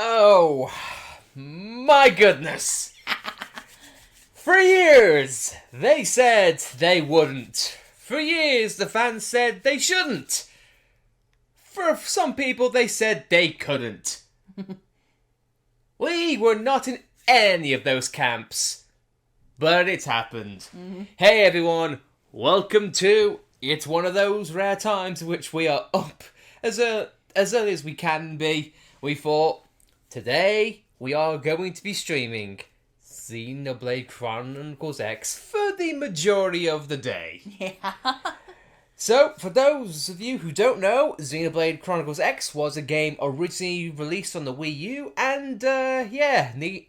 Oh, my goodness. For years, they said they wouldn't. For years, the fans said they shouldn't. For some people, they said they couldn't. We were not in any of those camps. But it's happened. Hey everyone, welcome to It's One of Those Rare Times in which we are up as early as we can be. We thought, today we are going to be streaming Xenoblade Chronicles X for the majority of the day. Yeah. So, for those of you who don't know, Xenoblade Chronicles X was a game originally released on the Wii U, and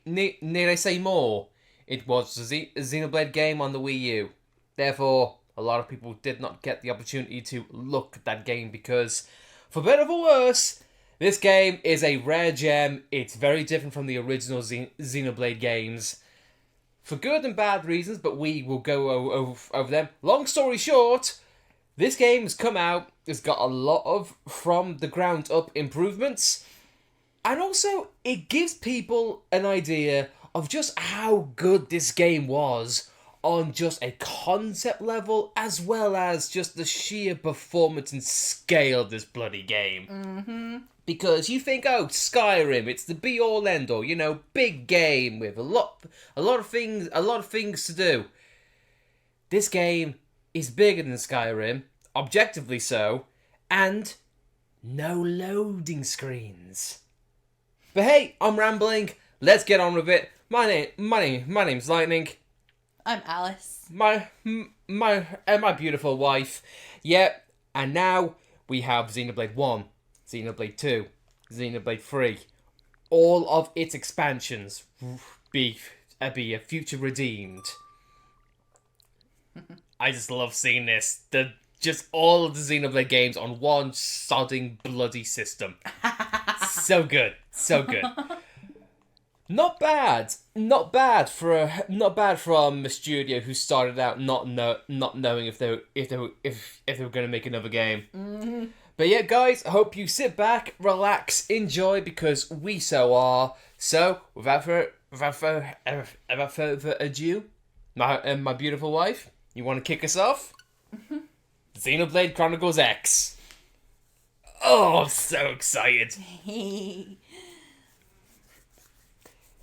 need I say more? It was a Xenoblade game on the Wii U. Therefore, a lot of people did not get the opportunity to look at that game because, for better or for worse, this game is a rare gem. It's very different from the original Xenoblade games. For good and bad reasons, but we will go over them. Long story short, this game has come out, it's got a lot of from the ground up improvements, and also it gives people an idea of just how good this game was on just a concept level, as well as just the sheer performance and scale of this bloody game. Because you think, oh, Skyrim, it's the be-all end-all, you know, big game with a lot of things to do. This game is bigger than Skyrim, objectively so, and no loading screens. But hey, I'm rambling. Let's get on with it. My name's Lightning. I'm Alice. My beautiful wife. Yep. And now we have Xenoblade 1, Xenoblade 2, Xenoblade 3. All of its expansions be future redeemed. I just love seeing this. Just all of the Xenoblade games on one sodding bloody system. So good. So good. Not bad from a studio who started out not knowing if they were going to make another game. But yeah, guys, I hope you sit back, relax, enjoy, because we so are. So without further ado, my beautiful wife, you want to kick us off? Xenoblade Chronicles X. Oh, I'm so excited.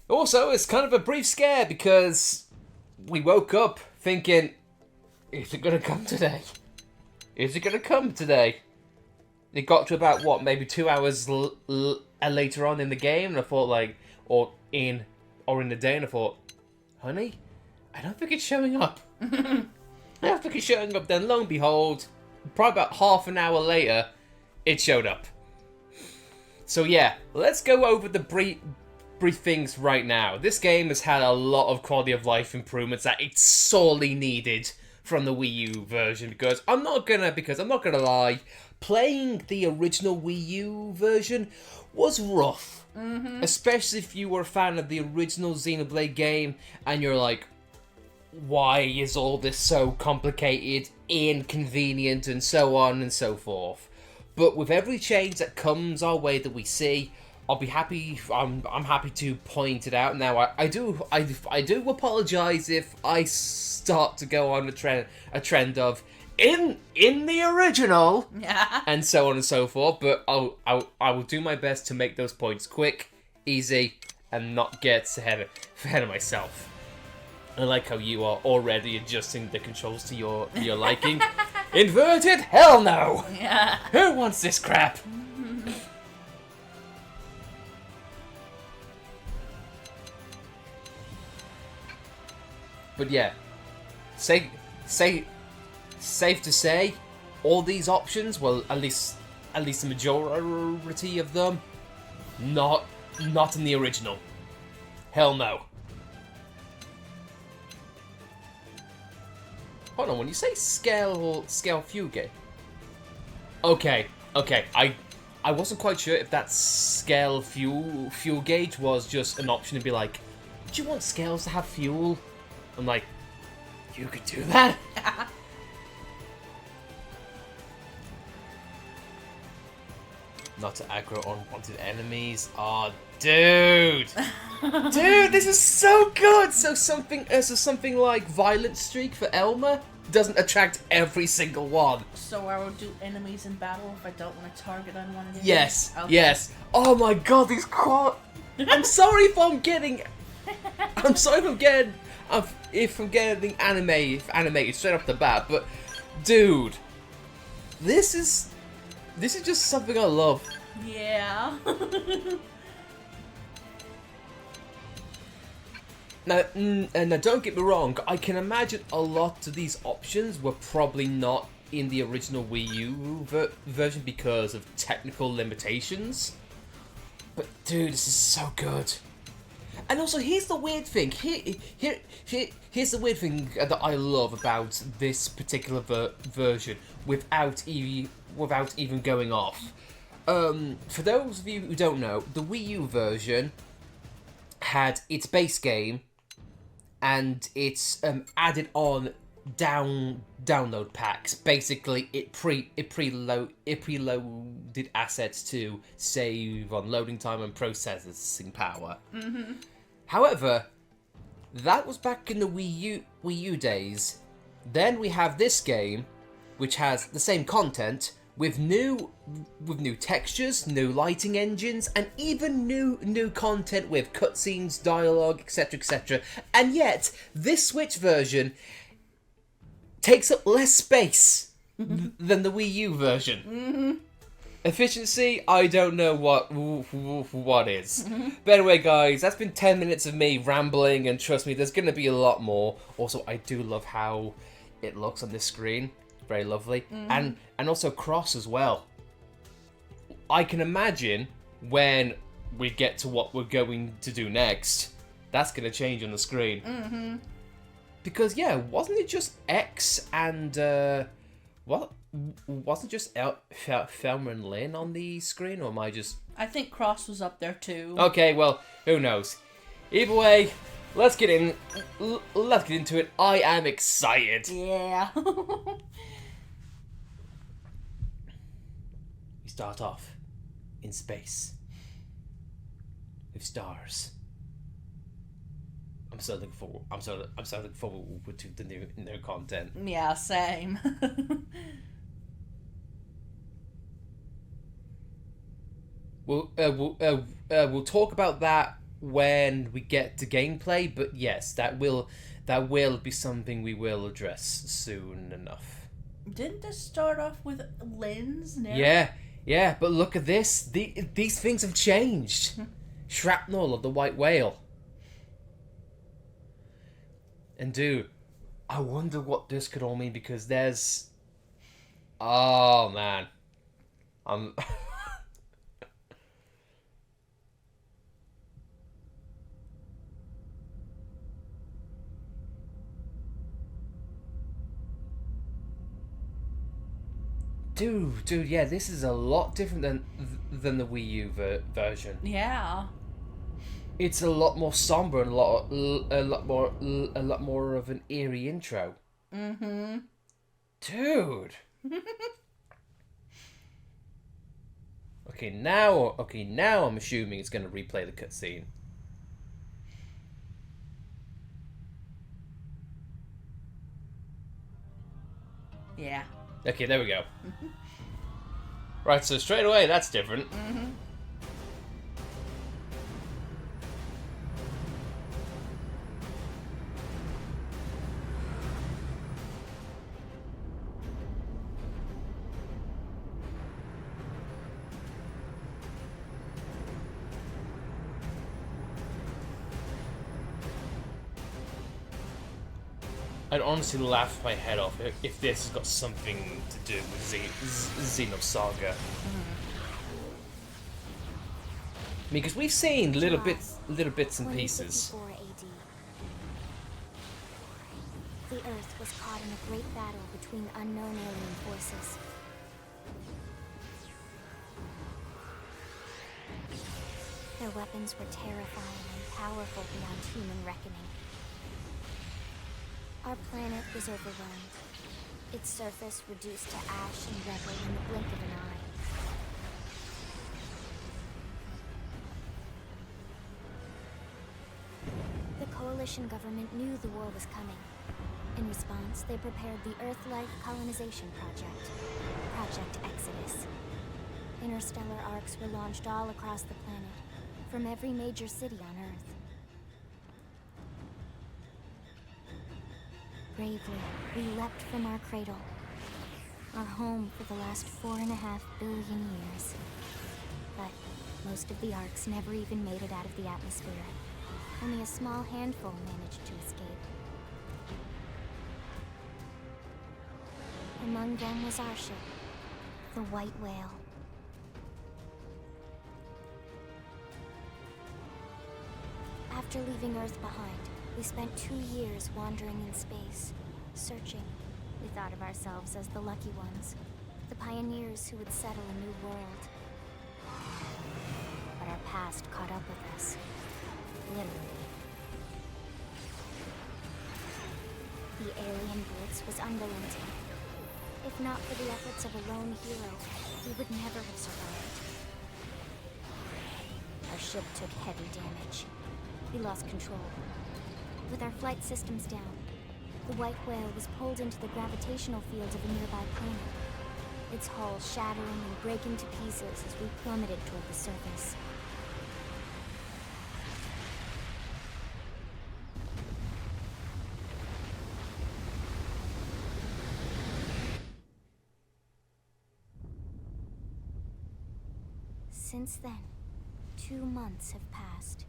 Also, it's kind of a brief scare because we woke up thinking, is it going to come today? Is it going to come today? It got to about, maybe 2 hours later on in the game, and I thought, or in the day, and I thought, honey, I don't think it's showing up. I don't think it's showing up. Then, lo and behold, probably about half an hour later, it showed up. So yeah, let's go over the brief things right now. This game has had a lot of quality of life improvements that it sorely needed from the Wii U version, because I'm not gonna lie, playing the original Wii U version was rough. Especially if you were a fan of the original Xenoblade game and you're like, why is all this so complicated, inconvenient, and so on and so forth. But with every change that comes our way that we see, I'll be happy. I'm happy to point it out. Now, I do apologize if I start to go on a trend of in the original, and so on and so forth. But I will do my best to make those points quick, easy, and not get ahead of myself. I like how you are already adjusting the controls to your liking. Inverted? Hell no! Yeah. Who wants this crap? But yeah, safe to say, all these options, well, at least the majority of them, not in the original. Hell no. Hold on, when you say scale fugue, okay, I wasn't quite sure if that scale fuel gauge was just an option to be like, do you want scales to have fuel? I'm like, you could do that? not to aggro unwanted enemies. Oh, dude! Dude, this is so good! So something like Violent Streak for Elmer doesn't attract every single one. So I will do enemies in battle if I don't want to target unwanted enemies? Yes, Okay. yes. Oh my god, these I'm sorry if I'm getting... I'm sorry if I'm getting animated straight off the bat, but dude, this is just something I love. Yeah. Now, now, don't get me wrong, I can imagine a lot of these options were probably not in the original Wii U version because of technical limitations. But dude, this is so good. And also, here's the weird thing. Here's the weird thing that I love about this particular version, without even going off. For those of you who don't know, the Wii U version had its base game, and it's added on download packs. Basically, it preloaded assets to save on loading time and processing power. Mm-hmm. However, that was back in the Wii U days. Then we have this game, which has the same content with new textures, new lighting engines, and even new content with cutscenes, dialogue, etc., etc. And yet, this Switch version takes up less space than the Wii U version. Mm-hmm. Efficiency, I don't know what is. Mm-hmm. But anyway, guys, that's been 10 minutes of me rambling, and trust me, there's going to be a lot more. Also, I do love how it looks on this screen. Very lovely. Mm-hmm. And also Cross as well. I can imagine when we get to what we're going to do next, that's going to change on the screen. Mm-hmm. Because, yeah, wasn't it just X and, what? Wasn't just Thelma and Lynn on the screen, or am I just... I think Cross was up there too. Okay, well, who knows? Either way, let's get into it. I am excited. Yeah. We start off in space with stars. I'm so looking forward. I'm so looking forward to the new content. Yeah, same. We'll talk about that when we get to gameplay. But yes, that will be something we will address soon enough. Didn't this start off with Lynn's? Yeah. But look at this. These things have changed. Shrapnel of the white whale. And dude, I wonder what this could all mean, because there's... Oh, man. I'm... Dude, yeah, this is a lot different than the Wii U version. Yeah. It's a lot more somber and a lot more of an eerie intro. Mm-hmm. Dude. Okay, now I'm assuming it's gonna replay the cutscene. Yeah. Okay, there we go. Right, so straight away, that's different. Mm-hmm. I'd honestly laugh my head off if this has got something to do with Xenoblade Saga. I mean, because we've seen little bits and pieces. The Earth was caught in a great battle between unknown alien forces. Their weapons were terrifying and powerful beyond human reckoning. Our planet was overwhelmed, its surface reduced to ash and rubble in the blink of an eye. coalition government knew the war was coming. In response, they prepared the Earth-Life Colonization Project, Project Exodus. Interstellar arcs were launched all across the planet, from every major city on Earth. Bravely, we leapt from our cradle, our home for the last 4.5 billion years. But most of the arcs never even made it out of the atmosphere. Only a small handful managed to escape. Among them was our ship, the White Whale. After leaving Earth behind, we spent 2 years wandering in space, searching. We thought of ourselves as the lucky ones, the pioneers who would settle a new world. But our past caught up with us, literally. The alien blitz was unrelenting. If not for the efforts of a lone hero, we would never have survived. Our ship took heavy damage. We lost control. With our flight systems down, the White Whale was pulled into the gravitational field of a nearby planet, its hull shattering and breaking to pieces as we plummeted toward the surface. Since then, 2 months have passed.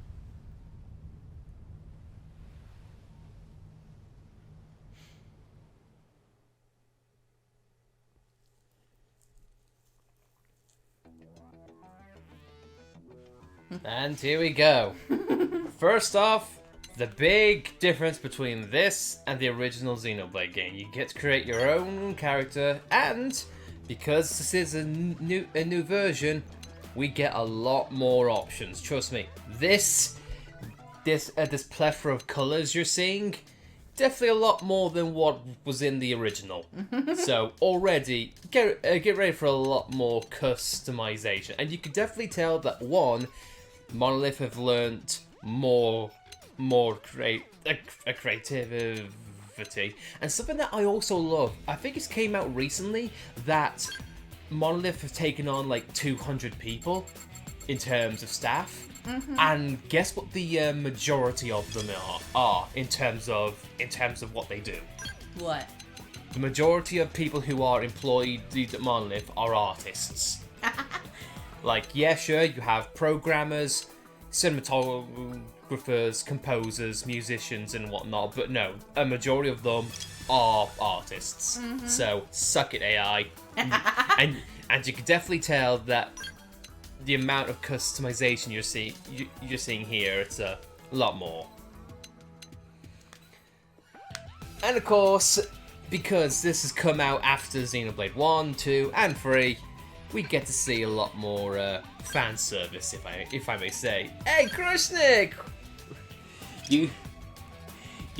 And here we go. First off, the big difference between this and the original Xenoblade game. You get to create your own character, and because this is a new version, we get a lot more options. Trust me, this plethora of colors you're seeing, definitely a lot more than what was in the original. So already, get ready for a lot more customization, and you can definitely tell that one, Monolith have learnt more creativity, and something that I also love. I think it came out recently that Monolith have taken on like 200 people in terms of staff, and guess what the majority of them are in terms of what they do. What? The majority of people who are employed at Monolith are artists. Like, yeah, sure, you have programmers, cinematographers, composers, musicians, and whatnot, but no, a majority of them are artists. So, suck it, AI. and you can definitely tell that the amount of customization you're seeing here, it's a lot more. And of course, because this has come out after Xenoblade 1, 2, and 3, we get to see a lot more fan service, if I may say. Hey, Krushnik! You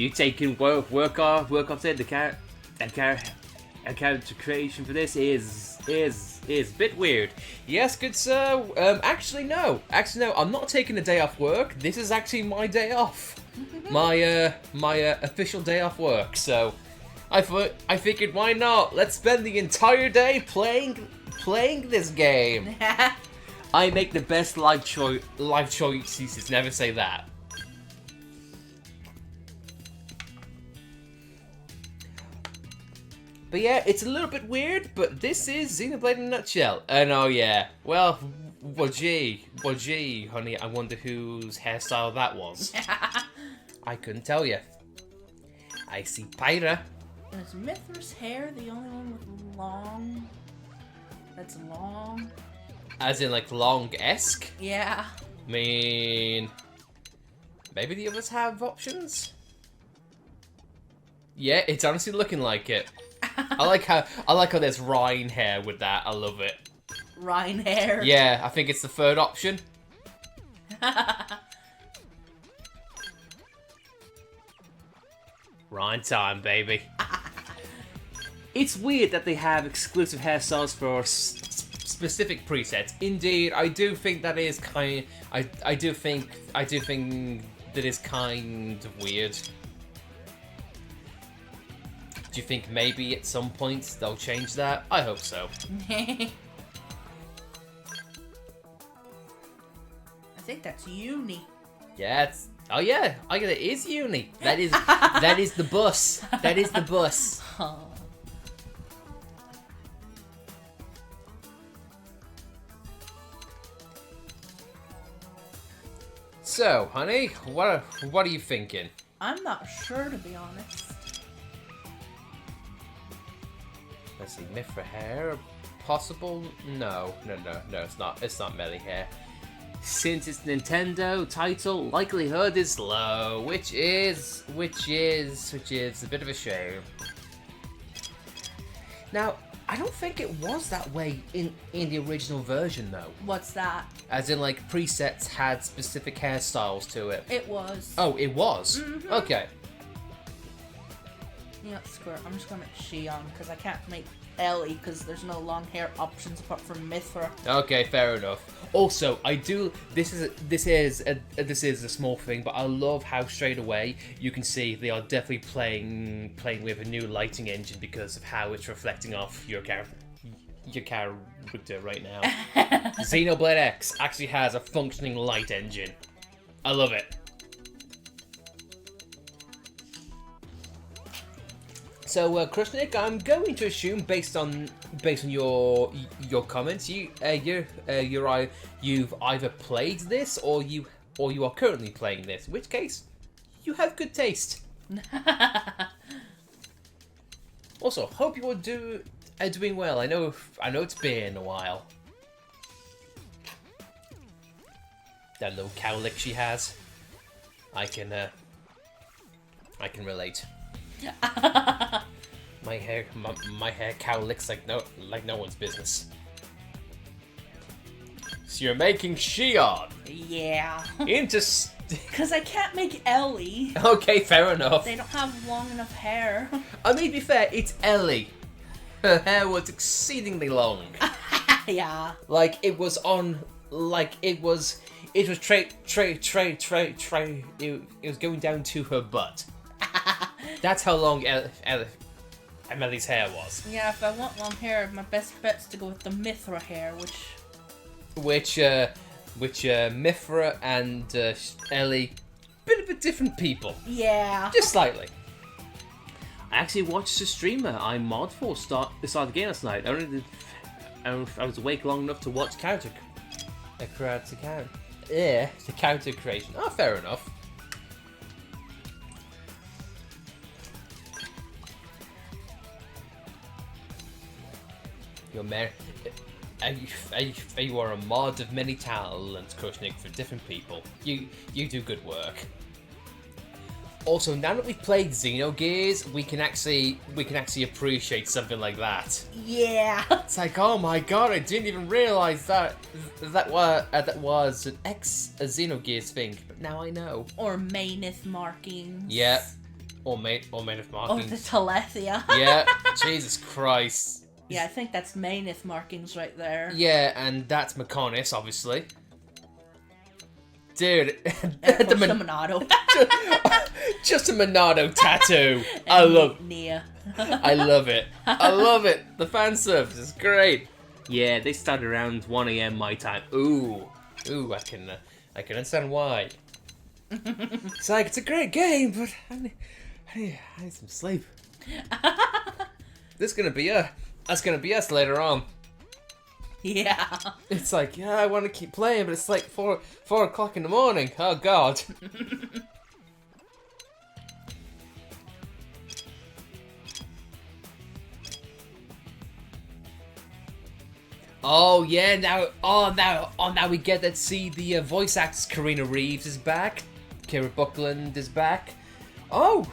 taking work off it? The character creation for this is a bit weird. Yes, good sir. Actually no. I'm not taking a day off work. This is actually my day off. my official day off work. So I figured, why not? Let's spend the entire day playing this game. I make the best life choices. Never say that. But yeah, it's a little bit weird, but this is Xenoblade in a nutshell. And oh yeah, well gee, honey, I wonder whose hairstyle that was. I couldn't tell you. I see Pyra. Is Mithra's hair the only one with long? That's long? As in, like, long-esque? Yeah. I mean, maybe the others have options? Yeah, it's honestly looking like it. I like how there's Rhine hair with that. I love it. Rhine hair? Yeah, I think it's the third option. Rhine time, baby. It's weird that they have exclusive hairstyles for specific presets. Indeed, I do think that is kind. I do think kind of weird. Do you think maybe at some point they'll change that? I hope so. I think that's uni. Yeah, it's... Oh yeah, I get it. It is uni. That is the bus. That is the bus. Oh. So, honey, what are you thinking? I'm not sure, to be honest. Let's see, Mithra hair, possible? No, it's not. It's not Melly hair. Since it's Nintendo title, likelihood is low, which is a bit of a shame. Now, I don't think it was that way in the original version, though. What's that? As in, like, presets had specific hairstyles to it. It was. Oh, it was? Mm-hmm. Okay. You know, screw it. I'm just gonna make Shion, because I can't make Ellie, because there's no long hair options apart from Mithra. Okay, fair enough. Also, I do. This is a small thing, but I love how straight away you can see they are definitely playing with a new lighting engine because of how it's reflecting off your character right now. Xenoblade X actually has a functioning light engine. I love it. So, Krusnik, I'm going to assume, based on your comments, you've either played this or you are currently playing this. In which case, you have good taste. Also, hope you are doing well. I know it's been a while. That little cow lick she has, I can relate. My hair cow licks like no one's business. So you're making Shion Yeah. into Because I can't make Ellie. Okay, fair enough. They don't have long enough hair. I mean, to be fair, it's Ellie. Her hair was exceedingly long. Yeah. Like it was on. Like it was tray. It was going down to her butt. That's how long Ellie's hair was. Yeah, if I want long hair, my best bet's to go with the Mithra hair, which Mithra and Ellie, bit of a different people. Yeah. Just slightly. I actually watched the streamer I mod for start the game last night. I was awake long enough to watch the character creation. Oh, fair enough. You are a mod of many talents, Krusnik, for different people. You do good work. Also, now that we've played Xenogears, we can actually appreciate something like that. Yeah. It's like, oh my god, I didn't even realize that was an Xenogears thing, but now I know. Or Maineth markings. Yeah. Or Maineth markings. Or the Telethia. Yeah. Jesus Christ. Yeah, I think that's Maineth markings right there. Yeah, and that's Meconis, obviously. Dude, the Monado. Just a Monado tattoo. I love Nia. I love it. I love it. The fan service is great. Yeah, they start around 1 a.m. my time. Ooh, I can understand why. It's like it's a great game, but I need some sleep. That's gonna be us later on. Yeah. It's like, yeah, I want to keep playing, but it's like 4 o'clock in the morning. Oh god. Oh yeah, now we get to see the voice actors. Karina Reeves is back. Kira Buckland is back. Oh,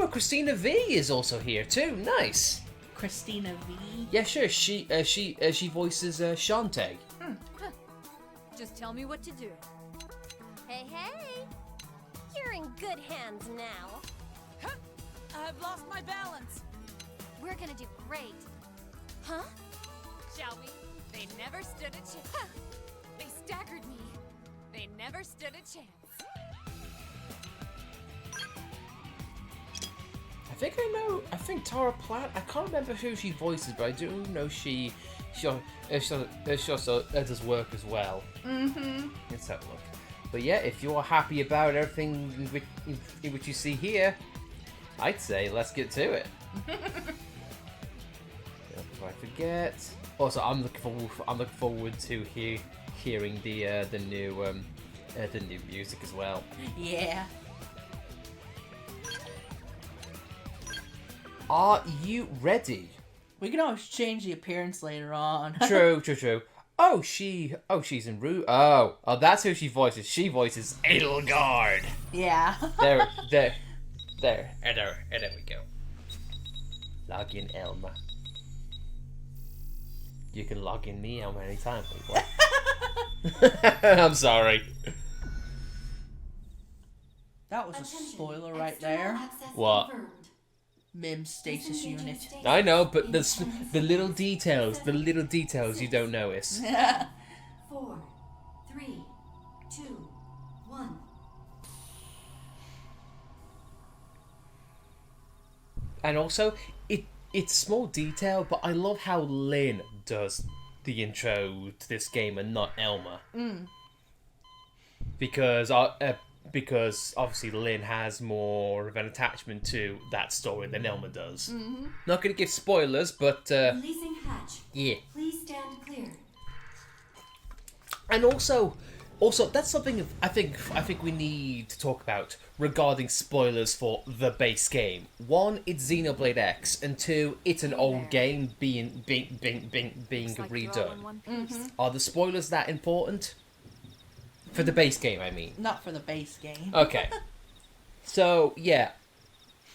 Christina V is also here too. Nice. Christina V. Yeah, sure. She voices Shantae. Just tell me what to do. Hey, you're in good hands now. I've lost my balance. We're gonna do great. Huh? Shall we? They never stood a chance. They staggered me. They never stood a chance. think I know. I think Tara Platt. I can't remember who she voices, but I do know she also does work as well. Mm-hmm. Let's have a look. But yeah, if you're happy about everything in which you see here, I'd say let's get to it. Before I forget. Also, I'm looking forward to hearing the new music as well. Yeah. Are you ready? We can always change the appearance later on. True. Oh, she's in Root. Oh, that's who she voices. She voices Edelgard. Yeah. There, and there we go. Log in Elma. You can log in me, Elma, anytime. Wait, what? I'm sorry. That was a spoiler right there. What? MIM stasis unit. I know, but the little details you don't notice. 4, 3, 2, 1. And also, it's small detail, but I love how Lynn does the intro to this game and not Elma. Because obviously Lynn has more of an attachment to that story than Elma does. Not going to give spoilers, but Releasing hatch. yeah. Please stand clear. And also that's something I think we need to talk about regarding spoilers for the base game. One, it's Xenoblade X, and two, it's an old game being redone. Are the spoilers that important? For the base game, I mean. Not for the base game. Okay. So, yeah.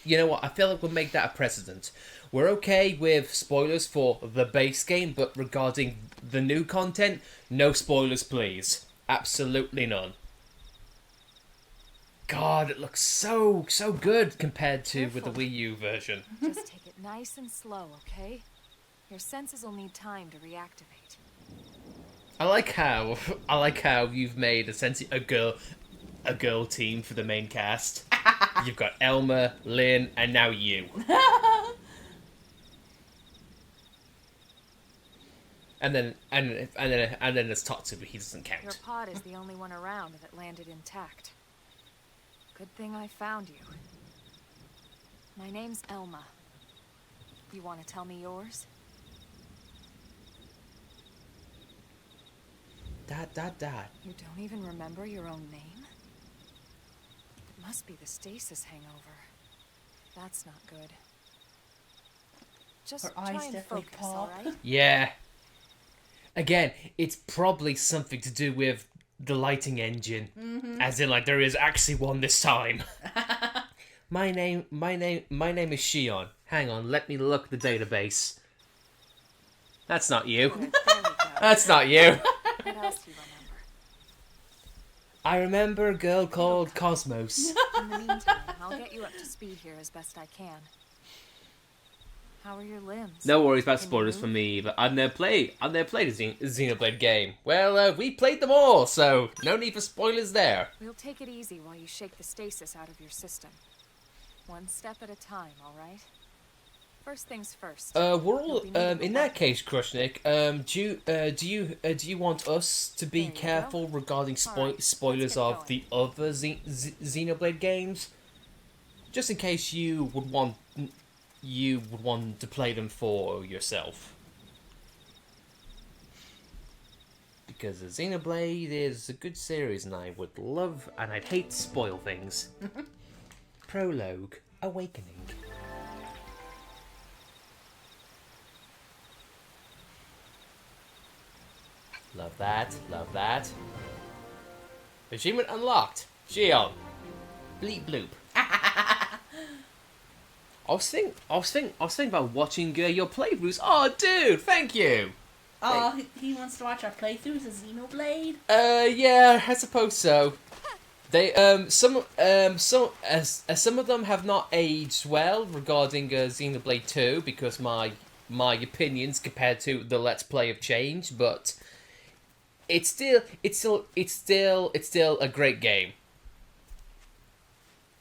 You know what? I feel like we'll make that a precedent. We're okay with spoilers for the base game, but regarding the new content, no spoilers, please. Absolutely none. God, it looks so good compared to with the Wii U version. Just take it nice and slow, okay? Your senses will need time to reactivate. I like how you've made a girl team for the main cast. You've got Elma, Lynn, and now you. and then there's Tatsu, but he doesn't count. Your pod is the only one around that landed intact. Good thing I found you. My name's Elma. You want to tell me yours? Dad. You don't even remember your own name? It must be the stasis hangover. That's not good. Just Her try eyes and definitely focus, pop. alright? Yeah. Again, it's probably something to do with the lighting engine. As in, like, there is actually one this time. My name is Shion. Hang on, let me look at the database. That's not you. There we go. That's not you. What else do you remember? I remember a girl called Cosmos. In the meantime, I'll get you up to speed here as best I can. How are your limbs? No worries about Can you spoilers move? for me, but I've never played a Xenoblade game. Well, we played them all, so no need for spoilers there. We'll take it easy while you shake the stasis out of your system. One step at a time, alright? First things first. We're all You'll be needing in a that weapon. case, Krushnik. Do you want us to be There you go. careful regarding All right, spoilers let's get of the other Xenoblade games? Just in case you would want to play them for yourself. Because Xenoblade is a good series, and I would love and I'd hate to spoil things. Prologue: Awakening. Love that. Achievement unlocked. Shion. Bleep bloop. I was thinking about watching your playthroughs. Oh, dude, thank you. Oh, he wants to watch our playthroughs of Xenoblade? Yeah, I suppose so. They some of them have not aged well regarding Xenoblade 2 because my opinions compared to the Let's Play have changed, but it's still a great game.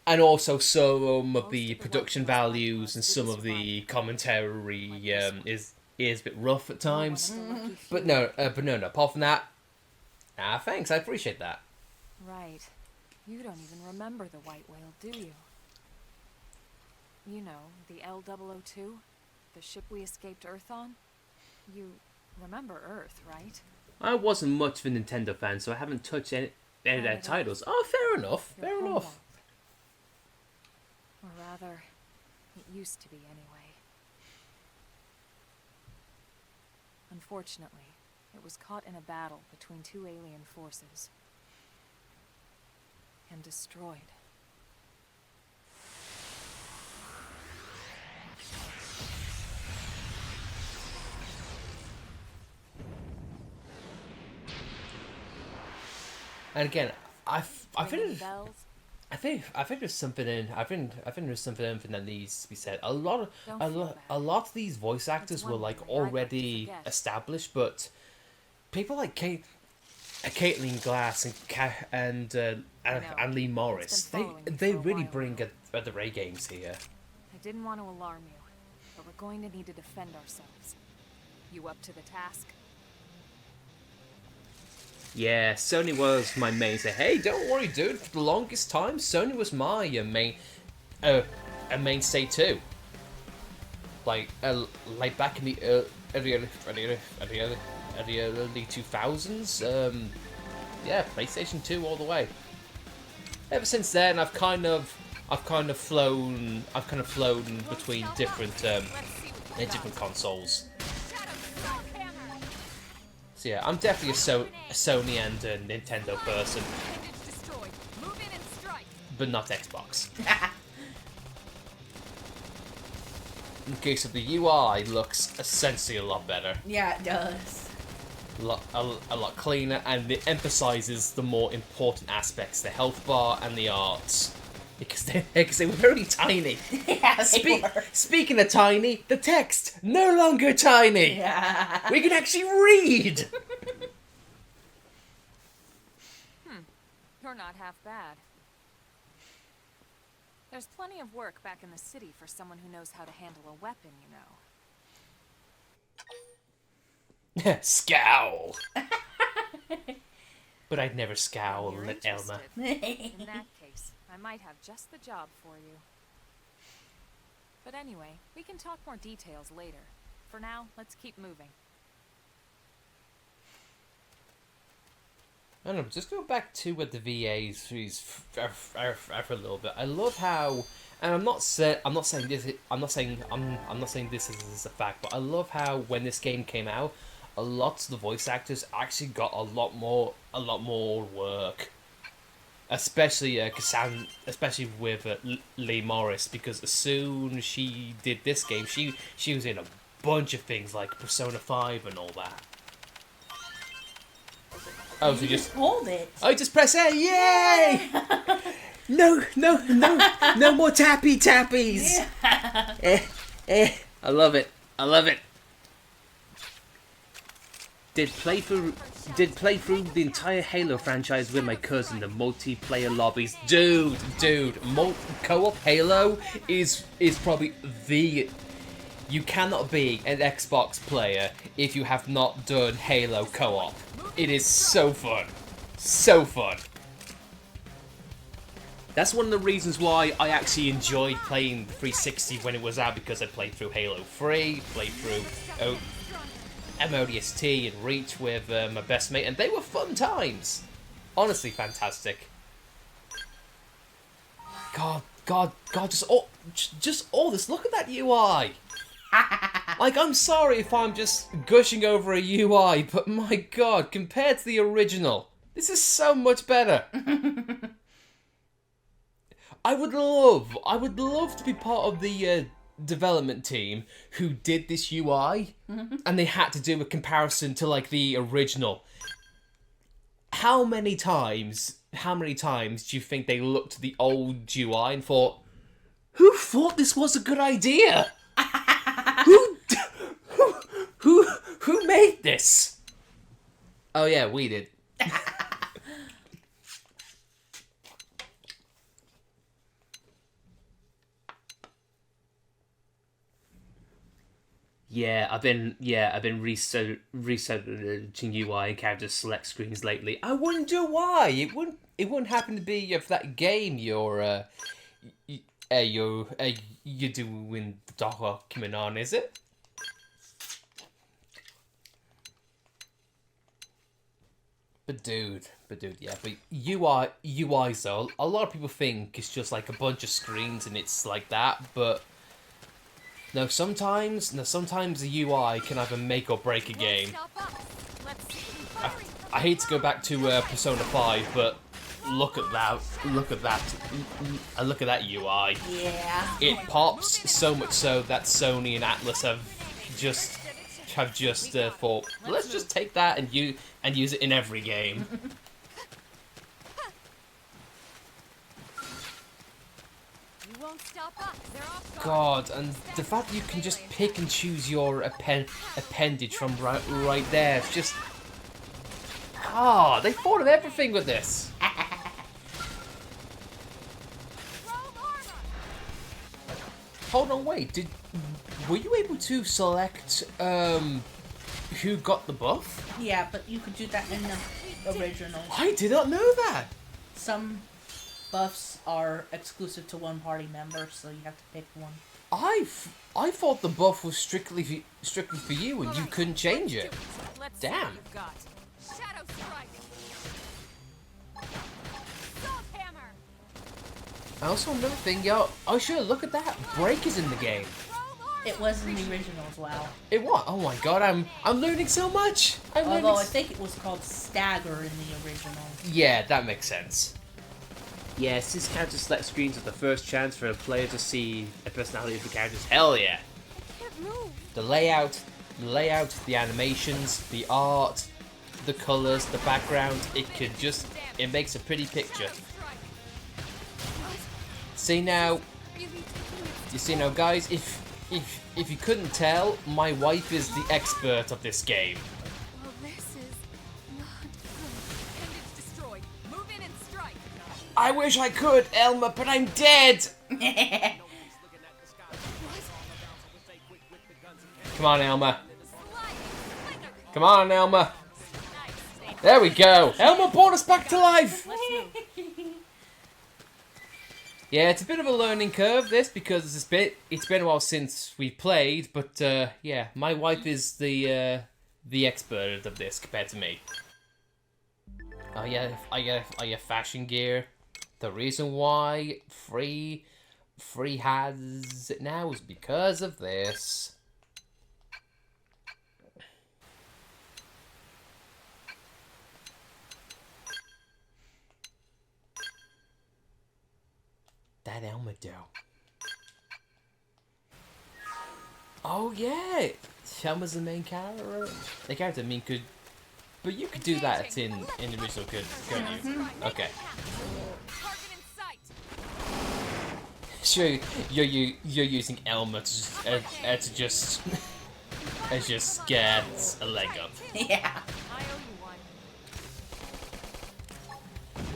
And also some of Most the of the production White Whale's values and bypass some did of the describe commentary like this one. is a bit rough at You're one times. of the lucky But few. no. Apart from that, thanks. I appreciate that. Right. You don't even remember the White Whale, do you? You know, the L-002? The ship we escaped Earth on? You remember Earth, right? I wasn't much of a Nintendo fan, so I haven't touched any of their Not at all. titles. Oh, fair enough. Your Fair home enough. world. Or rather, it used to be anyway. Unfortunately, it was caught in a battle between two alien forces. And destroyed. And again, I Ringing think bells? I think there's something in I think there's something that needs to be said. Don't feel bad. A lot of these voice actors were one like thing I'd like to already forget. established, but people like Caitlin Glass and and Lee Morris, been following me they for a really while bring now. the Ray games here. I didn't want to alarm you, but we're going to need to defend ourselves. You up to the task? Yeah, Sony was my mainstay. Hey, don't worry, dude. For the longest time, Sony was my a mainstay too. Like back in the early 2000s. Yeah, PlayStation 2 all the way. Ever since then, I've kind of flown between different consoles. So yeah, I'm definitely a Sony and a Nintendo person, but not Xbox. In case of the UI, looks essentially a lot better, Yeah, it does. a lot cleaner, and it emphasizes the more important aspects, the health bar and the arts, because they were very tiny. Yeah, they were. Speaking of tiny, the text no longer tiny. Yeah. We can actually read. You're not half bad. There's plenty of work back in the city for someone who knows how to handle a weapon, you know. Scowl. But I'd never scowl You're at Elma. interested. In that case, I might have just the job for you. But anyway, we can talk more details later. For now, let's keep moving. I don't know, just go back to what the VAs for a little bit. I love how, and I'm not saying this is a fact, but I love how when this game came out, a lot of the voice actors actually got a lot more work. Especially especially with Lee Morris, because as soon as she did this game, she was in a bunch of things like Persona 5 and all that. Oh, so You just hold it. Oh, just press A, yay! No more tappies. I love it. Did play through the entire Halo franchise with my cousin. The multiplayer lobbies, dude. Co-op Halo is probably the. You cannot be an Xbox player if you have not done Halo co-op. It is so fun. That's one of the reasons why I actually enjoyed playing 360 when it was out, because I played through Halo 3, played through MODST and Reach with my best mate, and they were fun times. Honestly, fantastic. God, just all this. Look at that UI. Like, I'm sorry if I'm just gushing over a UI, but my god, compared to the original, this is so much better. I would love to be part of the development team who did this UI, and they had to do a comparison to like the original. How many times do you think they looked at the old UI and thought, "Who thought this was a good idea? Who made this?" Oh yeah, we did. Yeah, I've been researching UI and character select screens lately. I wonder why. It wouldn't happen to be of that game you're doing the document on, is it? But dude, yeah. But UI though, a lot of people think it's just like a bunch of screens and it's like that. But no, sometimes the UI can either make or break a game. I hate to go back to Persona 5, but look at that UI. Yeah. It pops so much so that Sony and Atlas have just thought, let's just take that and use it in every game. You won't stop us. They're off guard. God, and the fact that you can just pick and choose your appendage from right there, it's just... they thought of everything with this. Hold on, wait, were you able to select, who got the buff? Yeah, but you could do that in the original. I did not know that! Some buffs are exclusive to one party member, so you have to pick one. I thought the buff was strictly for you and you couldn't change it. Let's see Damn. what you've got. Shadow strike. Salt hammer. Also, another thing, yo, oh sure, look at that. Break is in the game. It was in the original as well. It was. Oh my god, I'm learning so much. Although I think it was called Stagger in the original. Yeah, that makes sense. Yes, this character select screens are the first chance for a player to see the personality of the characters. Hell yeah. Can't move. The layout, the animations, the art, the colors, the background, it makes a pretty picture. See now, you see now guys, if you couldn't tell, my wife is the expert of this game. Well, this is not good. Appendage destroyed. Move in and strike. I wish I could, Elma, but I'm dead! Come on, Elma. Come on, Elma. There we go. Elma brought us back to life! Yeah, it's a bit of a learning curve, this, because it's been a while since we played, but, yeah, my wife is the expert of this compared to me. Oh yeah, I get fashion gear. The reason why Free has it now is because of this. That Elma dough. Oh yeah, Shelma's the main character. The character, I mean, could, but you could do that in the original, couldn't you? Okay. Target in sight. Sure, you're using Elma to just get a leg up. Yeah. I owe you one.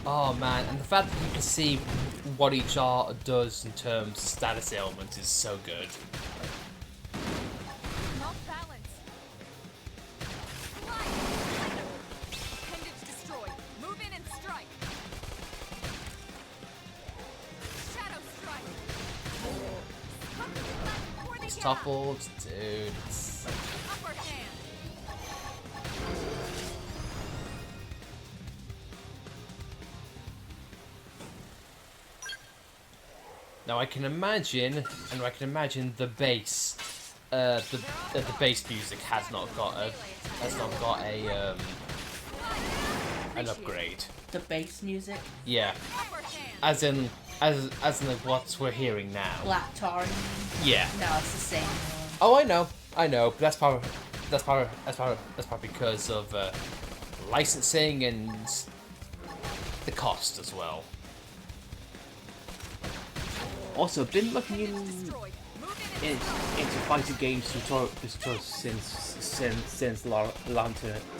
Oh man, and the fact that you can see what each art does in terms of status elements is so good. Off balance. Slide. Appendage destroyed. Move in and strike. Shadow strike. Come to the left before they It's get up. toppled, dude. It's... Upper hand. Now I can imagine the bass, the bass music has not got an upgrade. The bass music. Yeah, Upper hand. as in what we're hearing now. Black Tar. Yeah. No, it's the same one. Oh, I know, but that's probably because of licensing and the cost as well. Also, been looking Destroyed. Move in and into fighting games tutorials since a lot of them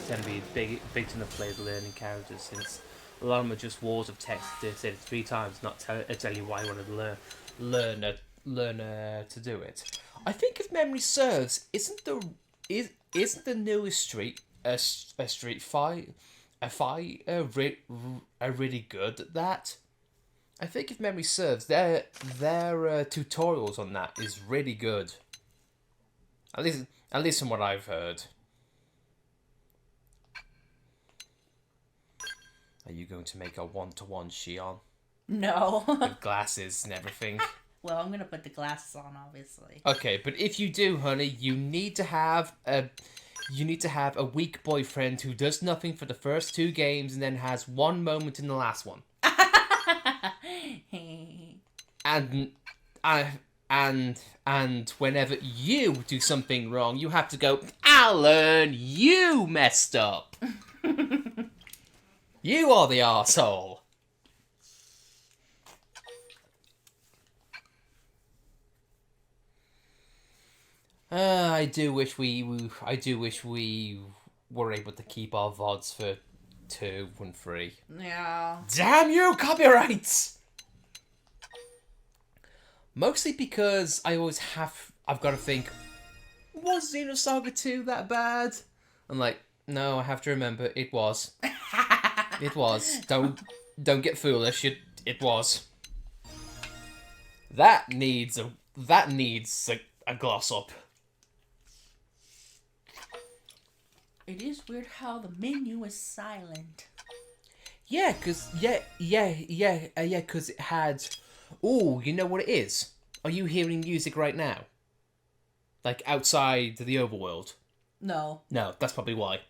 tend to be big to enough players learning characters, since a lot of them are just walls of text. They said it 3 times, not tell you why you want to learn to do it. I think if memory serves, isn't the newest Street Fight really good at that? I think if memory serves, their tutorials on that is really good. At least from what I've heard. Are you going to make a one-to-one Shion No. with glasses and everything? Well, I'm gonna put the glasses on, obviously. Okay, but if you do, honey, you need to have a weak boyfriend who does nothing for the first 2 games and then has one moment in the last one. And whenever you do something wrong, you have to go, Alan, you messed up. You are the arsehole. I do wish we were able to keep our VODs for 2 and 3. Yeah. Damn you, copyrights! Mostly because I've got to think, was Xenosaga 2 that bad? I'm like, no, I have to remember, it was. It was. Don't get foolish, it was. That needs a gloss up. It is weird how the menu is silent. Yeah, cause cause it had. Ooh, you know what it is? Are you hearing music right now? Like outside the overworld? No. No, that's probably why.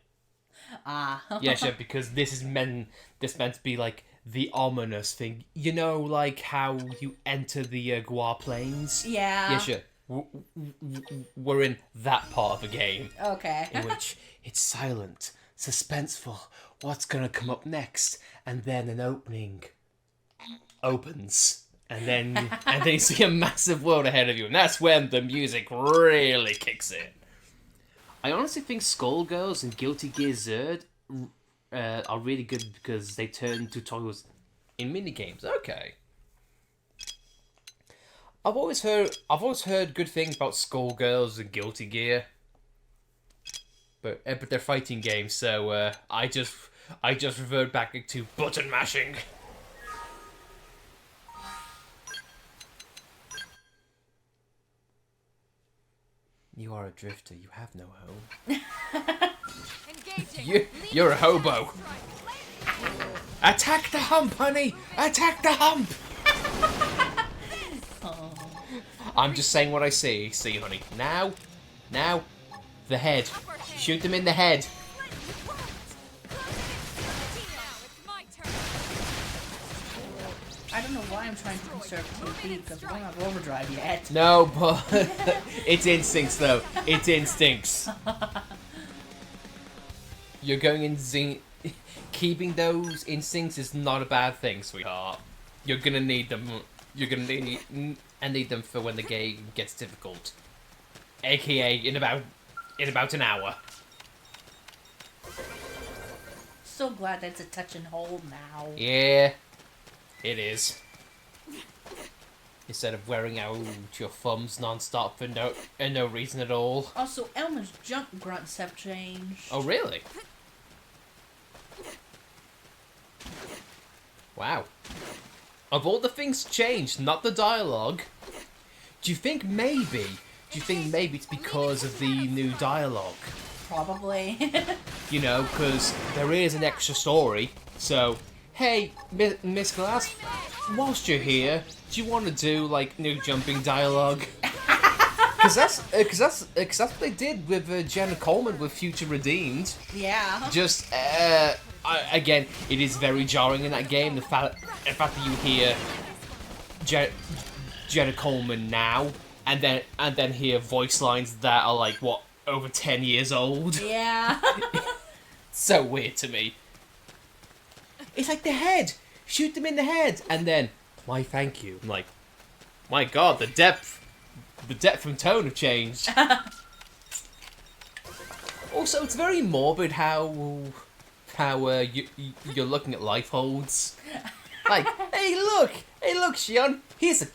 Ah. Yeah, sure, because this meant to be like the ominous thing. You know, like how you enter the Guar Plains? Yeah. Yeah, sure. We're in that part of the game. Okay. In which it's silent, suspenseful, what's gonna come up next, and then an opening opens, and then you see a massive world ahead of you, and that's when the music really kicks in. I honestly think Skullgirls and Guilty Gear Zerd are really good because they turn tutorials in minigames. Okay. I've always heard good things about Skullgirls and Guilty Gear, but they're fighting games, so I just revert back to button mashing. You are a drifter. You have no home. You're a hobo. Attack the hump, honey! Attack the hump! I'm just saying what I see. See, honey. Now, the head. Shoot them in the head. I don't know why I'm trying to conserve TP because we don't have overdrive yet. No, but it's instincts, though. It's instincts. You're going in keeping those instincts is not a bad thing, sweetheart. You're gonna need them. You're gonna need them for when the game gets difficult, aka in about an hour. So glad that's a touch and hold now. Yeah, it is. Instead of wearing out your thumbs non-stop for no reason at all. Also, Elmer's jump grunts have changed. Oh, really? Wow. Of all the things changed, not the dialogue. Do you think maybe it's because of the new dialogue? Probably. You know, because there is an extra story. So, hey, Miss Glass, whilst you're here, do you want to do like new jumping dialogue? Because that's what they did with Jenna Coleman with Future Redeemed. Yeah. Just again, it is very jarring in that game. The fact that you hear Jenna Coleman now, and then hear voice lines that are like what, over 10 years old. Yeah. So weird to me. It's like the head. Shoot them in the head, and then why thank you. I'm like, my God, the depth and tone have changed. Also, it's very morbid how you're looking at life holds. Like, hey look, Shion, here's a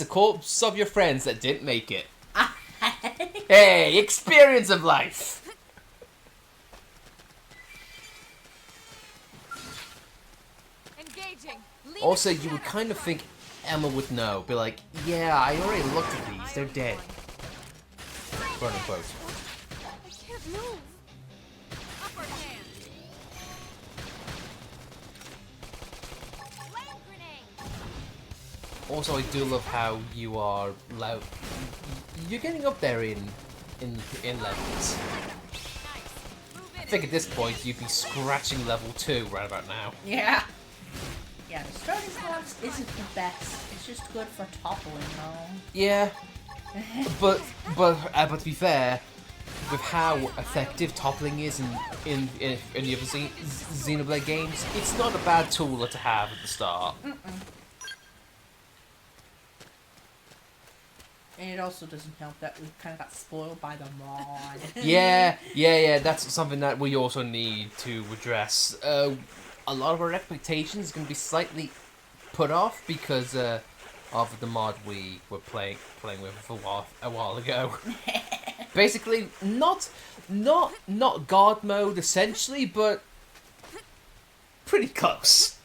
corpse of your friends that didn't make it. Hey, experience of life. Engaging. Lead Also, it to you would shadow. kind of think Emma would know. Be like, yeah, I already looked at these. They're dead. Quote unquote. I can't move. Upward hand. Flame grenade! Also, I do love how you are loud. You're getting up there in levels. Nice. Move in I think at this point you'd be scratching level 2 right about now. Yeah. Yeah, the starting box isn't the best. It's just good for toppling, though. Yeah, but to be fair, with how effective toppling is in the other Xenoblade games, it's not a bad tool to have at the start. And it also doesn't help that we kind of got spoiled by the mod. Yeah. That's something that we also need to address. A lot of our expectations are going to be slightly put off because of the mod we were playing with a while ago. Basically, not God mode essentially, but pretty close.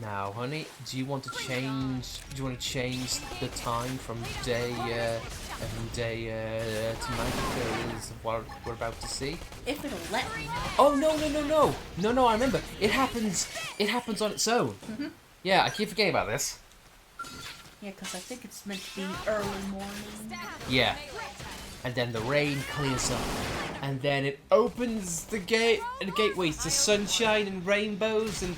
Now, honey, do you want to change? Do you want to change the time from day to night because of what we're about to see? If it'll let me. Oh no! I remember. It happens on its own. Yeah, I keep forgetting about this. Yeah, because I think it's meant to be early morning. Yeah, and then the rain clears up, and then it opens the gateways to sunshine and rainbows and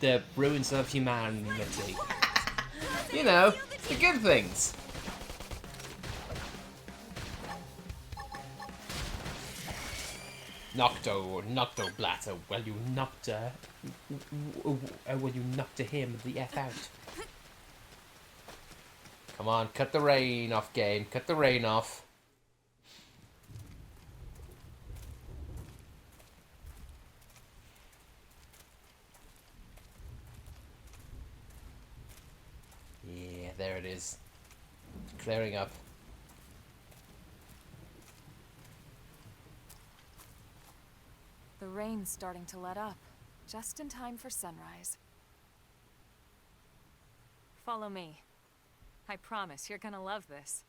the ruins of humanity. You know, the good things. Nocto Blatter, will you knock him the F out? Come on, cut the rain off, game. Cut the rain off. Yeah, there it is. Clearing up. The rain's starting to let up, just in time for sunrise. Follow me. I promise you're gonna love this.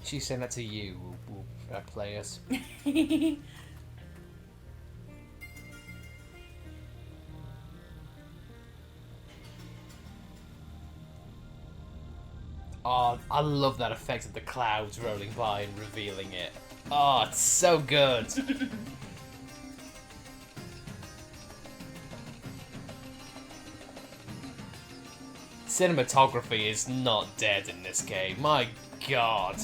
She sent that to you, players. Oh, I love that effect of the clouds rolling by and revealing it. Oh, it's so good. Cinematography is not dead in this game. My God.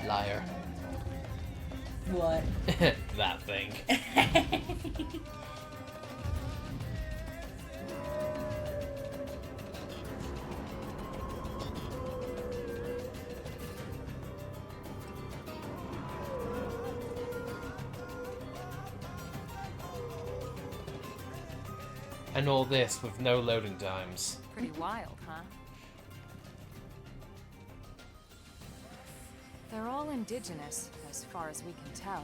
Liar. What? That thing. And all this with no loading times. Pretty wild, huh? They're all indigenous, as far as we can tell.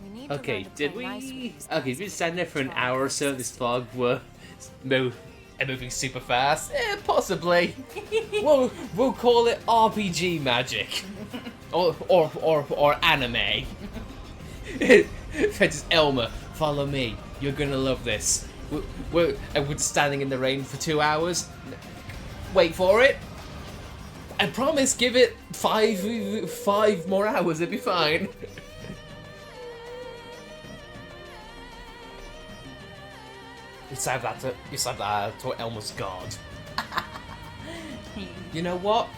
We need to Okay, learn to did play nice with we? these Okay, guys we and stand there for an try hour or this. so. This fog were moving super fast. Possibly. we'll call it RPG magic, or anime. Just Elmer, follow me. You're gonna love this. We're standing in the rain for 2 hours. Wait for it. I promise. Give it five more hours. It'll be fine. You said that to Elmer's god. You know what?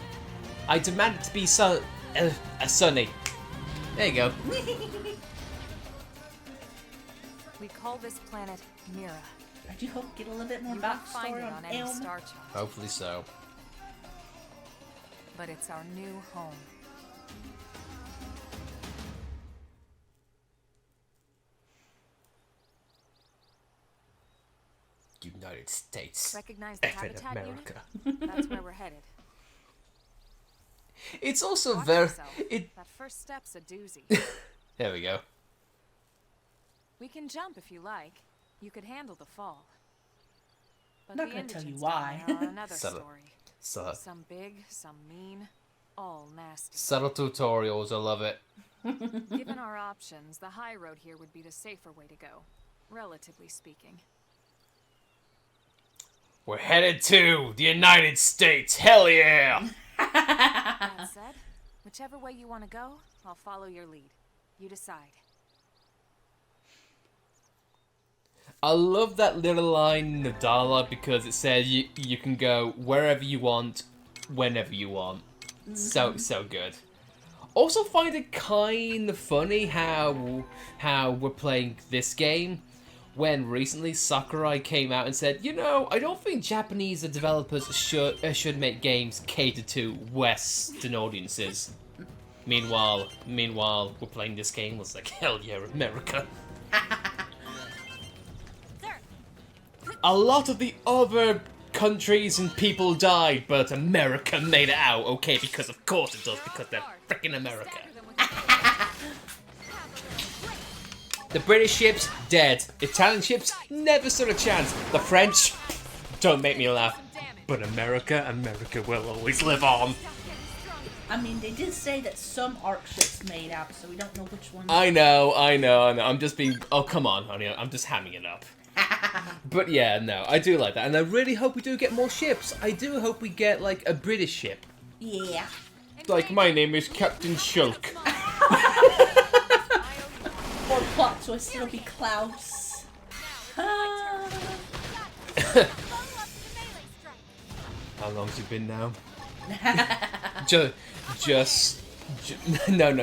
I demand it to be sunny. There you go. We call this planet Mira. I do hope we get a little bit more You won't find backstory it on on any Elma. star chart, Hopefully so. but it's our new home. United States. Recognize the Effing habitat America. unit? That's where we're headed. It's also Watch very. yourself. It. That first step's a doozy. There we go. We can jump if you like. You could handle the fall. But Not the gonna tell you indigents why. down there are another Subtle. story. Some big, some mean, all nasty. Subtle tutorials. I love it. Given our options, the high road here would be the safer way to go, relatively speaking. We're headed to the United States. Hell yeah! That said, whichever way you want to go, I'll follow your lead. You decide. I love that little line of dialogue because it says you can go wherever you want, whenever you want. So good. Also find it kind of funny how we're playing this game when recently Sakurai came out and said, you know, I don't think Japanese developers should make games catered to Western audiences. Meanwhile, we're playing this game. It's like, hell yeah, America. A lot of the other countries and people died, but America made it out. Okay, because of course it does, because they're freaking America. The British ships, dead. Italian ships, never stood a chance. The French, don't make me laugh. But America will always live on. I mean, they did say that some arc ships made out, so we don't know which one. I know. I'm just being... Oh, come on, honey. I'm just hamming it up. But yeah, no, I do like that. And I really hope we do get more ships. I do hope we get, like, a British ship. Yeah. Like, my name is Captain Shulk. Or plot twist, it'll be Klaus. How long's it been now?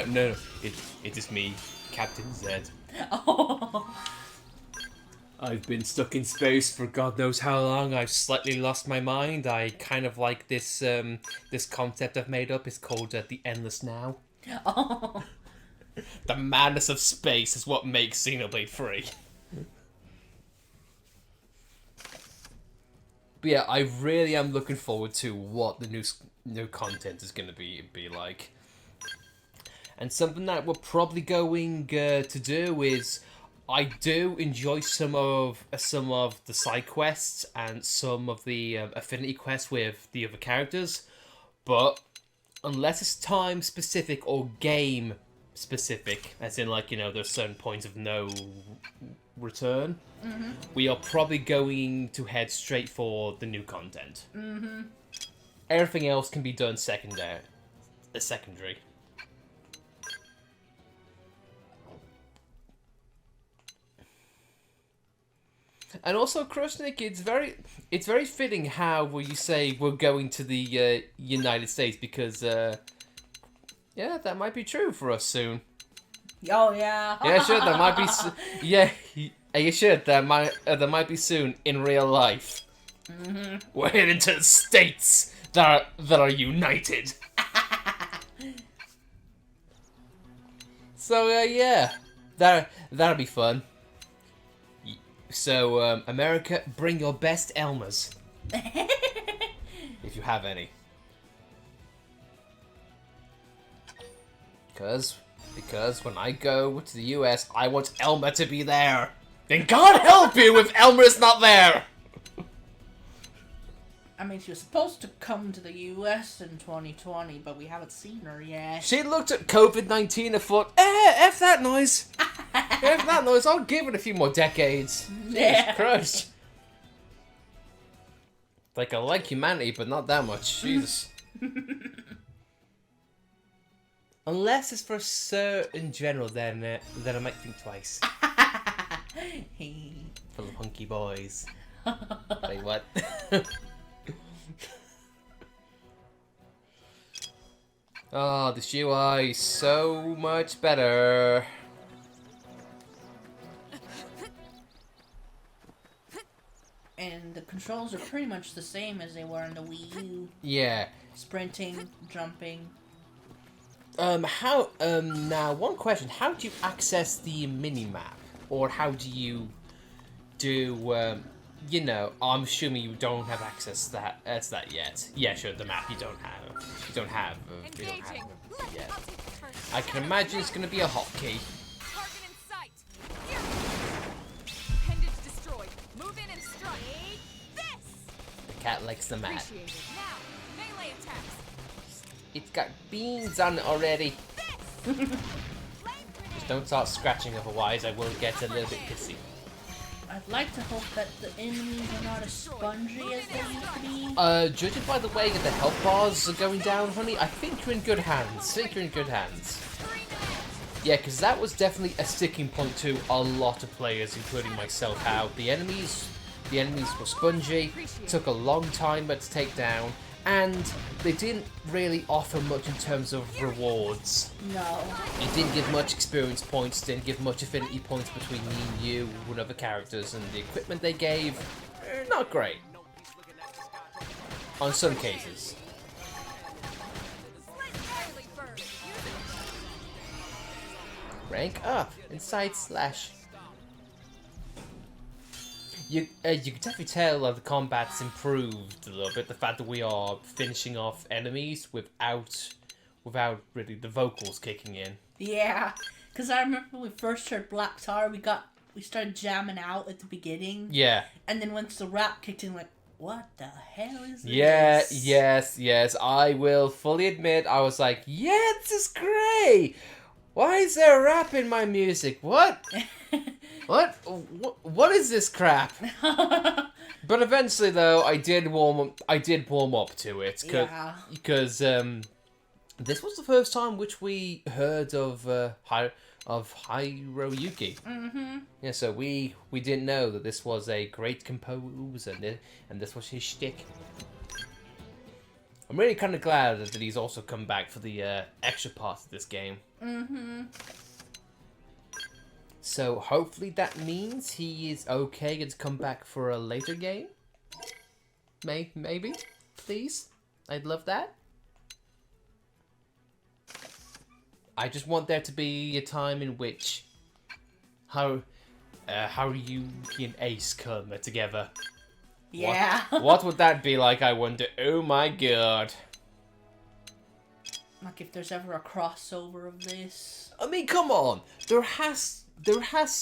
No. It is me, Captain Zed. Oh. I've been stuck in space for God knows how long. I've slightly lost my mind. I kind of like this this concept I've made up. It's called the Endless Now. Oh. The madness of space is what makes Xenoblade free. But yeah, I really am looking forward to what the new content is going to be like. And something that we're probably going to do is, I do enjoy some of the side quests and some of the affinity quests with the other characters, but unless it's time specific or game specific, as in, like, you know, there's certain points of no return, we are probably going to head straight for the new content. Everything else can be done secondary. And also, Krusnik, it's very fitting how you say we're going to the United States, because yeah, that might be true for us soon. Oh yeah. Yeah, sure, that might be. Yeah, you should. That might be soon in real life. We're heading to the states that are united. So yeah, that'll be fun. So America, bring your best Elmas, if you have any. Because when I go to the US, I want Elma to be there. Then God help you if Elma is not there! I mean, she was supposed to come to the US in 2020, but we haven't seen her yet. She looked at COVID-19 and thought, F that noise. F that noise, I'll give it a few more decades. Yeah. Jesus Christ. Like, I like humanity, but not that much. Jesus. Unless it's for a certain general, then I might think twice. For the hunky boys. Wait, what? Oh, this UI is so much better. controls are pretty much the same as they were in the Wii U. Yeah. Sprinting, jumping. Now one question, how do you access the mini-map? Or how do you do, you know, I'm assuming you don't have access to that yet. Yeah, sure, the map you don't have. You don't have Engaging. it yet. I'll take the first. I can imagine it's gonna be a hotkey. Target in sight. Here. Appendage destroyed. Move in and strike. This. The cat likes the map. Appreciated. Now, melee attacks. It's got beans on it already. This. Just don't start scratching, otherwise I will get a little bit pissy. I'd like to hope that the enemies are not as spongy as they used to be. Judging by the way that the health bars are going down, honey, I think you're in good hands. Yeah, because that was definitely a sticking point to a lot of players, including myself, how the enemies were spongy, took a long time to take down, and they didn't really offer much in terms of rewards. No. It didn't give much experience points, didn't give much affinity points between me and you and other characters, and the equipment they gave, not great. On some cases. Rank up inside slash. You can definitely tell that the combat's improved a little bit. The fact that we are finishing off enemies without really the vocals kicking in. Yeah, because I remember when we first heard Black Tar, we started jamming out at the beginning. Yeah. And then once the rap kicked in, like, what the hell is this? Yeah, yes. I will fully admit, I was like, yeah, this is great. Why is there rap in my music? What? What is this crap? But eventually, though, I did warm up to it. Because this was the first time which we heard of Hiroyuki. Mm-hmm. Yeah, so we didn't know that this was a great composer and this was his shtick. I'm really kind of glad that he's also come back for the extra parts of this game. Mm-hmm. So hopefully that means he is okay to come back for a later game. Maybe, please. I'd love that. I just want there to be a time in which Haruki and Ace come together. Yeah. What would that be like, I wonder? Oh my god. Like if there's ever a crossover of this. I mean, come on. There has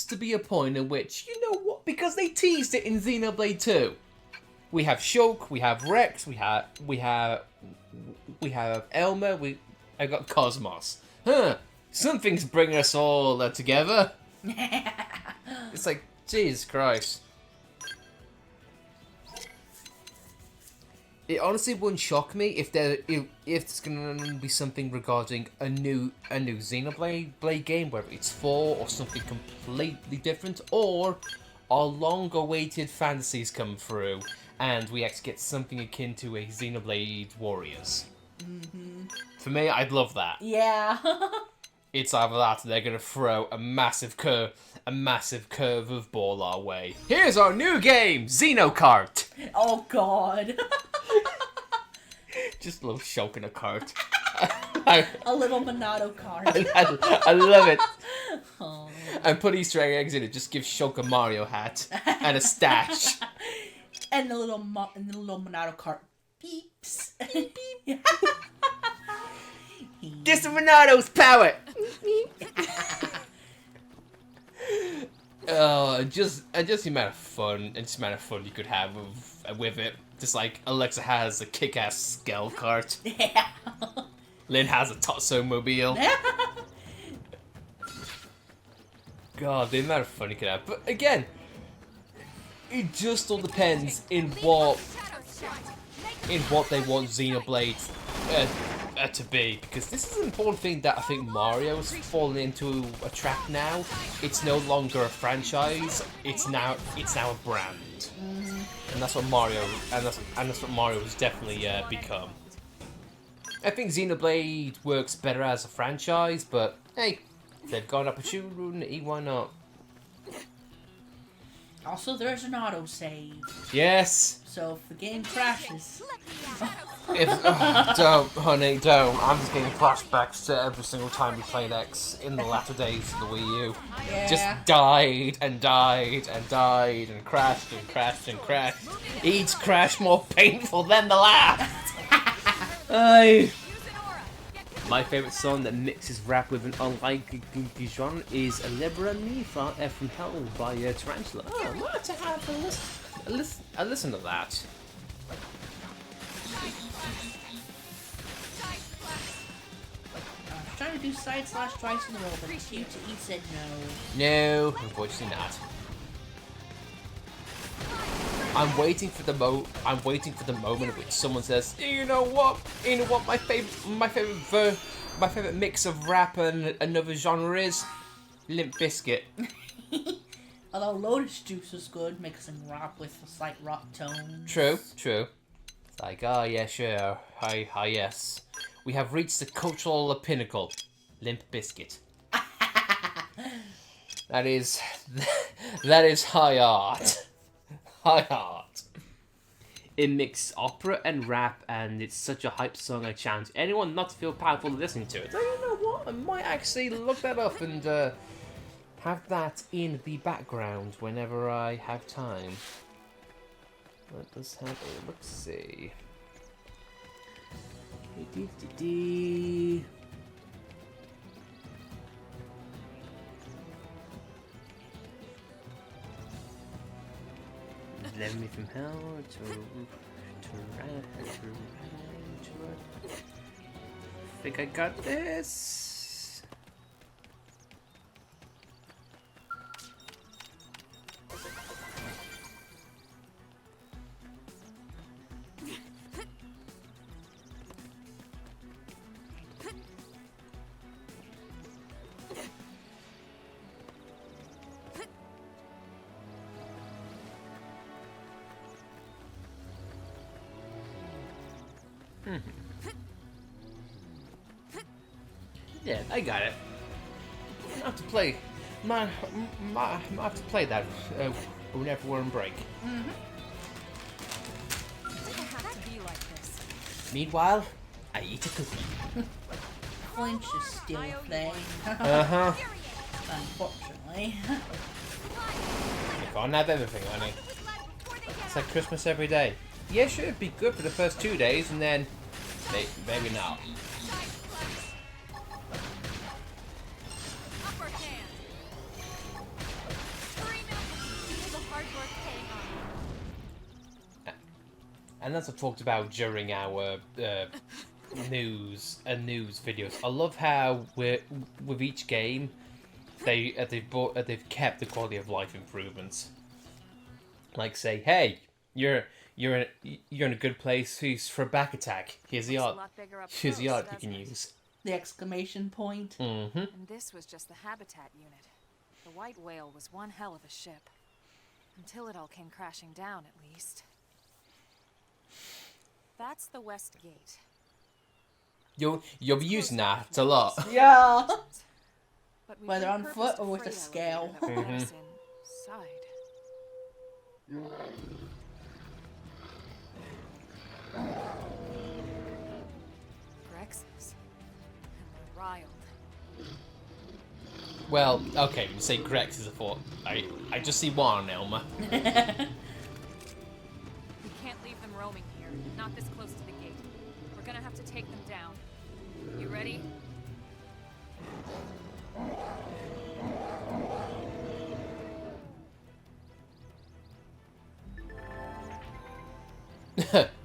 to be a point in which, you know what? Because they teased it in Xenoblade 2. We have Shulk, we have Rex, we have Elmer, I got Cosmos. Huh? Something's bringing us all together. It's like, Jesus Christ. It honestly wouldn't shock me if there's gonna be something regarding a new Xenoblade game, whether it's 4 or something completely different, or our long-awaited fantasies come through, and we actually get something akin to a Xenoblade Warriors. Mm-hmm. For me, I'd love that. Yeah. It's either that or they're gonna throw a massive curve of ball our way. Here's our new game, Xenokart. Oh god. Just a little Shulk in a cart. A little Monado card. I love it. Oh. And put Easter eggs in it. Just give Shulk a Mario hat and a stash. And the little Monado cart beeps. Beep beep. Get some Monado's power. Oh, just the amount of fun you could have with it. Just like Alexa has a kick-ass skull cart. Yeah. Lynn has a Totso-mobile. God, the amount of fun you could have. But again, it just all depends in what they want Xenoblade to be, because this is an important thing that I think Mario's fallen into a trap now. It's no longer a franchise. It's now a brand. And that's what Mario has definitely become. I think Xenoblade works better as a franchise, but hey, if they've got an opportunity, why not? Also, there's an autosave. Yes. So if the game crashes... If, don't, honey, don't. I'm just getting flashbacks to every single time we played X in the latter days of the Wii U. Yeah. Just died and died and died and crashed and crashed and crashed. Each crash more painful than the last. Aye. My favourite song that mixes rap with an unlikely genre is Libera Me from Hell by Tarantula. Oh, I want to have a listen to that. I was trying to do side slash twice in a row, but Q to E said no. No, unfortunately not. I'm waiting for the moment at which someone says, you know what? My favorite mix of rap and another genre is Limp Bizkit. Although Lotus Juice was good, mixing rap with a slight rock tone. True. It's like, oh yeah, sure. Hi, yes. We have reached the cultural pinnacle. Limp Bizkit. That is high art. High art. It mixes opera and rap, and it's such a hype song. I challenge anyone not to feel powerful listening to it. So you know what? I might actually look that up and have that in the background whenever I have time. Let us have a look-see. Let me from hell to think I got this. Yeah, I got it. I have to play. I have to play that whenever we're on break. Doesn't have to be like this. Meanwhile, I eat a cookie. Flinch is still a thing. Uh-huh. Unfortunately. You can't have everything, honey. It's like Christmas every day. Yeah, sure, it'd be good for the first 2 days, and then maybe not. And as I've talked about during our news videos, I love how with each game they've kept the quality of life improvements. Like say, hey, you're in a good place. For a back attack, here's the art. Here's the art you can use. The exclamation point. Mm-hmm. And this was just the habitat unit. The white whale was one hell of a ship. Until it all came crashing down, at least. That's the west gate. You'll be using that a lot. Yeah. But we Whether on repurposed foot or with a freight scale. elevator that would let us inside. Grexes. And they're riled. Well, okay, you say Grex is a thought. I just see one, Elma. We can't leave them roaming here, not this close to the gate. We're gonna have to take them down. You ready?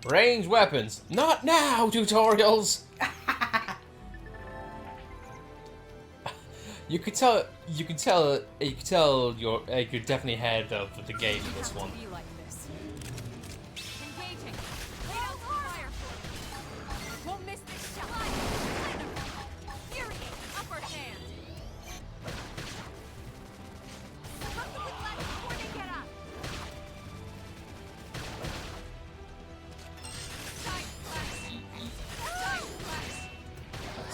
Range weapons. Not now, tutorials. You could tell you're definitely ahead of the game in this one. Be like this. Engaging. Lay out the fire. Won't miss this shot. Fury, upper hand. Come to the left before they get up. Side flash.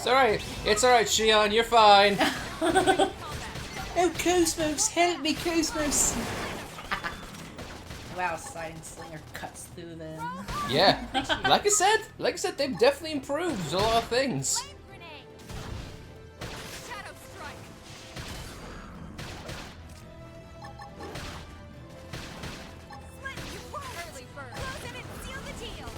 Side flash. It's alright, Shion, you're fine. Oh, Cosmos, help me, Cosmos. Wow, Siding Slinger cuts through them. Yeah, like I said, they've definitely improved a lot of things. Flame grenade. Shadow strike. Slit you early bird. Close it and seal the deal.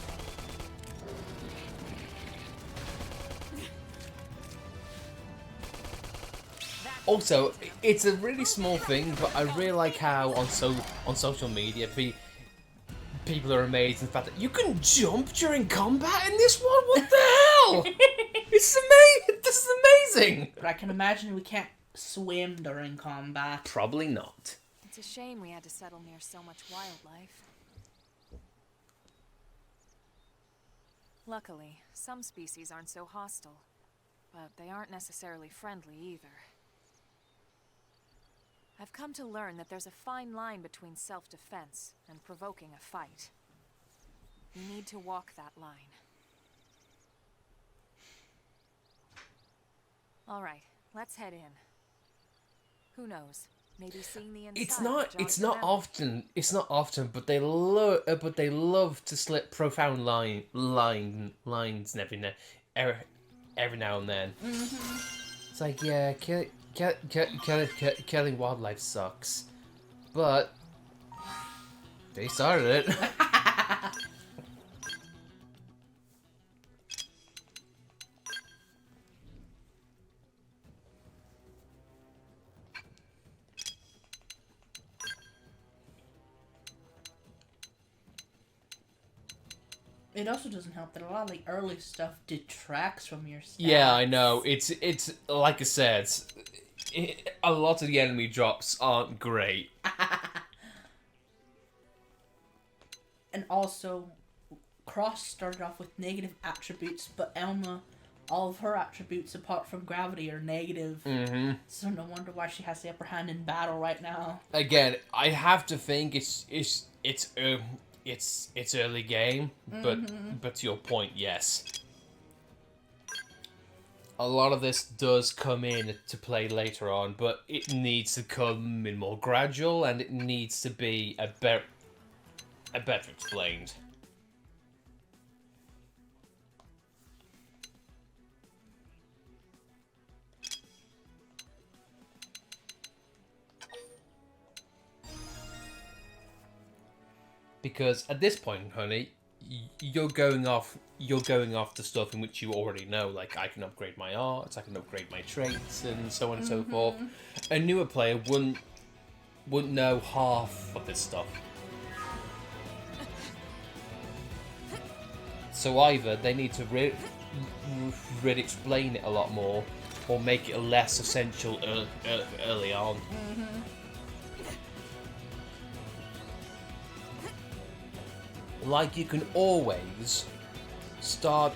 Also, it's a really small thing, but I really like how on social media, people are amazed in the fact that you can jump during combat in this one. What the hell? It's amazing. This is amazing. But I can imagine we can't swim during combat. Probably not. It's a shame we had to settle near so much wildlife. Luckily, some species aren't so hostile, but they aren't necessarily friendly either. I've come to learn that there's a fine line between self-defense and provoking a fight. You need to walk that line. All right, let's head in. Who knows? Maybe seeing the inside. It's not often, but they love to slip profound lines and every now and then. It's like, yeah, killing wildlife sucks, but they started it. It also doesn't help that a lot of the early stuff detracts from your stats. Yeah, I know. It's like I said, a lot of the enemy drops aren't great. And also, Cross started off with negative attributes, but Elma, all of her attributes apart from gravity are negative. Mm-hmm. So no wonder why she has the upper hand in battle right now. Again, I have to think it's early game, but to your point, yes. A lot of this does come in to play later on, but it needs to come in more gradual, and it needs to be a better explained. Because at this point, honey, you're going off the stuff in which you already know. Like, I can upgrade my arts, I can upgrade my traits, and so on and so forth. A newer player wouldn't know half of this stuff. So either they need to really explain it a lot more, or make it less essential early on. Like, you can always start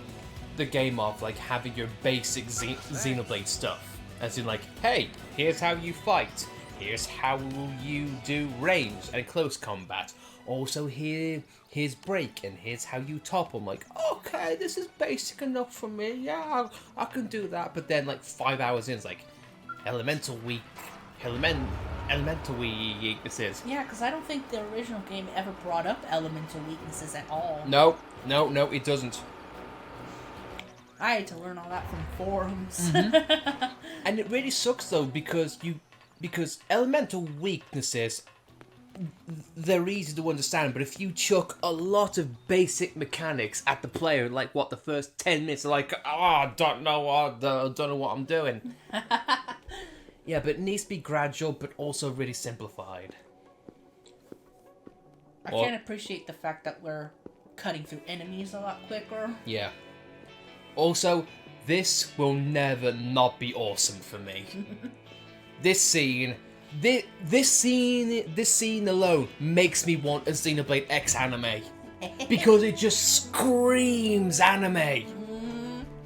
the game off like having your basic Xenoblade stuff, as in like, hey, here's how you fight, here's how you do range and close combat, also here's break, and here's how you topple. I'm like, okay, this is basic enough for me, yeah, I can do that. But then like 5 hours in, it's like elemental weaknesses. Yeah, because I don't think the original game ever brought up elemental weaknesses at all. No, it doesn't. I had to learn all that from forums. And it really sucks though, because elemental weaknesses, they're easy to understand, but if you chuck a lot of basic mechanics at the player, like what, the first 10 minutes are like, I don't know what I'm doing. Yeah, but it needs to be gradual, but also really simplified. I can appreciate the fact that we're cutting through enemies a lot quicker. Yeah. Also, this will never not be awesome for me. This scene alone makes me want a Xenoblade X anime. Because it just screams anime.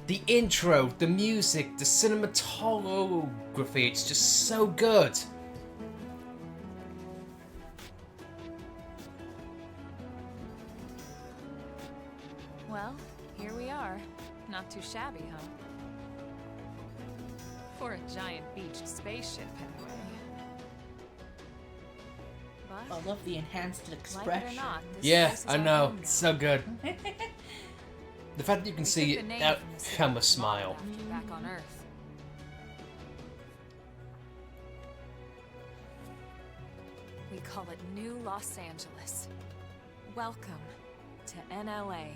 The intro, the music, the cinematography, it's just so good. Well, here we are. Not too shabby, huh? For a giant beached spaceship, anyway. huh? I love the enhanced Like it or expression. not, this Yeah, place is I our know. home It's now. so good. The fact that you can We see took the name it from the city come a we modeled smile. after back on Earth. We call it New Los Angeles. Welcome to NLA.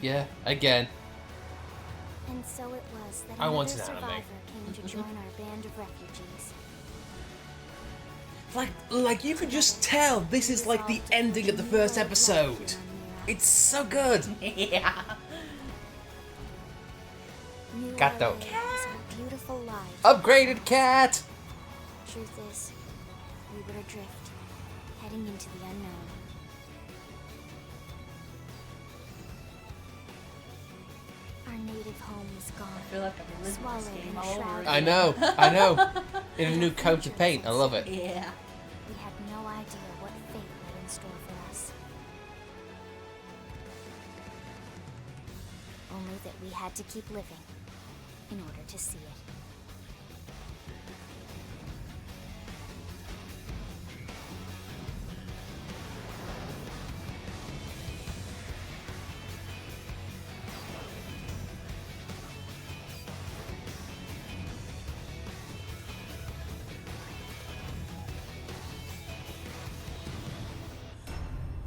Yeah, again. And so it was that I another want an anime. survivor came to join our band of refugees. Like you could just tell this is like the ending of the first episode. It's so good. Yeah. New Cat LA dog. has a beautiful life. Upgraded cat. Truth is, we were adrift, heading into the unknown. Our native home was gone. I feel like I'm living Swallowed this game in a all over shroud. again. I know. I know. In a new coat of paint. I love it. Yeah. We had no idea what fate lay in store for us. Only that we had to keep living in order to see it.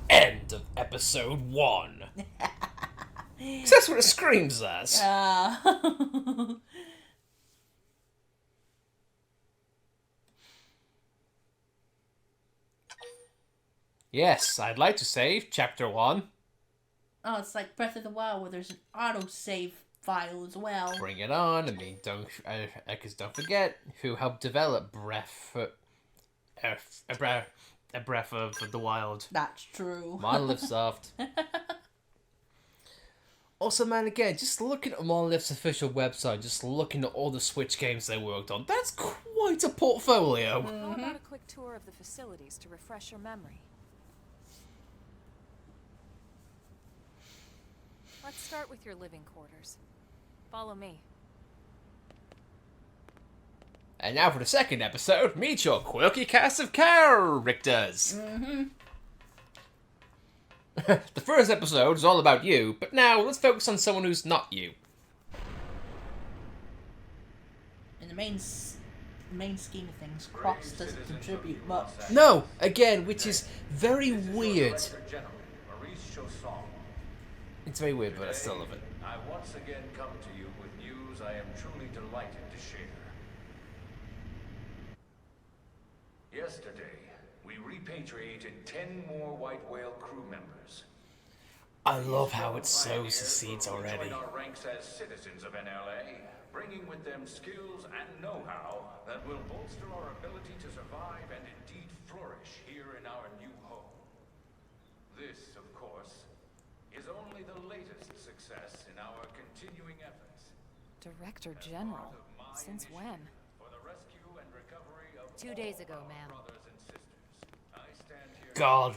End of episode 1. 'Cause that's what it screams as. Yes, I'd like to save chapter 1. Oh, it's like Breath of the Wild where there's an autosave file as well. Bring it on. I mean, because don't forget who helped develop Breath of the Wild. That's true. Monolith Soft. Also, man, again, just looking at Monolith's official website, just looking at all the Switch games they worked on, that's quite a portfolio. How about a quick tour of the facilities to refresh your memory? Let's start with your living quarters. Follow me. And now for the second episode, meet your quirky cast of characters. The first episode is all about you, but now let's focus on someone who's not you. In the main scheme of things, Cross doesn't contribute much. No, again, which is very weird. It's very weird, but I still love it. I once again come to you with news I am truly delighted to share. Yesterday, we repatriated 10 more White Whale crew members. I love how it sows the seeds already. Join our ranks as citizens of NLA, bringing with them skills and know-how that will bolster our ability to survive and indeed flourish here in our new home. This, of course, is only the latest success in our continuing efforts. Director General? Since when? For the rescue and recovery of 2 days ago, ma'am. brothers and sisters, I stand here. God.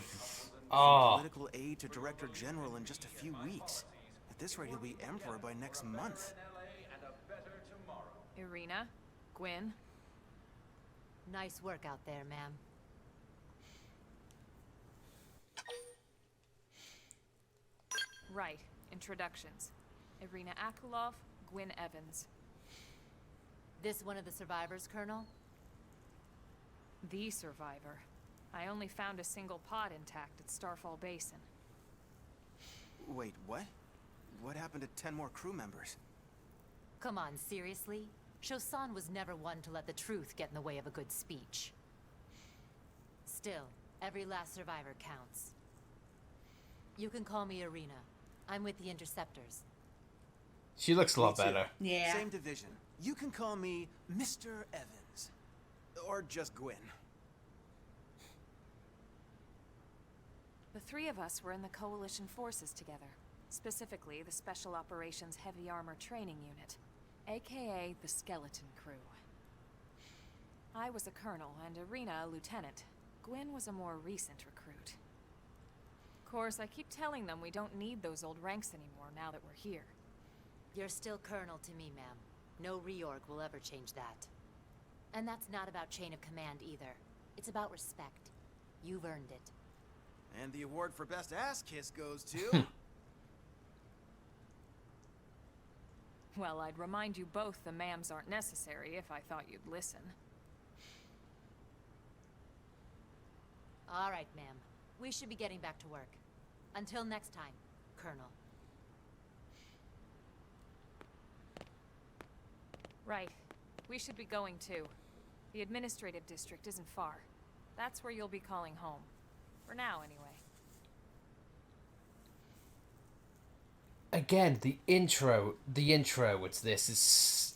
Oh. Political aid to Director General in just a few weeks. At this rate, he'll be Emperor by next month. And a better tomorrow. Irina? Gwyn? Nice work out there, ma'am. Right. Introductions. Irina Akulov, Gwyn Evans. This one of the survivors, Colonel? The survivor. I only found a single pod intact at Starfall Basin. Wait, what? What happened to 10 more crew members? Come on, seriously? Shosan was never one to let the truth get in the way of a good speech. Still, every last survivor counts. You can call me Irina. I'm with the Interceptors. She looks a lot Me too. better. Yeah. Same division. You can call me Mr. Evans. Or just Gwyn. The three of us were in the Coalition forces together. Specifically, the Special Operations Heavy Armor Training Unit, aka the Skeleton Crew. I was a colonel and Irina a lieutenant. Gwyn was a more recent recruit. course, I keep telling them we don't need those old ranks anymore now that we're here. You're still Colonel to me, ma'am. No reorg will ever change that. And that's not about chain of command either. It's about respect. You've earned it. And the award for best ass kiss goes to... Well, I'd remind you both the ma'ams aren't necessary if I thought you'd listen. All right, ma'am. We should be getting back to work. Until next time, Colonel. Right. We should be going too. The administrative district isn't far. That's where you'll be calling home. For now, anyway. Again, the intro with this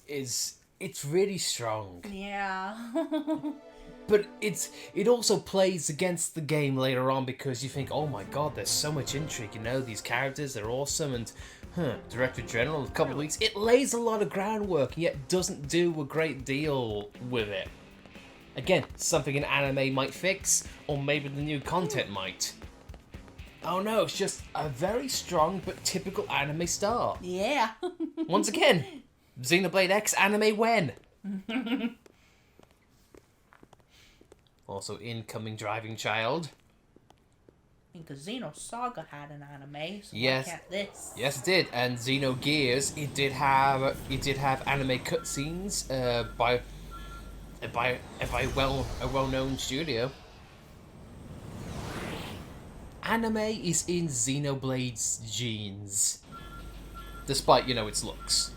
it's really strong. Yeah. But it also plays against the game later on because you think, oh my god, there's so much intrigue, you know, these characters, they're awesome, and Director General, a couple of weeks, it lays a lot of groundwork and yet doesn't do a great deal with it. Again, something an anime might fix, or maybe the new content might. Oh no, it's just a very strong but typical anime start. Yeah. Once again, Xenoblade X anime when? Also, incoming driving child. Because Xenosaga had an anime, so Yes. why can't this? Yes, it did. And Xenogears, it did have anime cutscenes by a well-known studio. Anime is in Xenoblade's genes, despite its looks.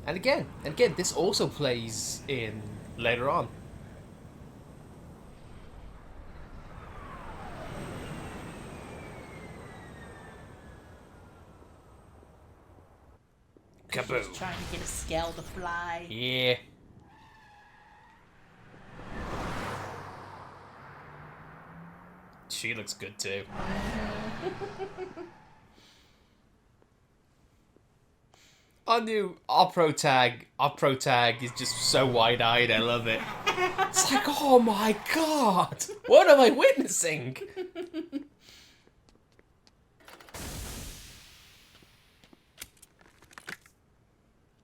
And again, this also plays in later on. Kaboom. She's trying to get a scale to fly. Yeah. She looks good too. Our new Opro tag is just so wide-eyed, I love it. It's like, oh my god! What am I witnessing?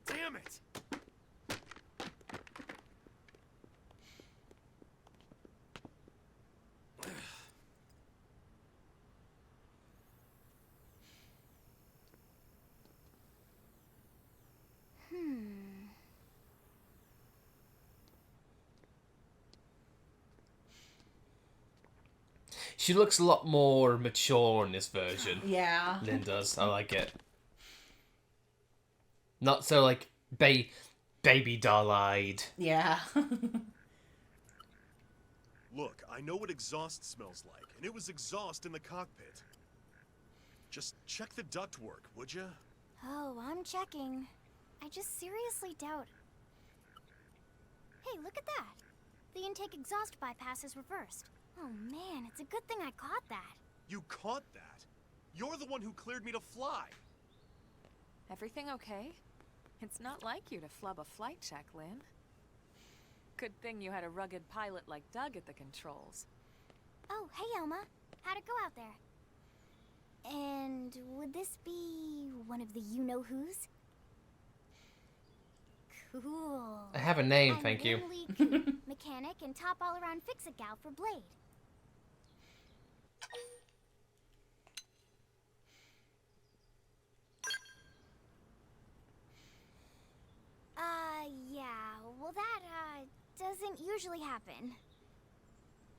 Damn it! She looks a lot more mature in this version. Yeah. Lynn does. I like it. Not so like baby doll-eyed. Yeah. Look, I know what exhaust smells like, and it was exhaust in the cockpit. Just check the ductwork, would ya? Oh, I'm checking. I just seriously doubt. Hey, look at that. The intake exhaust bypass is reversed. Oh man, it's a good thing I caught that. You caught that? You're the one who cleared me to fly. Everything okay? It's not like you to flub a flight check, Lynn. Good thing you had a rugged pilot like Doug at the controls. Oh, hey Elma. How'd it go out there? And would this be one of the you-know-who's? Cool. I have a name, I'm thank you. Lynn Lee Coon, mechanic and top all-around fix-it-gal for Blade. Yeah, well that, doesn't usually happen.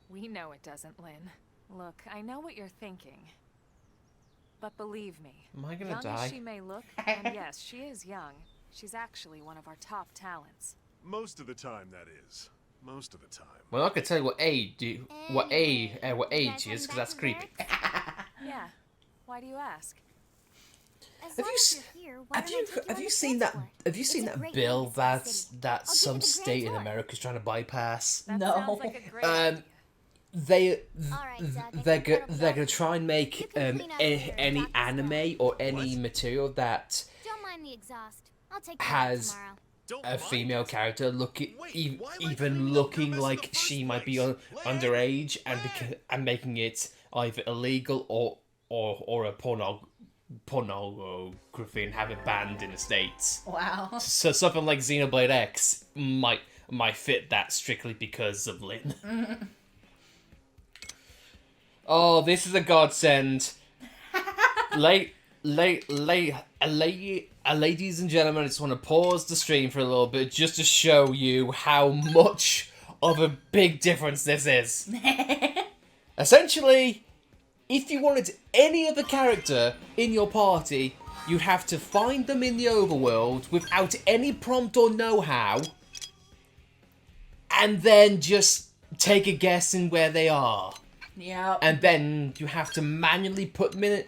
We know it doesn't, Lynn. Look, I know what you're thinking. But believe me, Am I gonna young die? as she may look, and yes, she is young, she's actually one of our top talents. Most of the time, that is. Most of the time. Well, I'm not gonna tell you what age she is, because that's creepy. Yeah. Why do you ask? As Have long you as s- you're here, why don't I take you Have on you the seen that? transport? Have you It's seen a that great bill place in the that city. that I'll give some you the grand state in tour. America's trying to bypass? That No. sounds like a great Um, idea. They All right, Doug, I they're think that'll be they're all gonna for try and you. make You can clean up here and any dock the anime smell. or any What? material that Don't mind the exhaust. I'll take care of it has tomorrow. don't a mind female it. character Wait, why like even cleaning up looking your mess in like the she first might be place? underage and making it either illegal or a pornography and have it banned in the States. Wow. So something like Xenoblade X might fit that strictly because of Lynn. Oh, this is a godsend. Ladies and gentlemen, I just want to pause the stream for a little bit just to show you how much of a big difference this is. Essentially, if you wanted any other character in your party, you'd have to find them in the overworld without any prompt or know-how, and then just take a guess in where they are. Yeah. And then you have to manually put them in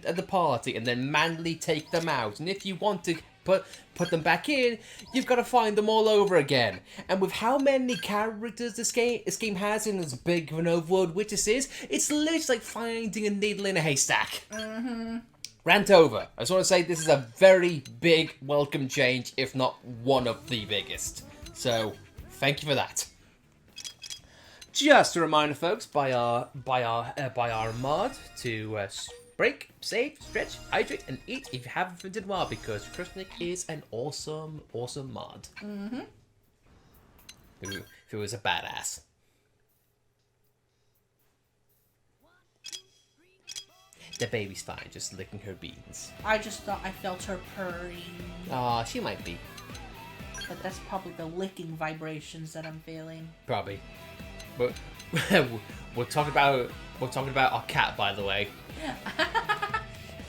at the party, and then manually take them out. And if you want to put them back in, you've got to find them all over again. And with how many characters this game has in as big of an overworld which this is, it's literally like finding a needle in a haystack. Rant over. I just want to say this is a very big welcome change, if not one of the biggest. So, thank you for that. Just a reminder, folks, by our mod to break, save, stretch, hydrate, and eat if you haven't been in a while, because Krishnik is an awesome, awesome mod. If it was a badass. The baby's fine, just licking her beans. I just thought I felt her purring. Aw, she might be. But that's probably the licking vibrations that I'm feeling. Probably. But we're talking about our cat, by the way.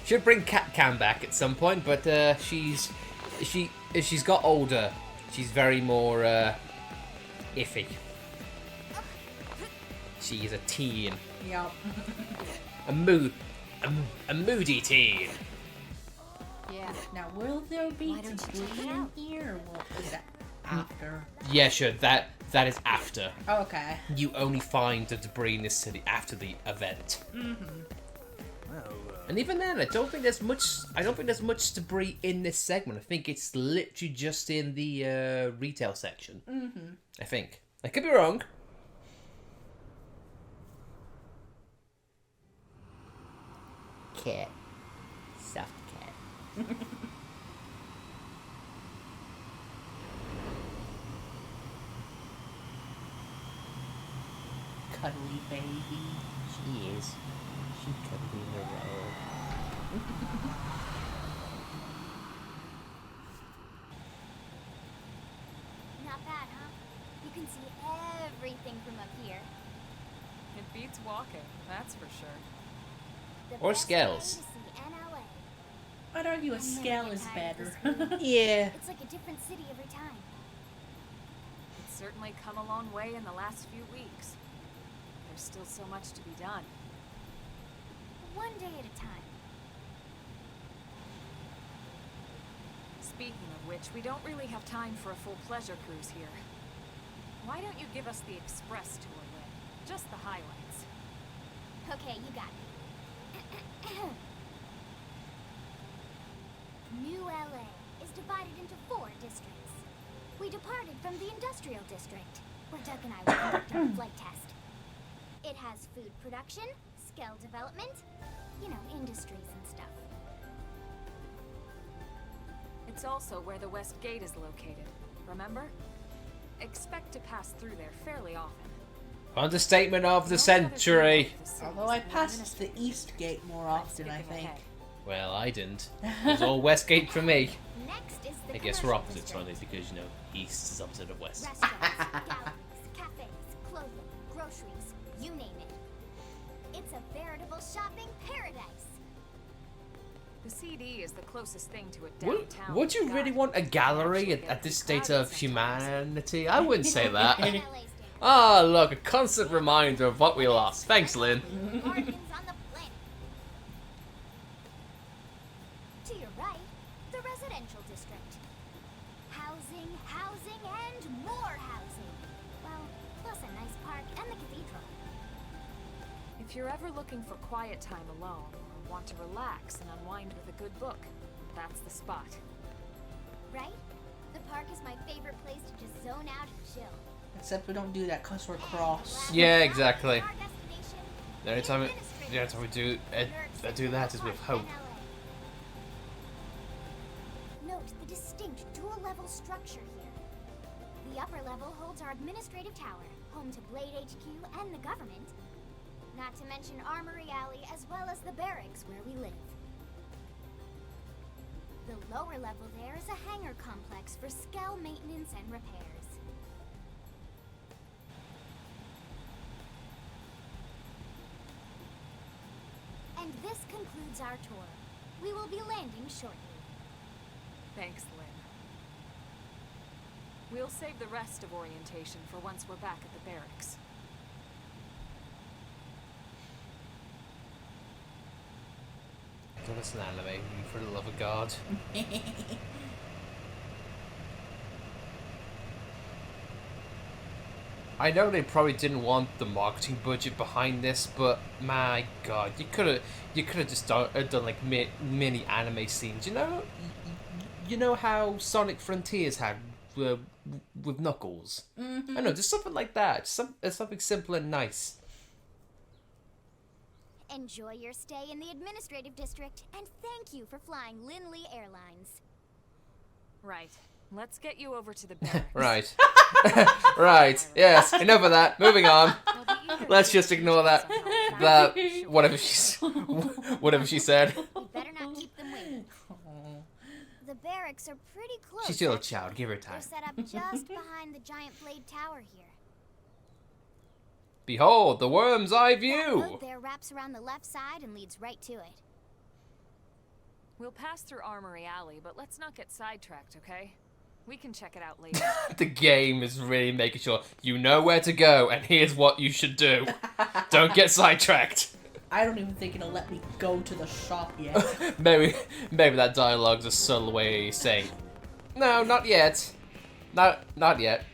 Should bring Cat Cam back at some point, but she's got older. She's very more iffy. She is a teen. Yep. A moody teen. Yeah. Now, will there be Why don't you check debris it in out? here, or what is that after? Yeah, sure. That is after. Okay. You only find the debris in this city after the event. And even then, I don't think there's much debris in this segment. I think it's literally just in the retail section. I think. I could be wrong. Cat. Soft cat. Cuddly baby. She is. She could be in a row. Not bad, huh? You can see everything from up here. It beats walking, that's for sure. The Or best scales. way to see NLA. I'd argue a I'm never scale get is tired of better. this Yeah. It's like a different city every time. It's certainly come a long way in the last few weeks. There's still so much to be done. One day at a time. Speaking of which, we don't really have time for a full pleasure cruise here. Why don't you give us the express tour, Lynn? Just the highlights. Okay, you got it. New LA is divided into 4 districts. We departed from the industrial district, where Doug and I were conducting the flight test. It has food production, skill development, you know, industries and stuff. It's also where the West Gate is located, remember? Expect to pass through there fairly often. Understatement of the No other century. view of the city Although is I the passed the administrative East Gate more often, I skipping think. ahead. Well, I didn't. It was all Westgate for me. Next is the I guess we're commercial opposites, district. aren't they? Because, you know, East is opposite of West. Restaurants, galleries, cafes, clothing, groceries, you name it. It's a veritable shopping paradise. The CD is the closest thing to a Would, downtown. would you really want a gallery at this state of humanity? I wouldn't say that. LA Ah, look, a constant reminder of what we lost. Thanks, Lynn. standard. Guardians on the planet. To your right, the residential district. Housing, housing, and more housing. Well, plus a nice park and the cathedral. If you're ever looking for quiet time alone, or want to relax and unwind with a good book, that's the spot. Right? The park is my favorite place to just zone out and chill. Except we don't do that because we're cross. Yeah, exactly. Our destination, The only time we do that is with Hope. Note the distinct dual-level structure here. The upper level holds our administrative tower, home to Blade HQ and the government. Not to mention Armory Alley as well as the barracks where we live. The lower level there is a hangar complex for Skell maintenance and repairs. And this concludes our tour. We will be landing shortly. Thanks, Lynn. We'll save the rest of orientation for once we're back at the barracks. Give us an anime, for the love of God. I know they probably didn't want the marketing budget behind this, but my God, you could have just done like mini anime scenes. You know how Sonic Frontiers had with Knuckles. Mm-hmm. I know, just something like that. Something simple and nice. Enjoy your stay in the administrative district, and thank you for flying Linley Airlines. Right. Let's get you over to the barracks. Right. Right. Yes. Enough of that. Moving on. Let's just ignore that. That whatever she said. We better not keep them waiting. The barracks are pretty close. She's still a actually. child. Give her time. They're set up just behind the giant blade tower here. Behold, the worm's eye That view. road there wraps around the left side and leads right to it. We'll pass through Armory Alley, but let's not get sidetracked, okay? We can check it out later. The game is really making sure you know where to go, and here's what you should do. Don't get sidetracked. I don't even think it'll let me go to the shop yet. Maybe that dialogue's a subtle way of saying, no, not yet. Not yet.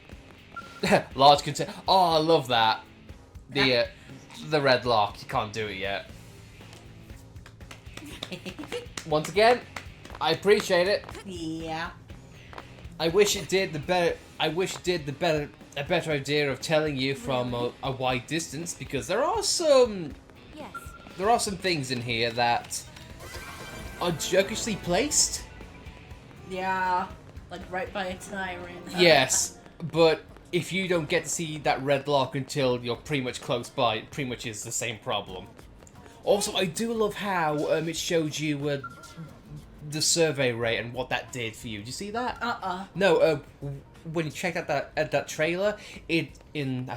Large content. Oh, I love that. The red lock. You can't do it yet. Once again, I appreciate it. Yeah. I wish it did a better idea of telling you from a wide distance, because there are some things in here that are jokishly placed. Yeah. Like right by a tyrant. Yes, but if you don't get to see that red lock until you're pretty much close by, it pretty much is the same problem. Also, I do love how it showed you the survey rate and what that did for you. Did you see that? No, when you checked out that trailer, I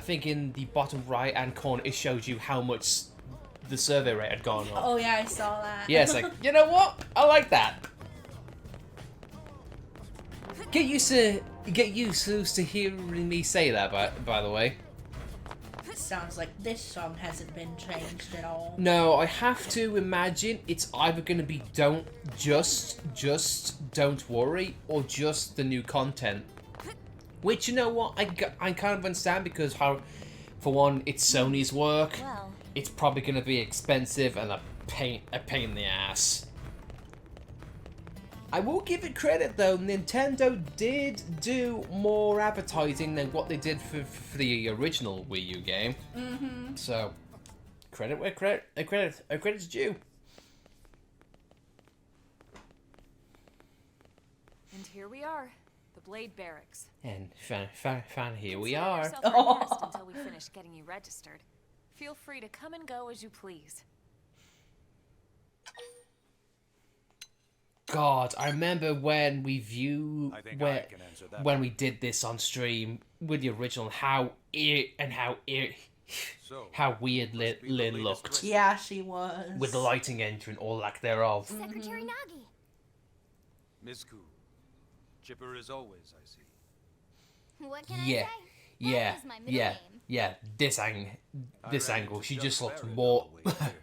think in the bottom right hand corner, it showed you how much the survey rate had gone up. Oh yeah, I saw that. Yeah, it's like, you know what? I like that. Get used to hearing me say that, by the way. Sounds like this song hasn't been changed at all. No, I have to imagine it's either going to be don't worry, or just the new content. Which, you know what, I kind of understand, because for one, it's Sony's work. Well, It's probably going to be expensive and a pain in the ass. I will give it credit though, Nintendo did do more advertising than what they did for the original Wii U game. Mm-hmm. So, credit where credit's due. And here we are, the Blade Barracks. And fan here we Consider are. yourself our guest until we finish getting you registered. Feel free to come and go as you please. God, I remember when we I think I can answer that. when we did this on stream with the original, how weird Lynn looked Yeah, she was. with the lighting entering or lack thereof. Secretary Nagi. Ms. Koo, chipper as always, I see. What can I Yeah, say? yeah, That is my middle yeah, name. yeah. This ran angle, into she just Judge looks Barrett more. on the way here.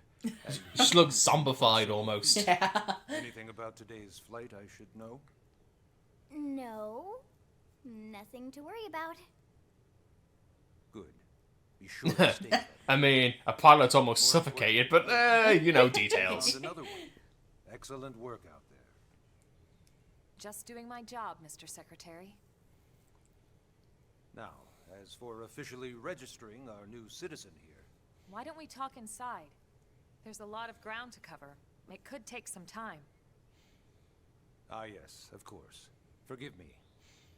She looks zombified almost. Yeah. Anything about today's flight I should know? No, nothing to worry about. Good. Be sure to stay there. I mean, a pilot's almost suffocated, but you know, details. Found another one. Excellent work out there. Just doing my job, Mr. Secretary. Now, as for officially registering our new citizen here... Why don't we talk inside? There's a lot of ground to cover. It could take some time. Ah, yes, of course. Forgive me.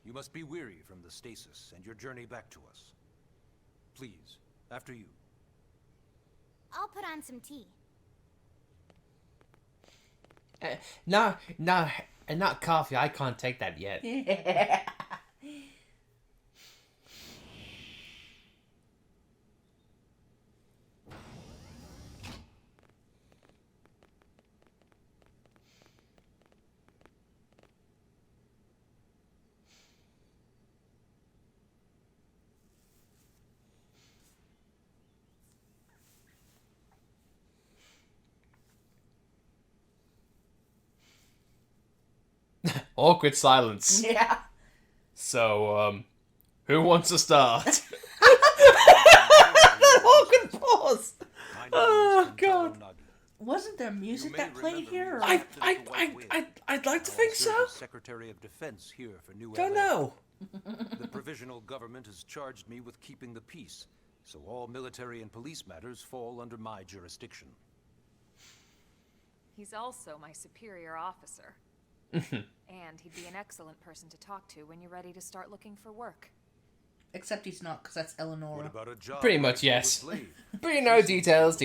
You must be weary from the stasis and your journey back to us. Please, after you. I'll put on some tea. No, and not coffee. I can't take that yet. Awkward silence. Yeah. So, who wants to start? Awkward pause. Oh God. Wasn't there music that played here? Or... I'd like to think so. Secretary of Defense here for New Don't LA. know. The provisional government has charged me with keeping the peace, so all military and police matters fall under my jurisdiction. He's also my superior officer. And he'd be an excellent person to talk to when you're ready to start looking for work. Except he's not, because that's Eleonora. What about a job Pretty much, like yes. with Blade? But you know, details.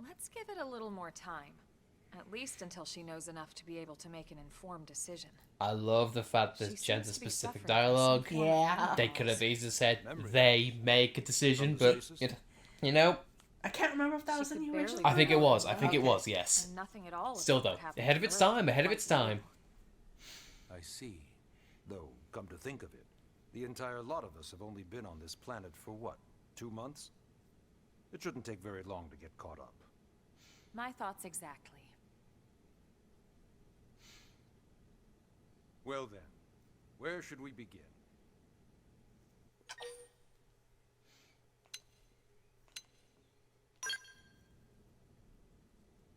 Let's give it a little more time. At least until she knows enough to be able to make an informed decision. I love the fact She there's seems to be gender-specific suffering from dialogue. some form of Yeah. They could have easily said Memory. they make a decision, From the but stasis? you know, I can't remember if that She was in could the barely original. I think it was. I think it Okay. was. Yes. And nothing at all. Still about though, what happened ahead of to its Earth time. and Ahead of White its time. Widow. I see. Though, come to think of it, the entire lot of us have only been on this planet for what, 2 months? It shouldn't take very long to get caught up. My thoughts exactly. Well then, where should we begin?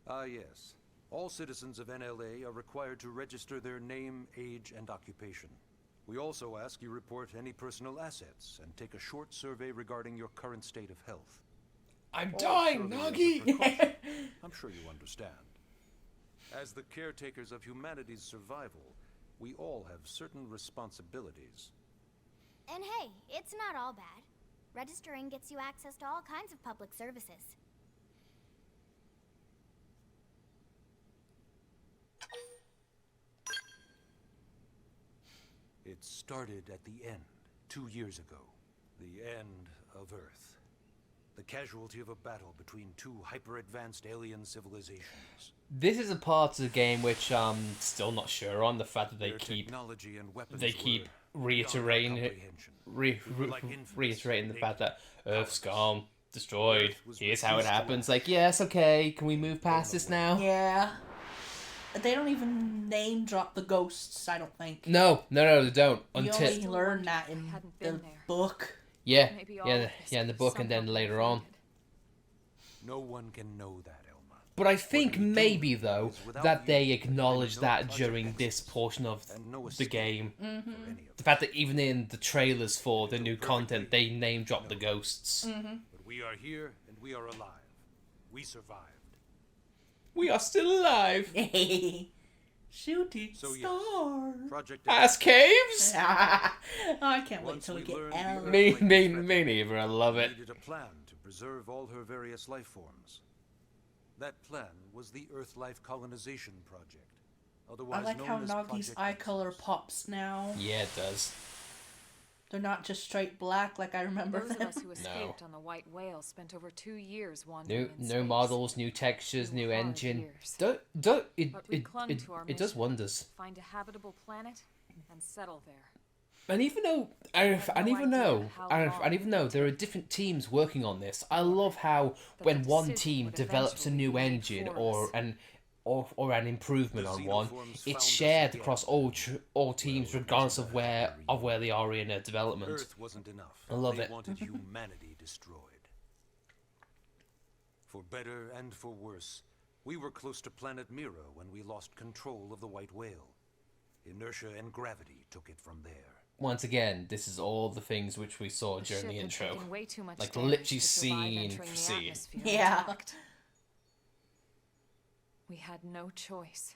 Ah, yes. All citizens of NLA are required to register their name, age, and occupation. We also ask you report any personal assets and take a short survey regarding your current state of health. I'm All dying, surely as a Nagi. precaution. I'm sure you understand. As the caretakers of humanity's survival, we all have certain responsibilities. And hey, it's not all bad. Registering gets you access to all kinds of public services. It started at the end, 2 years ago. The end of Earth. The casualty of a battle between two hyper-advanced alien civilizations. This is a part of the game which I'm still not sure on. The fact that they Their keep technology and weapons they keep were reiterating beyond our it, comprehension. We were like infants, reiterating the naked, fact that Earth's powerless. gone, destroyed. Earth was Here's how it reduced to happens. life. Like, yes, okay, can we move past this now? Yeah. They don't even name drop the ghosts, I don't think. No, they don't. You Until only learn that in Hadn't the been there. book. yeah, Maybe all yeah, of this in the was book, and then somehow later on. connected. No one can know that, Elma. But I think we do maybe know though is without that you, they there acknowledge would be no that Project during this Exodus, portion of and no the escape game. for any of The fact that even in the trailers for the new content, they name drop the ghosts. But we are here and we are alive. We survived. We are still alive. Shooting So yes, stars. Project Ass caves? I can't wait Once till we we get learned the Ellen. Earth- Me Like neither. I love it. needed a plan to preserve all her various life forms. That plan was the Earth Life Colonization Project. Otherwise I like known how as Nagi's Project eye Nexus. color pops now. Yeah, it does. They're not just straight black like I remember Those of them. us who escaped on the White Whale spent over 2 years wandering New in no space. models, new textures, Two new hard engine. years. Don't it But we it clung it, to our it does mission. wonders. Find a habitable planet and settle there. And even though there are different teams working on this, I love how That when the one decision team would develops a eventually new be made engine for us. or an improvement The on one, xenoforms it's found us shared again. across all teams Well, regardless imagine of that where they are in their development. Earth wasn't enough. I love they it. wanted humanity destroyed. For better and for worse, we were close to planet Mira when we lost control of the White Whale. Inertia and gravity took it from there. once again, this is all the things which we saw The during ship the had intro. taken way too much Like, damage literally to survive scene entering for the scene. atmosphere Yeah. intact. We had no choice.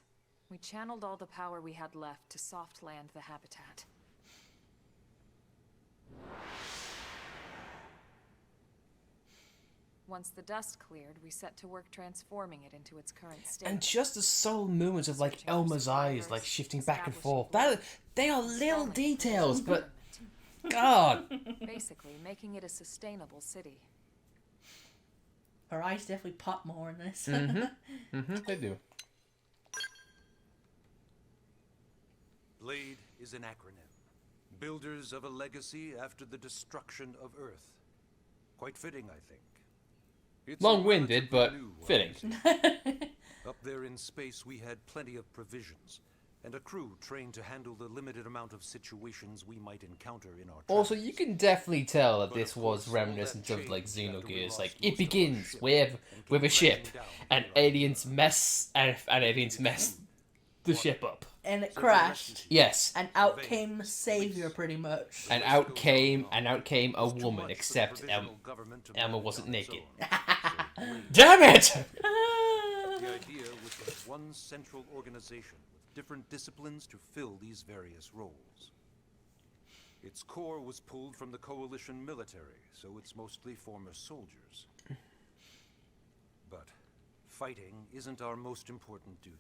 We channeled all the power we had left to soft land the habitat. Once the dust cleared, we set to work transforming it into its current state. And just the subtle movements of like Searching for Elma's eyes, survivors, like shifting back and establishing forth. That they are little installing details, but government. God. Basically, making it a sustainable city. Her eyes definitely pop more in this. They do. Blade is an acronym. Builders of a legacy after the destruction of Earth. Quite fitting, I think. It's a Long-winded, but relatively new fitting. organization. Up there in space, we had plenty of provisions, and a crew trained to handle the limited amount of situations we might encounter in our Also, travels. you can definitely tell that But this of was course, all that reminiscent of like changed after we Xenogears. lost Like most it of our begins ship with and a came ship, crashing down and near our aliens mess and aliens mess the ship up. And it crashed. Yes, And out came the savior, pretty much. and out came a It's too woman. much for the Except provisional government to Emma manage wasn't on its naked. own. So Blade Damn it! The idea was to have one central organization with different disciplines to fill these various roles. Its core was pulled from the Coalition military, so it's mostly former soldiers. But fighting isn't our most important duty.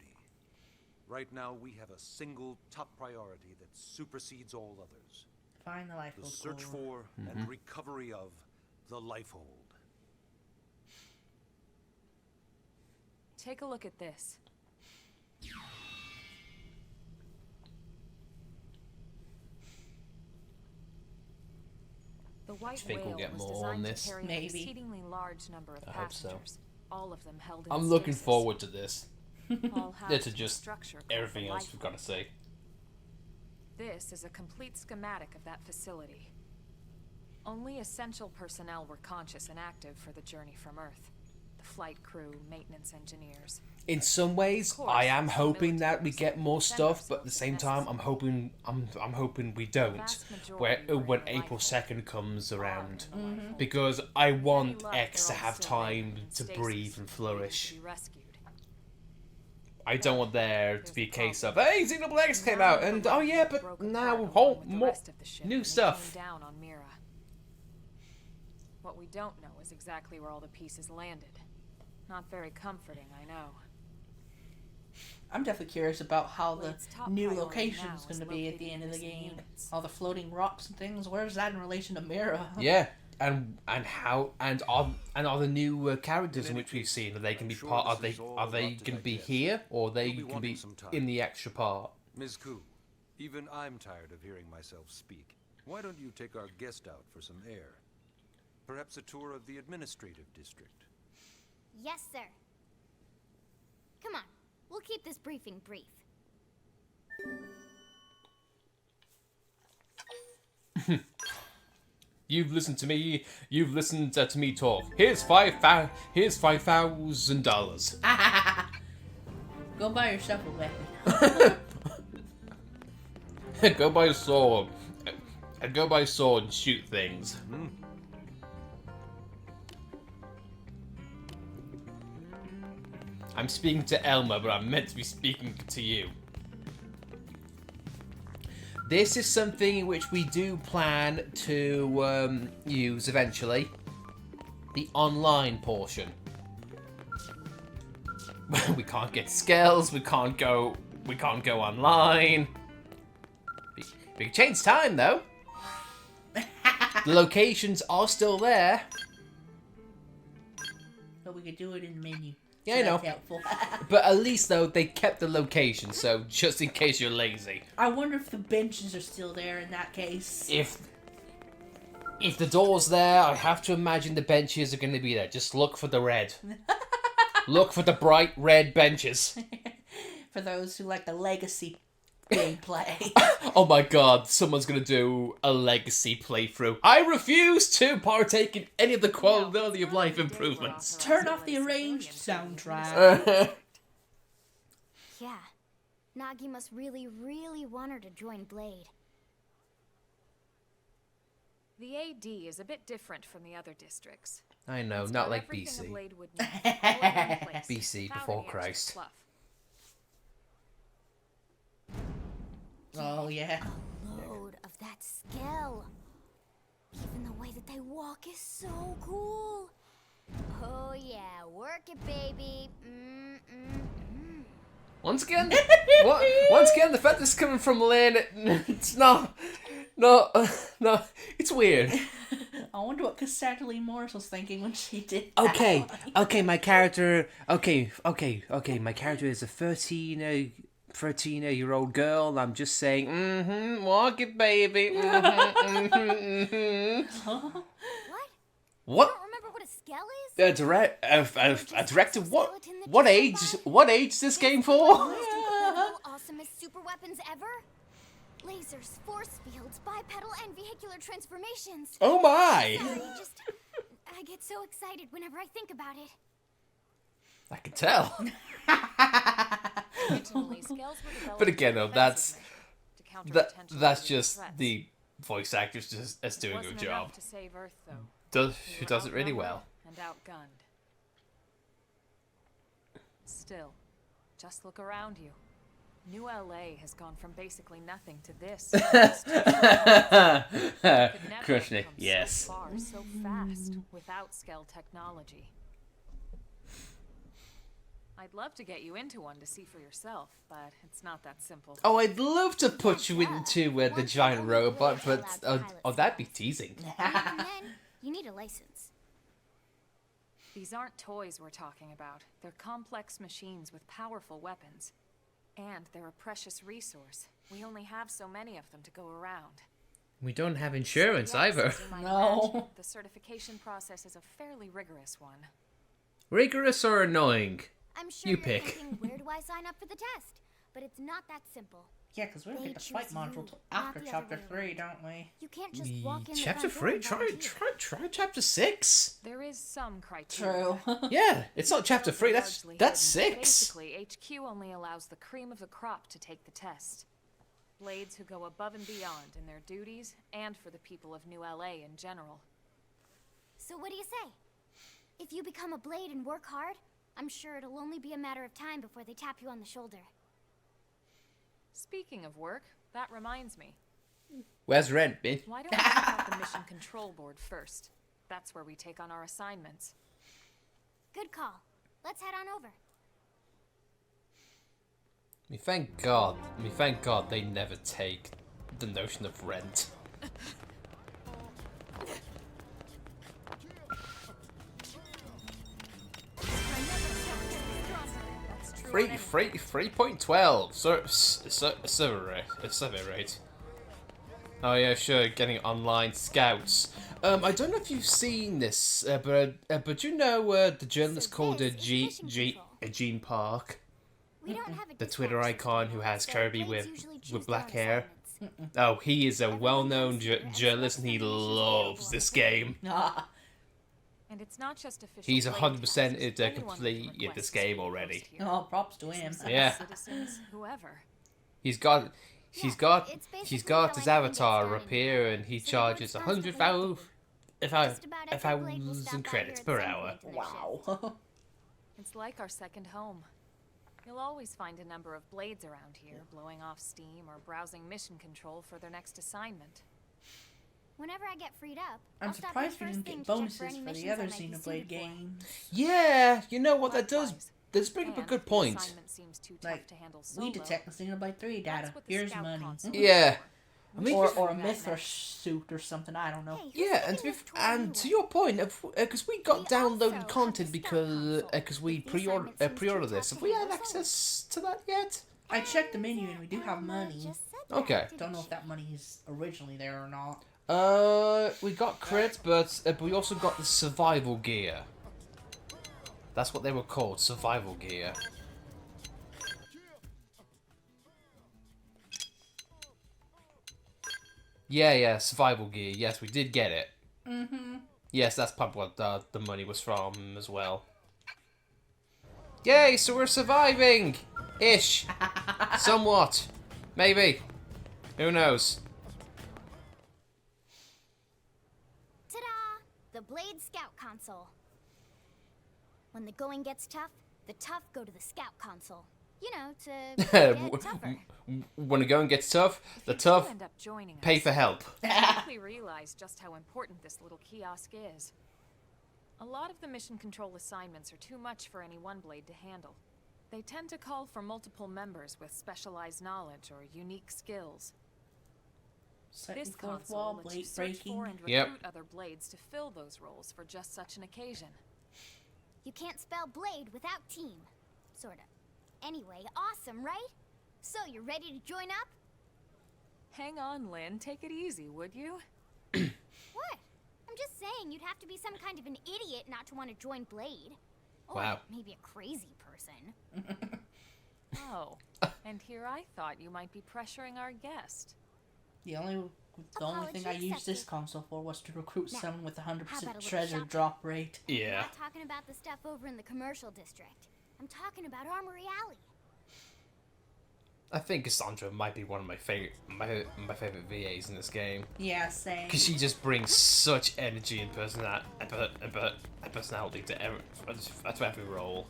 Right now, we have a single top priority that supersedes all others. Find the life The hold search core. for and recovery of the Lifehold. Take a look at this. The white think we'll whale get was more on designed this? to carry Maybe. an exceedingly large number of I hope so. passengers, all of them held in I'm looking stasis. forward to this. All housed It's in a just structure called everything the else we've got to Lifehold. say. This is a complete schematic of that facility. Only essential personnel were conscious and active for the journey from Earth. The flight crew, maintenance engineers. In some ways, Of course, I am some hoping that we military get more defend stuff, but at the ourselves same if time, I'm hoping we don't. vast majority were When in the April Lifehold. 2nd comes around, In the Lifehold. because I want luck, X to they're all have still there time in to stasis, breathe and waiting to flourish. be rescued. I don't want there to There's be a the case of, problem. hey, Xenoblade X came Now out, the and Lifehold oh yeah, broke but apart now along whole with the more rest of the ship, new and they stuff. came down on Mira. What we don't know is exactly where all the pieces landed. Not very comforting, I know. I'm definitely curious about how the Blade's top new priority location now is is going to be at the locating end of the missing game. units. All the floating rocks and things. Where's that in relation to Mira? Yeah, and are the new characters in which we've seen? Are they going to be sure part? Are this they is all are they a lot to going to be digest. here, or are they You'll be going to wanting be some time. in the extra part? Ms. Koo, even I'm tired of hearing myself speak. Why don't you take our guest out for some air? Perhaps a tour of the administrative district. Yes, sir. Come on, we'll keep this briefing brief. You've listened to me. You've listened to me talk. Here's $5,000. Go buy yourself a weapon. Go buy a sword. Go buy a sword and shoot things. I'm speaking to Elma, but I'm meant to be speaking to you. This is something in which we do plan to use eventually. The online portion. We can't get skills. We can't go online. We can change time though. The locations are still there. But we could do it in the menu. Yeah, I know. That's helpful. But at least though they kept the location, so just in case you're lazy. I wonder if the benches are still there in that case. If the door's there, I have to imagine the benches are going to be there. Just look for the red. Look for the bright red benches. For those who like the legacy gameplay. Oh my god, someone's going to do a legacy playthrough. I refuse to partake in any of the quality of life improvements. Turn off the arranged soundtrack. Yeah, Nagi must really, really want her to join Blade. The AD is a bit different from the other districts. I know, It's not got like everything a BC. blade would need, all in one place, BC, without before any extra Christ. fluff. Oh yeah. A load of that scale. Even the way that they walk is so cool. Oh yeah, work it, baby. Once again, once again, the fact this is coming from Lane, it's not, it's weird. I wonder what Cassandra Lee Morris was thinking when she did that. Okay, my character, okay, my character is a 13-year-old girl, and I'm just saying, walk it, baby, What? What? You don't remember what a scale is? A director, what age this game for? Incredible, awesomest super weapons ever? Lasers, force fields, bipedal and vehicular transformations. Oh my! Sorry, I get so excited whenever I think about it. I can tell. Originally, scales were developed But again, though, that's to counter potential that's alien just threats. the voice actors just as doing a Wasn't job. enough to save Earth, though. Who We does were it really outnumbered well. And outgunned. Still, just look around you. New LA has gone from basically nothing to this. Krishna, yes. So far, so fast, without scale technology. I'd love to get you into one to see for yourself, but it's not that simple. Oh, I'd love to put you into the giant robot, but that'd be teasing. And then, you need a license. These aren't toys we're talking about. They're complex machines with powerful weapons. And they're a precious resource. We only have so many of them to go around. We don't have insurance Yes, either. as you might No. imagine, the certification process is a fairly rigorous one. Rigorous or annoying? I'm sure You you're pick. thinking, where do I sign up for the test? But it's not that simple. Yeah, because we don't They get the fight choose module you, till not after the other chapter way 3, around. don't we? You can't just walk in the Chapter front door 3? and Try chapter 6. There is some criteria. True. Yeah, it's not chapter 3, that's Largely hidden. 6. Basically, HQ only allows the cream of the crop to take the test. Blades who go above and beyond in their duties, and for the people of New LA in general. So what do you say? If you become a blade and work hard, I'm sure it'll only be a matter of time before they tap you on the shoulder. Speaking of work, that reminds me. Where's rent, bitch? Why don't we check out the mission control board first? That's where we take on our assignments. Good call. Let's head on over. Thank God they never take the notion of rent. Free 3.12 survey rate. Oh yeah, sure. Getting online scouts. I don't know if you've seen this, but you know the journalist called Gene Park, We don't have a the Twitter dispatch icon system, who has so Kirby blades with usually choose black their hair. assignments. Oh, he is a well-known journalist, and he loves this game. And it's not just official. He's blade 100% casters. it Anyone can complete this request game to be already. host here. Oh, props to him. Yeah. Citizens, whoever. He's got It's his basically how avatar anything gets up started here, in and he so they charges weren't responsible for anything. Just about every blade will stop 1,000 out credits here per at some hour. point in their shift. Wow. It's like our second home. You'll always find a number of blades around here, blowing off steam or browsing mission control for their next assignment. Whenever I get freed up, I'm I'll stop by surprised we first didn't thing get to check for bonuses any for the missions I other might be Xenoblade suited for. games. Yeah, you know what, that does Likewise. bring up a And good if the point. assignment seems too tough Like, to handle we solo, detect the Xenoblade 3 data. that's what the Here's scout money. console Yeah. is for. I mean, Or a That myth or next. suit or something, I don't know. Hey, who's yeah, and taking this tour and anyway? to your point, because we got We downloaded also have content the because scout we console. If the assignment seems pre-ordered too this. tough Have to we had handle access to that yet? I checked the menu and we do have money. Just said that, Okay. didn't Don't know if she? that money is originally there or not. We got crits, but we also got the survival gear. That's what they were called, survival gear. Yeah, survival gear. Yes, we did get it. Yes, that's probably what the money was from as well. Yay, so we're surviving! Ish. Somewhat. Maybe. Who knows? the Blade Scout Console. When the going gets tough, the tough go to the Scout Console. You know, to get tougher. When the going gets tough, the If you tough end up joining pay us, for help. you quickly realize just how important this little kiosk is. A lot of the mission control assignments are too much for any one blade to handle. They tend to call for multiple members with specialized knowledge or unique skills. Second, This fourth console wall, lets you blade search breaking. for and recruit Yep. other blades to fill those roles for just such an occasion. You can't spell blade without team. Sorta. Anyway, awesome, right? So, you're ready to join up? Hang on, Lynn. Take it easy, would you? What? I'm just saying you'd have to be some kind of an idiot not to want to join Blade. Or Wow. maybe a crazy person. Oh, and here I thought you might be pressuring our guest. The only thing I Apology used this accepted. console for was to recruit Now, someone with a how about a 100% little treasure shopping? drop rate. I'm Yeah. not talking about the stuff over in the commercial district. I'm talking about Armory Alley. I think Cassandra might be one of my favorite VAs in this game Yeah, same. because she just brings such energy and personality to every role.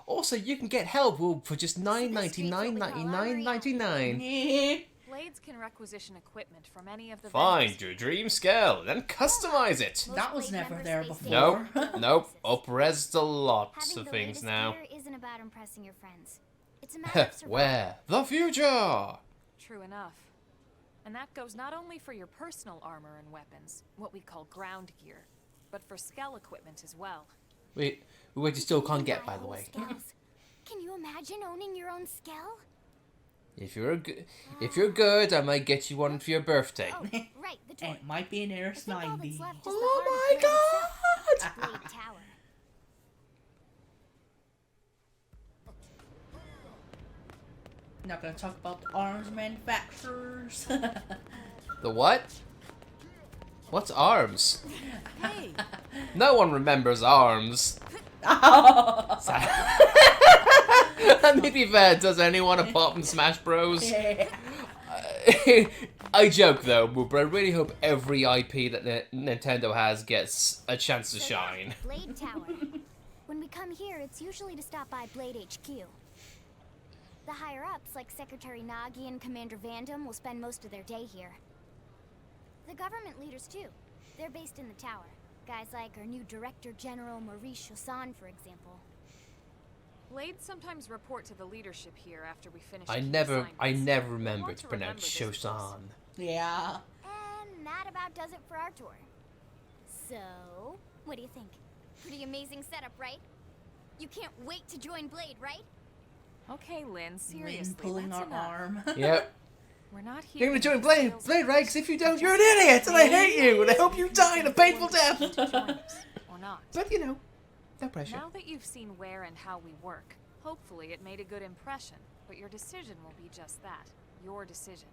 Also, you can get help for just $9.99.99.99. Yeah. Blades can requisition equipment from any of the Find vendors. your dream scale, then customize it. Most That was Blade never members there face before. safety Nope. challenges. Up-res to lots Having of the things latest now. gear isn't about impressing your friends. It's a matter of survival. Where? The future! True enough. And that goes not only for your personal armor and weapons, what we call ground gear, but for skell equipment as well. Wait, you still can't You get, buy by the whole way. skells. Can you imagine owning your own skell? If you're good, I might get you one for your birthday. Oh, right, the And door. it might be an I Eris think all 90. that's left is Oh the heart my of Blade itself. Blade Tower. Not gonna talk about the arms manufacturers. The what? What's ARMS? Hey! No one remembers ARMS. Oh. And to be fair, does anyone apart from Smash Bros? Yeah. I joke though, but I really hope every IP that Nintendo has gets a chance to So yeah, shine. Blade Tower. When we come here, it's usually to stop by Blade HQ. The higher-ups, like Secretary Nagi and Commander Vandam, will spend most of their day here. The government leaders, too. They're based in the tower. Guys like our new Director General Maurice Chassan, for example. Blades sometimes report to the leadership here after we finish I key never assignments. You'll remember want to remember pronounce this place. Shosan. Yeah. And that about does it for our tour. So, what do you think? Pretty amazing setup, right? You can't wait to join Blade, right? Okay, Lynn, seriously, Lynn pulling that's our enough. arm. Yep. We're not here. You're gonna to join make Blade, sales right? pitches. Because if you don't, you're an idiot, and I hate you, and I hope you die in a painful death. To join us, or not. But you know, no pressure. Now that you've seen where and how we work, hopefully it made a good impression, but your decision will be just that, your decision.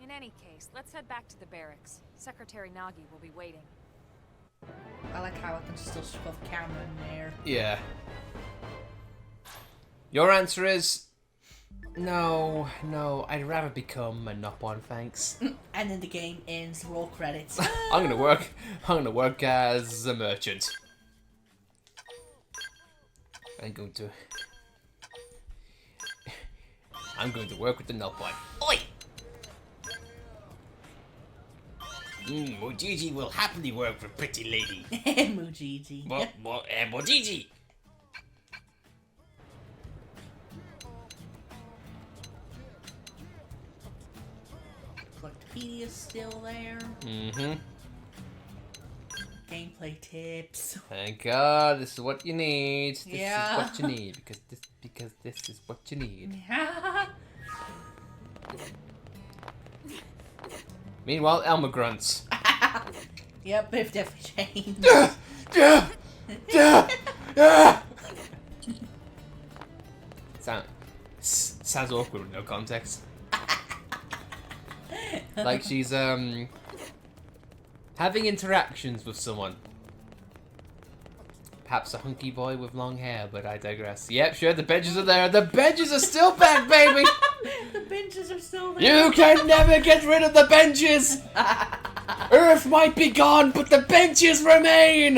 In any case, let's head back to the barracks. Secretary Nagi will be waiting. I like how I can still shove the camera in there. Yeah. Your answer is no. I'd rather become a Nopon, thanks. And then the game ends, roll credits. I'm gonna work as a merchant. I'm going to work with the Nopon. Oi! Mojiji will happily work for pretty lady. Mujiji. Mojiji! Collectopedia's still there. Mm-hmm. Gameplay tips. Thank God, this is what you need. This Yeah. is what you need because this is what you need. Meanwhile, Elmer grunts. Yep, they've definitely changed. Sounds awkward with no context. Like she's having interactions with someone. Perhaps a hunky boy with long hair, but I digress. Yep, sure, the benches are there. The benches are still back, baby! The benches are still there. You can never get rid of the benches! Earth might be gone, but the benches remain!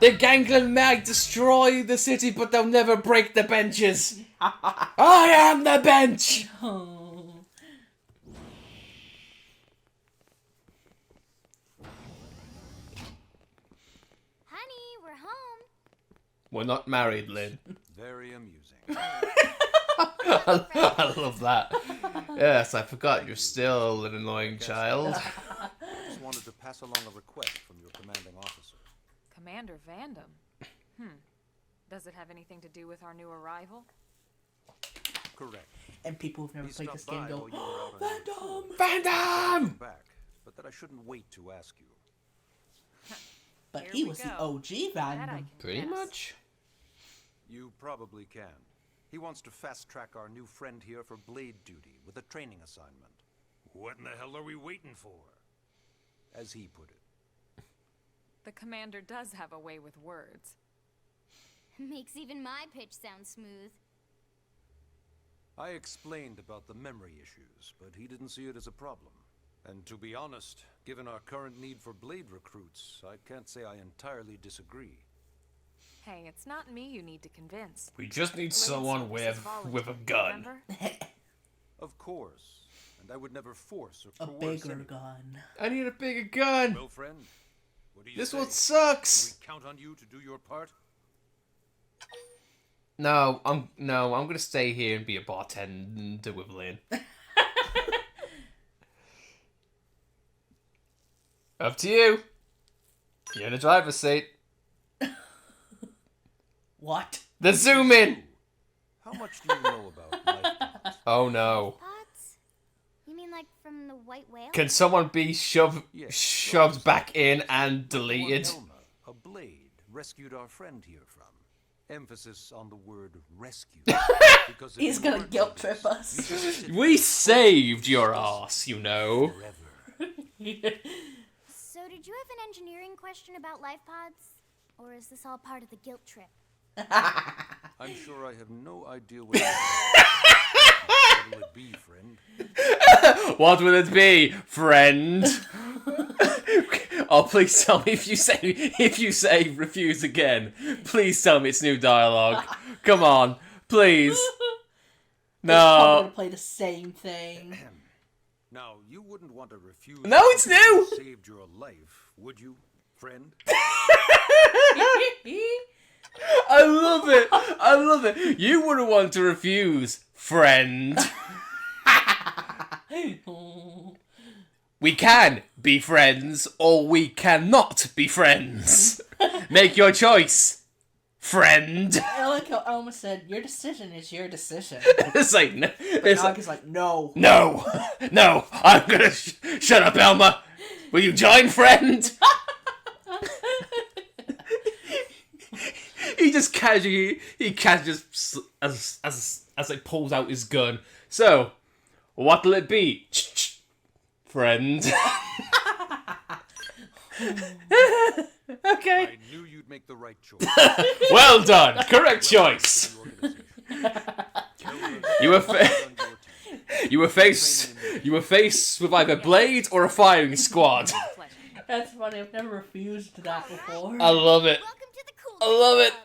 The gangland might destroy the city, but they'll never break the benches. I am the bench! Oh. Honey, we're home. We're not married, Lynn. Very amusing. I love that. Yes, I forgot you're still an annoying child. Just wanted to pass along a request from your commanding officer. Commander Vandam. Does it have anything to do with our new arrival? Correct. And people who've never He played this stopped game by go, while you were out on your tour. Vandam! Back, but that I shouldn't wait to ask you. but Here he we was go. the OG That I Van. can Pretty guess. much. You probably can. He wants to fast-track our new friend here for blade duty with a training assignment. What in the hell are we waiting for? As he put it. The commander does have a way with words. Makes even my pitch sound smooth. I explained about the memory issues, but he didn't see it as a problem. And to be honest, given our current need for blade recruits, I can't say I entirely disagree. Hey, it's not me you need to convince. We just need Blade someone service is with a voluntary, gun. remember? Of course. And I would never force or A coerce bigger anyone. gun. I need a bigger gun. Well, friend, what do you This say? one sucks. Can we count on you to do your part? No, I'm gonna stay here and be a bartender with Lynn. Up to you. You're in the driver's seat. What? The zoom in. How much do you know about life pods? Oh no. Pods? You mean like from the white whale? Can someone be shoved back in and deleted? Elma, a blade, rescued our friend here from. Emphasis on the word rescue. Because if He's you gonna weren't guilt with trip us. you just sit We saved your ass, you know. forever. So did you have an engineering question about life pods? Or is this all part of the guilt trip? I'm sure I have no idea what will it be, friend? What will it be, friend? Oh, please tell me if you say refuse again. Please tell me it's new dialogue. Come on, please. I'm gonna No. play the same thing. Now, you wouldn't want to refuse. No, it's something that new! Saved your life, would you, friend? I love it. I love it. You wouldn't want to refuse, friend. We can be friends, or we cannot be friends. Make your choice, friend. I like how Elma said, "Your decision is your decision." It's like, no, But it's Nog like, is like, "No." no, no. I'm gonna shut up, Elma. Will you join, friend? He just casually, just as it pulls out his gun. So, what'll it be, friend? Okay. I knew you'd make the right choice. Well done. Correct choice. You were you were faced with either blade or a firing squad. Pleasure. That's funny. I've never refused to that before. I love it. Welcome to the cool I love it. club.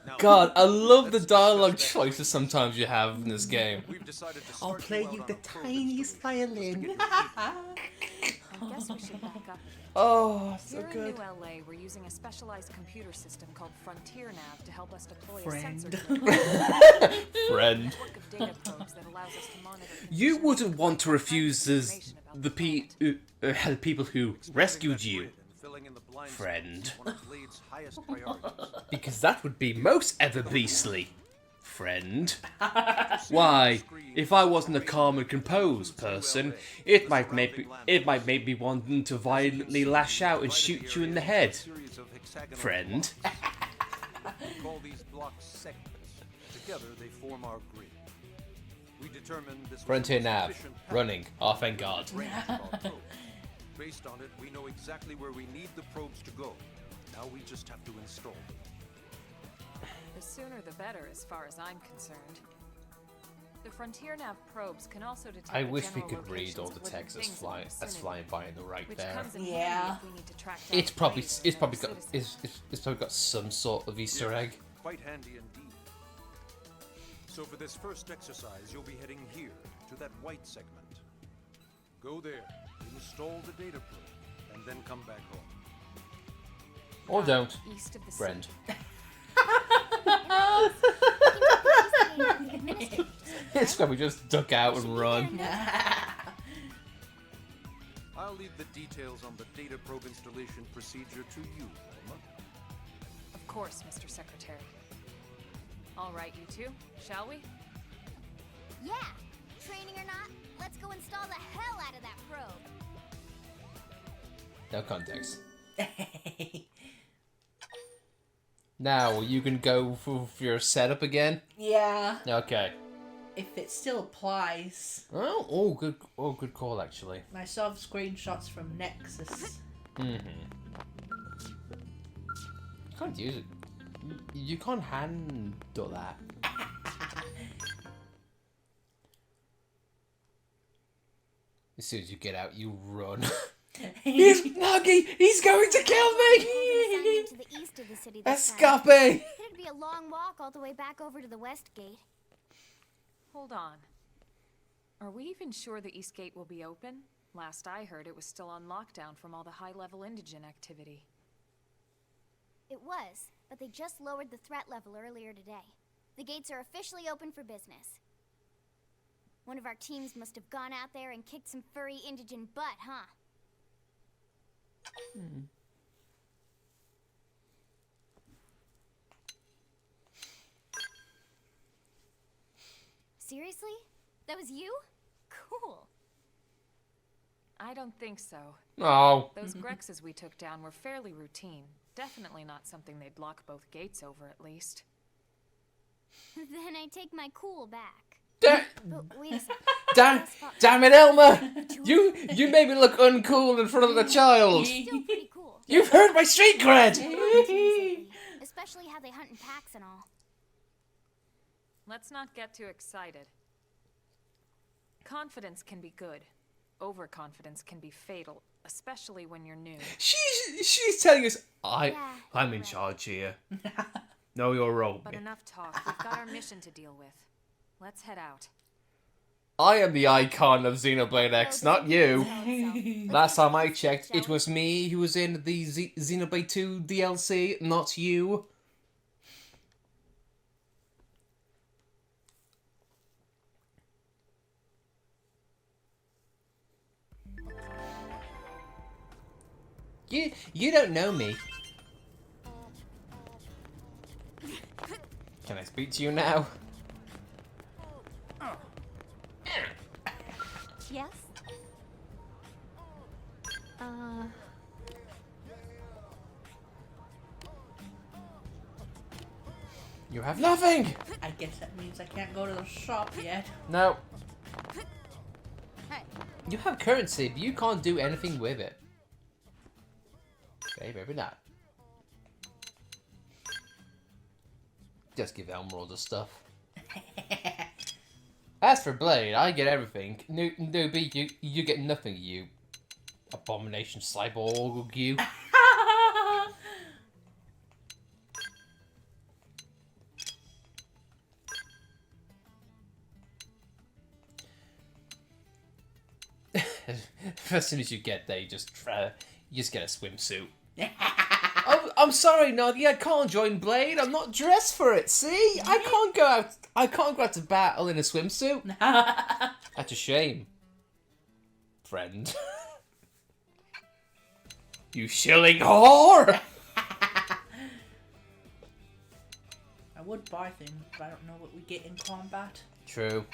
Now, God, I love the let's dialogue discuss that. choices sometimes you have in this game. We've decided to I'll start play out you on the a probe tiniest installation just to violin. get your I guess we should back up. Oh, so Here good. in New LA, we're using a specialized computer system called Frontier Nav to help us deploy a Friend. sensor network Friend. of data probes that allows us to monitor You conditions wouldn't want to and refuse information about the people who rescued you, grid and filling in the blind spots friend. is one of Blade's highest priorities. Because that would be most ever beastly, friend. Why, if I wasn't a calm and composed person, it might make me want to violently lash out and shoot you in the head, Series of hexagonal friend. We call these blocks segments. Together they form our grid. We determined this was Frontier the most nav, efficient path running. Oh, thank God. to range of our probes. Based on it, we know exactly where we need the probes to go. Now we just have to install them. The sooner the better, as far as I'm concerned. The Frontier Nav probes can also detect I the wish we general could read locations all of the living text that's things in the flying vicinity, by in the right which there. comes in Yeah. handy if we need to track down It's probably Blade or it's probably another got citizen. it's probably got some sort of Easter egg. Quite handy indeed. So for this first exercise, you'll be heading here, to that white segment. Go there, install the data probe, and then come back home. Or don't, East of the friend. city. It's probably just duck out and run. I'll leave the details on the data probe installation procedure to you, Alma. Of course, Mr. Secretary. All right, you two, shall we? Yeah! Training or not, let's go install the hell out of that probe. No context. Now you can go for your setup again. Yeah. Okay. If it still applies. Good call actually. I saw screenshots from Nexus. You can't use it. You can't handle that. As soon as you get out, you run. He's Nuggy! He's going to kill me! To the east of the city this time. Escape! It'd be a long walk all the way back over to the west gate. Hold on. Are we even sure the East Gate will be open? Last I heard, it was still on lockdown from all the high-level indigent activity. It was, but they just lowered the threat level earlier today. The gates are officially open for business. One of our teams must have gone out there and kicked some furry indigent butt, huh? Seriously? That was you? Cool. I don't think so. Oh. Those Grexes we took down were fairly routine. Definitely not something they'd lock both gates over, at least. Then I take my cool back. Da- But wait a second. damn it, Elma! You made me look uncool in front of the child. Still pretty cool. You've hurt my street cred. Especially how they hunt in packs and all. Let's not get too excited. Confidence can be good. Overconfidence can be fatal, especially when you're new. She's telling us I'm in right. charge here. No, you're wrong. But enough talk. We've got our mission to deal with. Let's head out. I am the icon of Xenoblade X, not you. Last time I checked, it was me who was in the Xenoblade 2 DLC, not you. You don't know me. Can I speak to you now? Yes? You have nothing! I guess that means I can't go to the shop yet. No. Hey. You have currency, but you can't do anything with it. Okay, maybe not. Just give Elmer all the stuff. As for Blade, I get everything. Newbie, you get nothing, you abomination cyborg, you. As soon as you get there, you just get a swimsuit. Oh, I'm sorry, Nuggy. I can't join Blade. I'm not dressed for it. See, I can't go out. I can't go out to battle in a swimsuit. That's a shame, friend. You shilling whore! I would buy things, but I don't know what we get in combat. True.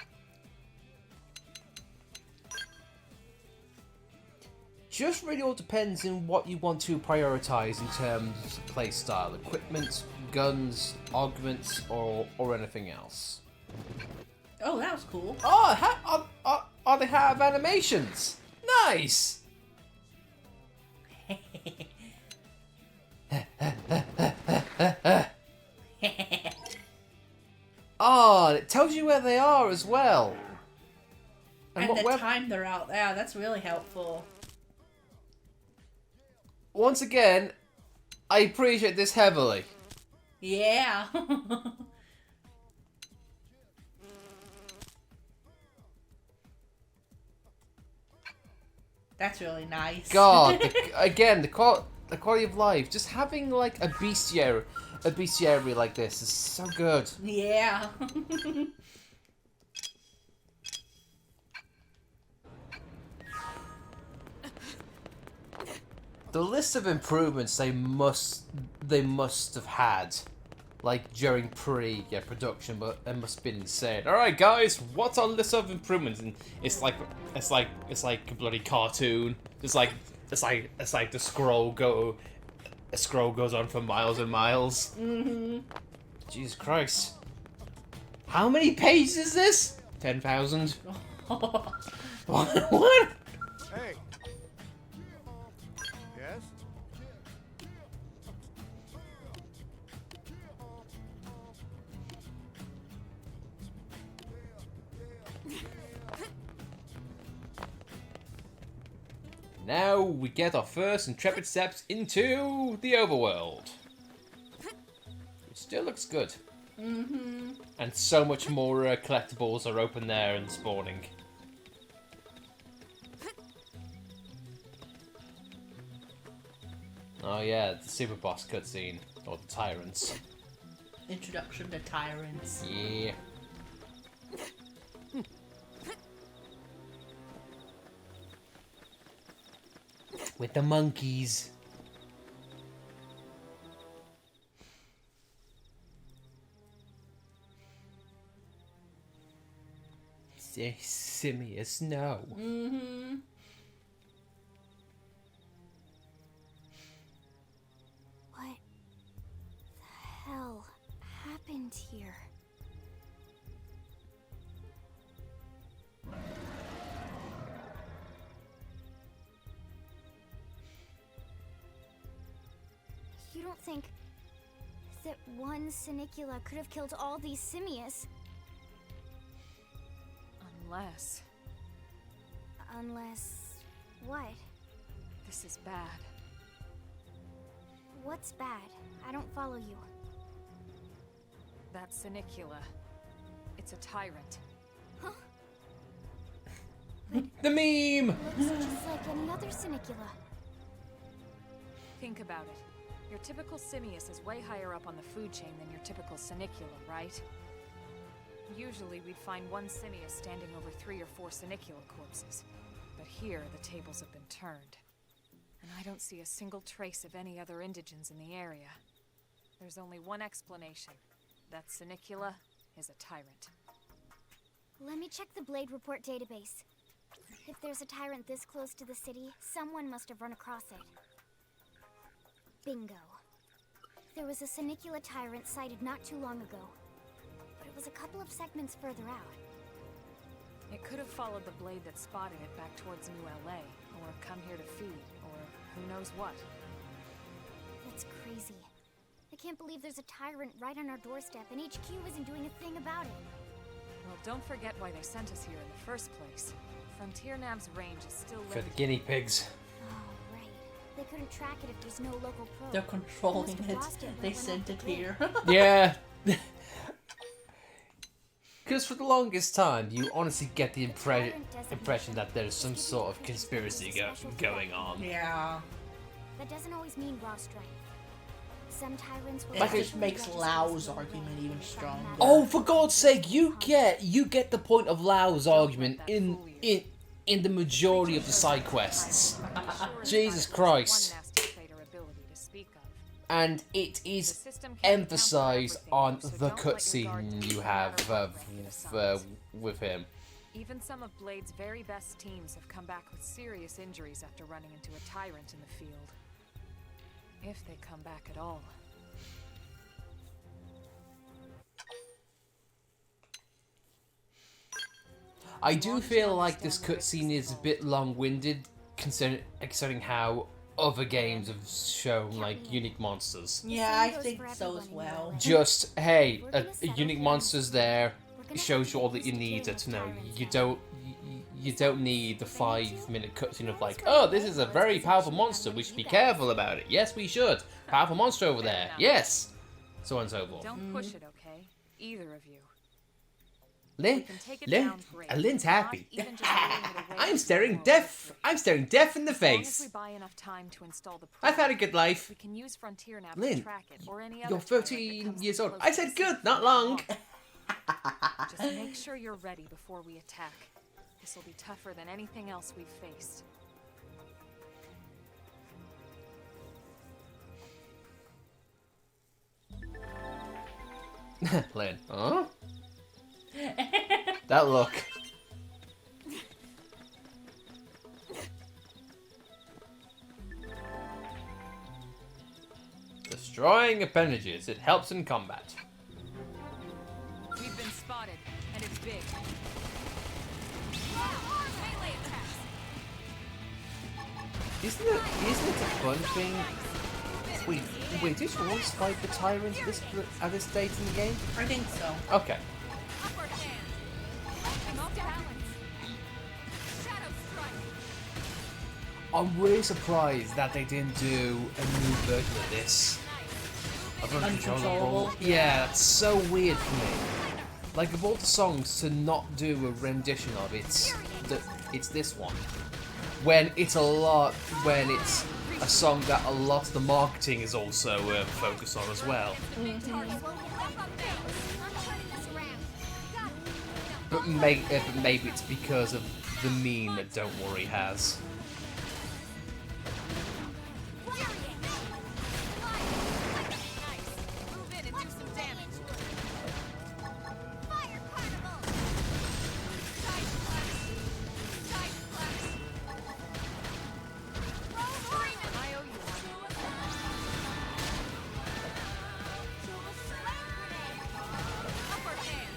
Just really all depends on what you want to prioritize in terms of playstyle, equipment, guns, arguments, or anything else. Oh, that was cool. Oh, they have animations. Nice. Oh, it tells you where they are as well. And the time they're out. Yeah, that's really helpful. Once again, I appreciate this heavily. Yeah. That's really nice. God, again, the quality of life. Just having like a bestiary like this is so good. Yeah. The list of improvements they must have had, like during production, but it must have been insane. All right, guys, what's our list of improvements? And it's like a bloody cartoon. It's like the scroll goes on for miles and miles. Mm-hmm. Jesus Christ! How many pages is this? 10,000. What? Hey. Yes? Now we get our first intrepid steps into the overworld. It still looks good. Mm-hmm. And so much more collectibles are open there and spawning. Oh yeah, the super boss cutscene. Or the tyrants. Introduction to tyrants. Yeah. With the monkeys. Simius, no. Mm-hmm. What the hell happened here? You don't think that one Sinicula could have killed all these Simius? Unless... Unless... what? This is bad. What's bad? I don't follow you. That Sinicula. It's a tyrant. Huh? The meme! Looks just like any other Sinicula. Think about it. Your typical Simius is way higher up on the food chain than your typical Sinicula, right? Usually we'd find one Simius standing over 3 or 4 Sinicula corpses. But here, the tables have been turned. And I don't see a single trace of any other indigents in the area. There's only one explanation. That Sinicula is a tyrant. Let me check the Blade Report database. If there's a tyrant this close to the city, someone must have run across it. Bingo. There was a Sinicula tyrant sighted not too long ago, but it was a couple of segments further out. It could have followed the blade that spotted it back towards New LA, or come here to feed, or who knows what. That's crazy. I can't believe there's a tyrant right on our doorstep, and HQ isn't doing a thing about it. Well, don't forget why they sent us here in the first place. Frontier Nav's range is still For limited. the guinea pigs. Oh, right. They couldn't track it if there's no local probe. They're controlling it. They sent it here. Yeah. Because for the longest time, you honestly get the impression that there's some sort of conspiracy going on. Yeah. That doesn't always mean raw strength. Some tyrants will It just makes Lau's argument even stronger. Oh, for God's sake, you get the point of Lau's argument in the majority of the side quests. Jesus Christ. And it is emphasized on the cutscene you have with him. Even some of Blade's very best teams have come back with serious injuries after running into a tyrant in the field. If they come back at all. I do feel like this cutscene is a bit long-winded, concerning how other games have shown like unique monsters. Yeah, I think so as well. Just hey, a unique monster's there. It shows you all that you need to know. You don't need the 5-minute cutscene of like, oh, this is a very powerful monster. We should be careful about it. Yes, we should. Powerful monster over there. Yes. So on and so forth. Don't push it, okay? Either of you. Lynn's happy. I'm staring deaf in the face. I've had a good life. We can use Frontier Nav Lynn, to track it, or any other you're target that 13 comes years the old. I said closest. good, not long. Just make sure you're ready before we attack. This will be tougher than anything else we've faced. Lynn, huh? That look. Destroying appendages. It helps in combat. We've been spotted, and it's big. Melee attacks. Isn't it a fun thing? Wait, did you always fight the tyrant at this date in the game? I think so. Okay. Upper hand. Off balance. Shadow strike. I'm really surprised that they didn't do a new version of this. Of Uncontrollable. Yeah, that's so weird for me. Like, of all the songs to not do a rendition of, it's this one. When it's a song that a lot of the marketing is also focused on as well. But maybe it's because of the meme that Don't Worry has. Move in and do some damage. Fire carnival! Side splash. I owe you one. Upper hand.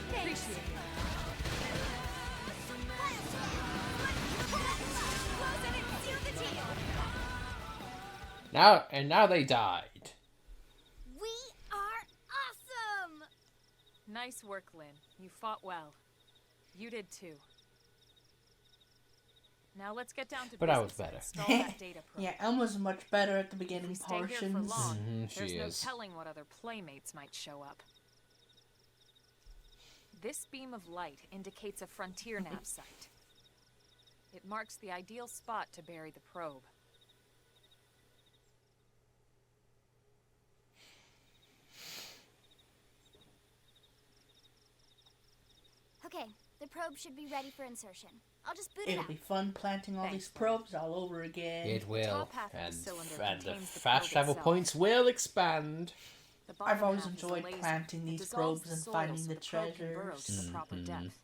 Appreciate it. Now they died. We are awesome! Nice work, Lynn. You fought well. You did too. Now let's get down to But I was business better. and install that data probe. Yeah, Elma's much better at the beginning If we stay here for portions. long, She there's no is. telling what other playmates might show up. This beam of light indicates a frontier nav site. It marks the ideal spot to bury the probe. Okay, the probe should be ready for insertion. I'll just boot it It'll up. be fun planting all these probes all over again. It will, top half of the and cylinder the contains the fast probe travel itself. points will expand. The bottom I've always half is a enjoyed laser. planting It these dissolves probes the and soil finding so the probe can burrow to treasures. the proper depth.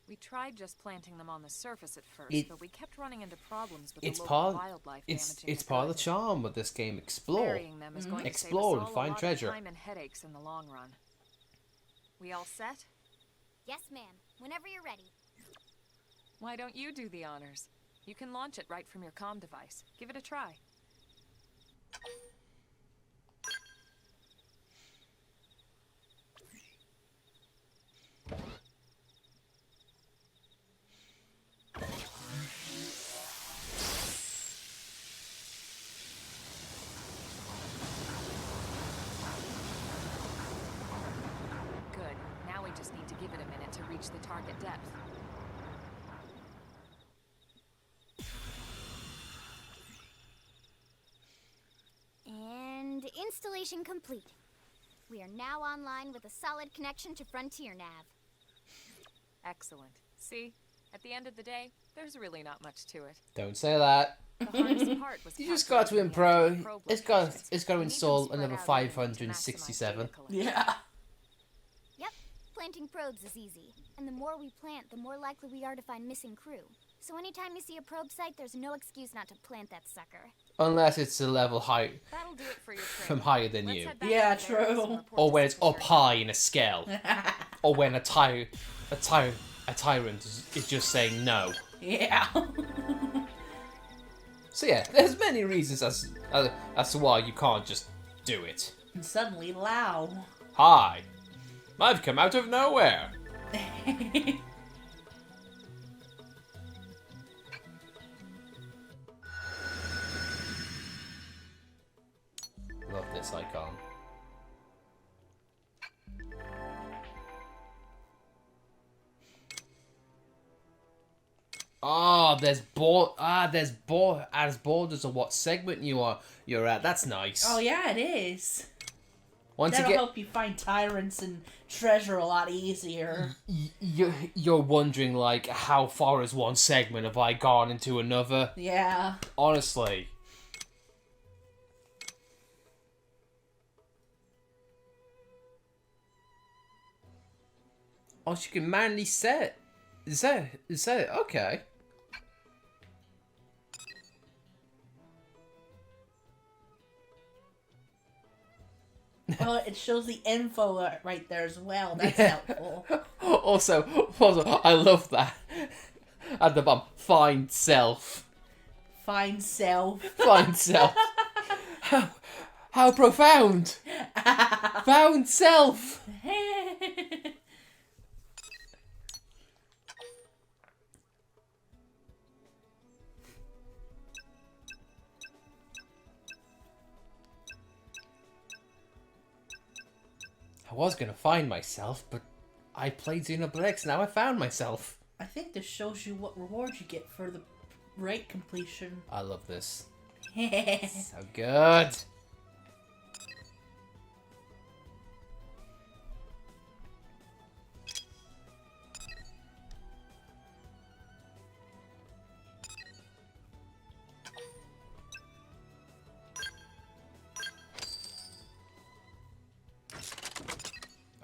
We tried just planting them on the surface at first, It- but we kept running into problems with It's the local part. wildlife It's damaging part of the garden. charm of this game. Explore. Burying them is going to save Explore us and all find a lot treasure. Of time and headaches in the long run. We all set? Yes, ma'am. Whenever you're ready. Why don't you do the honors? You can launch it right from your comm device. Give it a try. Good. Now we just need to give it a minute to reach the target depth. And installation complete. We are now online with a solid connection to Frontier Nav. Excellent. See? At the end of the day, there's really not much to it. Don't say that. The hardest part was You just got to calculating the actual impro. probe It's got locations. to We need them install spread another out evenly to maximize 567. data collection. Yeah. Yep, planting probes is easy. And the more we plant, the more likely we are to find missing crew. So anytime you see a probe site, there's no excuse not to plant that sucker. Unless it's a level high That'll do it for your from training. higher than Let's you. head back Yeah, to the barracks and true. report Or to when it's up Secretary. high in a scale. Or when a tyrant is just saying no. Yeah. So yeah, there's many reasons as to why you can't just do it. And suddenly, Lao. Hi, I've come out of nowhere. Love this icon. Ah, there's borders of what segment you're at. That's nice. Oh yeah, it is. Once That'll again, help you find tyrants and treasure a lot easier. you're wondering like how far is one segment have I gone into another? Yeah. Honestly. Oh, she can manually set. Is that okay? Well, it shows the info right there as well. That's helpful. Also, I love that. At the bottom, find self. Find self. Find self. How profound. Found self. I was gonna find myself, but I played Xenoblade, now I found myself. I think this shows you what rewards you get for the rate completion. I love this. So good.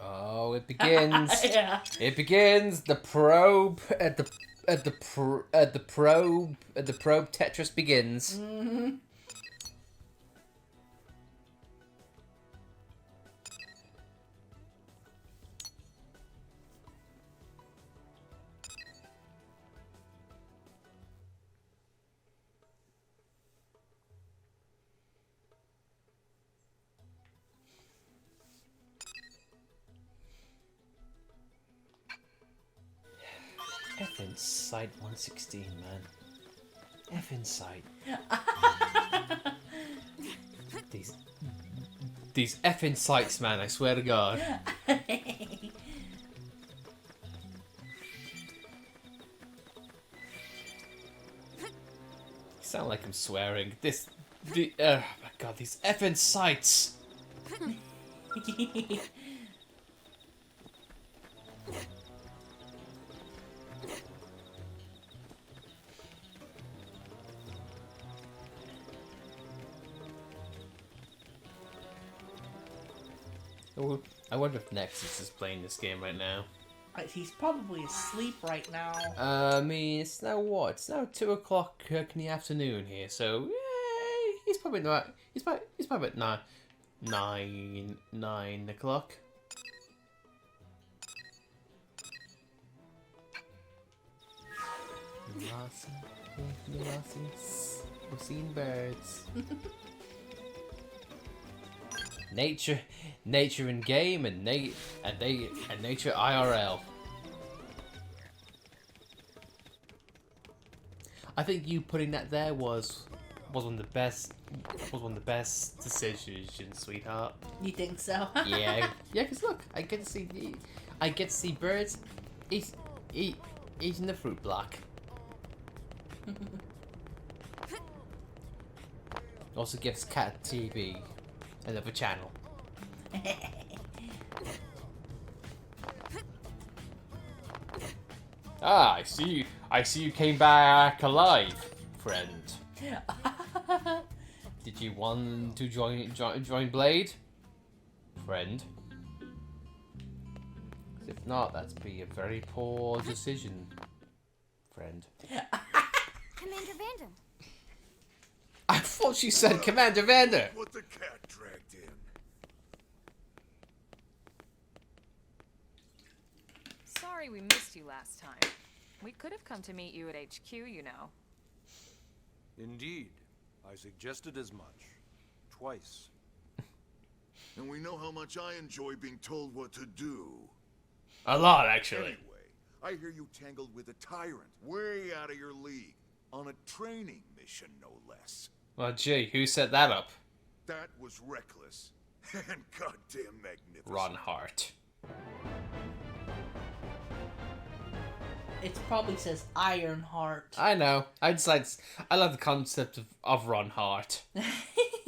Oh, it begins. Yeah. It begins. The probe at the probe Tetris begins. Mm-hmm. Effing Site 116, man. Effing Site. These effing sites, man, I swear to God. Sound like I'm swearing. Oh my God, these effing sites. I wonder if Nexus is playing this game right now. He's probably asleep right now. I mean, it's now what? It's now 2 o'clock in the afternoon here, so yeah, he's probably not. He's probably at nine o'clock. We've seen birds. Nature in game and nature IRL. I think you putting that there was one of the best decisions, sweetheart. You think so? Yeah, because look, I get to see birds eating the fruit block. Also gives Cat TV another channel. Ah, I see you came back alive, friend. Did you want to join Blade, friend? If not, that'd be a very poor decision, friend. Commander Vandam. I thought she said Commander Vander. What the cat dragged in. Sorry we missed you last time. We could have come to meet you at HQ, you know. Indeed. I suggested as much. Twice. And we know how much I enjoy being told what to do. A lot, actually. Anyway, I hear you tangled with a tyrant, way out of your league, on a training mission, no less. Well, gee, who set that up? That was reckless. And goddamn magnificent. Ron Hart. It probably says Ironheart. I know. I love the concept of Ron Hart.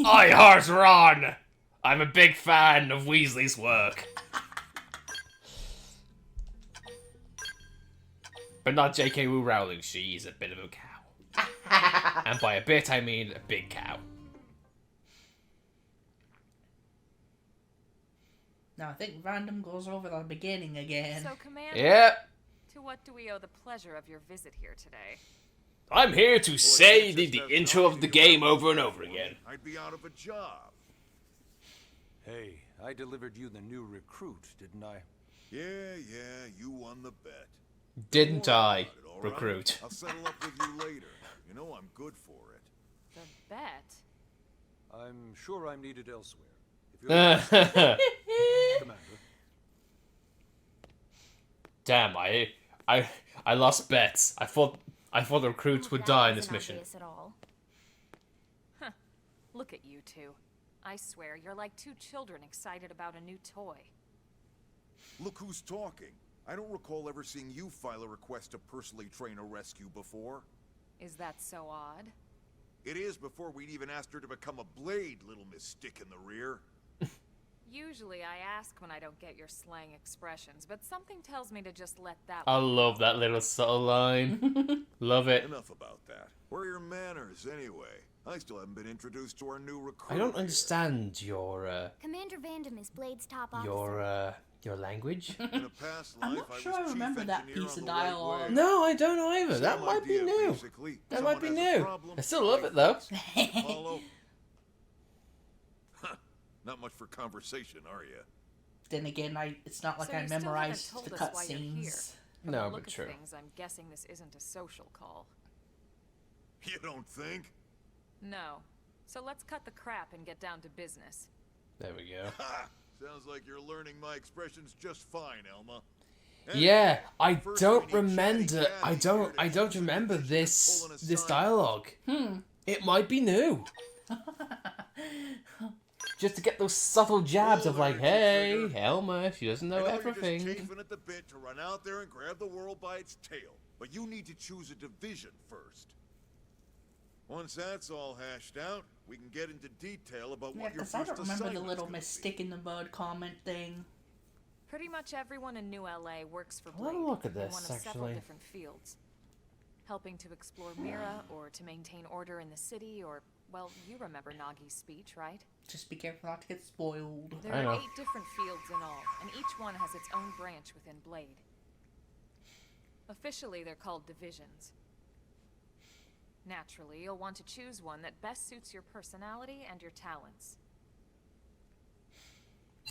I heart Ron! I'm a big fan of Weasley's work. But not J.K. Rowling, she's a bit of a cow. And by a bit, I mean a big cow. Now I think Random goes over the beginning again. So, Commander, Yep. to what do we owe the pleasure of your visit here today? I'm here to say the intro of the game over and over again. I'd be out of a job. Hey, I delivered you the new recruit, didn't I? Yeah, you won the bet. Didn't I, All right? recruit? I'll settle up with you later. You know I'm good for it. The bet? I'm sure I'm needed elsewhere. If you're Commander. Damn, I lost bets. I thought the recruits would That die in this wasn't mission. obvious at all. Huh. Look at you two. I swear, you're like two children excited about a new toy. Look who's talking. I don't recall ever seeing you file a request to personally train a rescue before. Is that so odd? It is before we'd even asked her to become a blade, little Miss Stick in the Rear. Usually I ask when I don't get your slang expressions, but something tells me to just let that I one love go. that little subtle line. Love it. Enough about that. Where are your manners, anyway? I still haven't been introduced to our new recruit. I don't here. understand your Commander Vandam is Blade's top officer. your language. In a past I'm life, not I sure was I chief remember that engineer piece on of the right dialogue. way. No, I don't either. That Same might be idea, new. basically. That Someone might be has a new. problem, I still love it though. Follow? Huh. Not much for conversation, are you? Then again, it's not like So I you still haven't memorized told the us why you're here. cutscenes. From No, the but look true. of things, I'm guessing this isn't a social call. You don't think? No. So let's cut the crap and get down to business. There we go. Ha! Sounds like you're learning my expressions just fine, Elma. Yeah, I First don't we need remember. Chatty I Cathy don't. here to I don't teach you remember the this pulling a this sign. dialogue. It might be new. Just to get those subtle jabs of like, Hold hey, energy, trigger. Elma, she doesn't know I know you're everything. just chafing at the bit to run out there and grab the world by its tail, but you need to choose a division first. Once that's all hashed out, we can get into detail about Yeah, what your because I first don't remember the assignment's little gonna Miss be. Stick in the Mud comment thing. Pretty much everyone in New LA works for I'll have Blade a look at in this, one of several actually. different fields. Helping to explore Mira, or to maintain order in the city, or, well, you remember Nagi's speech, right? Just be careful not to get spoiled. There I are know. 8 different fields in all, and each one has its own branch within Blade. Officially, they're called divisions. Naturally, you'll want to choose one that best suits your personality and your talents.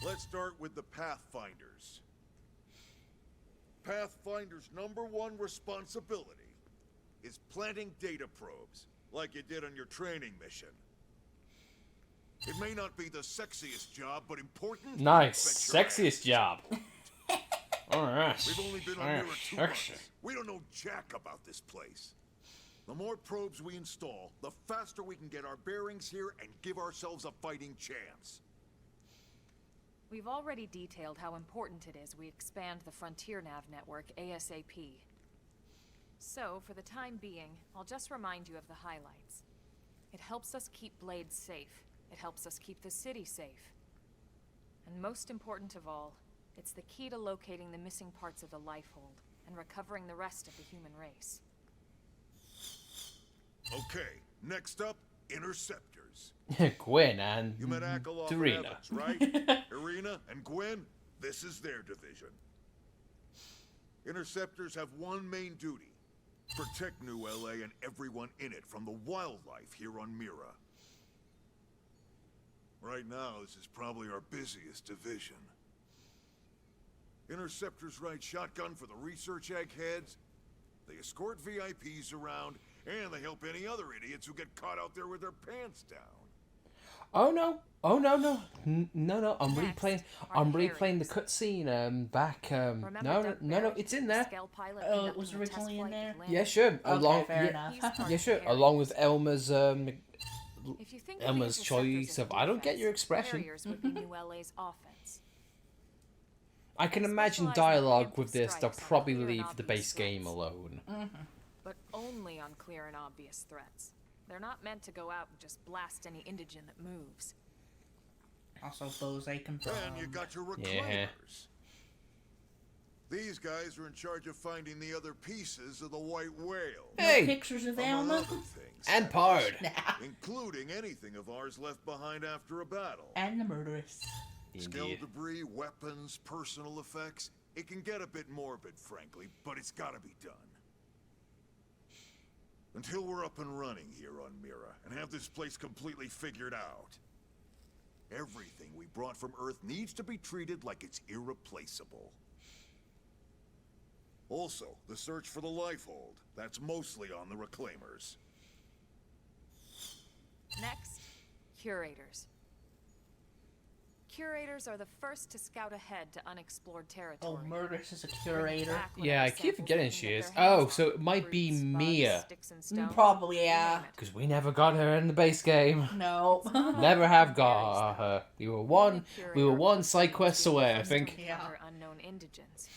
Let's start with the Pathfinders. Pathfinder's #1 responsibility is planting data probes, like you did on your training mission. It may not be the sexiest job, but important. Nice, Bet your sexiest ass. job. All right. We've only been on All Mirror right, 2 sexy. months. We don't know jack about this place. The more probes we install, the faster we can get our bearings here and give ourselves a fighting chance. We've already detailed how important it is we expand the Frontier Nav network ASAP. So, for the time being, I'll just remind you of the highlights. It helps us keep Blade safe. It helps us keep the city safe. And most important of all, it's the key to locating the missing parts of the Lifehold and recovering the rest of the human race. Okay, next up, Interceptors. Gwen and You met Akalov and Darina. Evans, right? Irina and Gwen, this is their division. Interceptors have one main duty. Protect New LA and everyone in it from the wildlife here on Mira. Right now, this is probably our busiest division. Interceptors ride shotgun for the research eggheads. They escort VIPs around, and they help any other idiots who get caught out there with their pants down. Oh no! Oh no! No! I'm replaying the cutscene. Back. No! It's in there. Oh, it was originally in there? Yeah, sure. Okay, fair enough. Yeah, sure. Along with Elma's If you think of Elma's these choice receptors of as I don't get defense, your expression. barriers would be New LA's offense. I can imagine Specialize in dialogue preemptive with this. They'll strikes on probably clear and leave the obvious base game threats. alone. But only on clear and obvious threats. They're not meant to go out and just blast any indigent that moves. Also, those I confirmed. And you got your reclaimers. These guys are in charge of finding the other pieces of the white whale. Hey! Pictures of Among Elma? other things, And Pard. including anything of ours left behind after a battle. And the murderess. Skell Indeed. debris, weapons, personal effects. It can get a bit morbid, frankly, but it's gotta be done. Until we're up and running here on Mira and have this place completely figured out, everything we brought from Earth needs to be treated like it's irreplaceable. Also, the search for the Lifehold. That's mostly on the Reclaimers. Next, curators. Curators are the first to scout ahead to unexplored territory. Oh, murderess is a curator. Yeah, I keep forgetting she is. Oh, so it might be Mia. Probably, yeah. Because we never got her in the base game. No. Never have got her. We were one side quest away, I think. Yeah. Unknown indigents.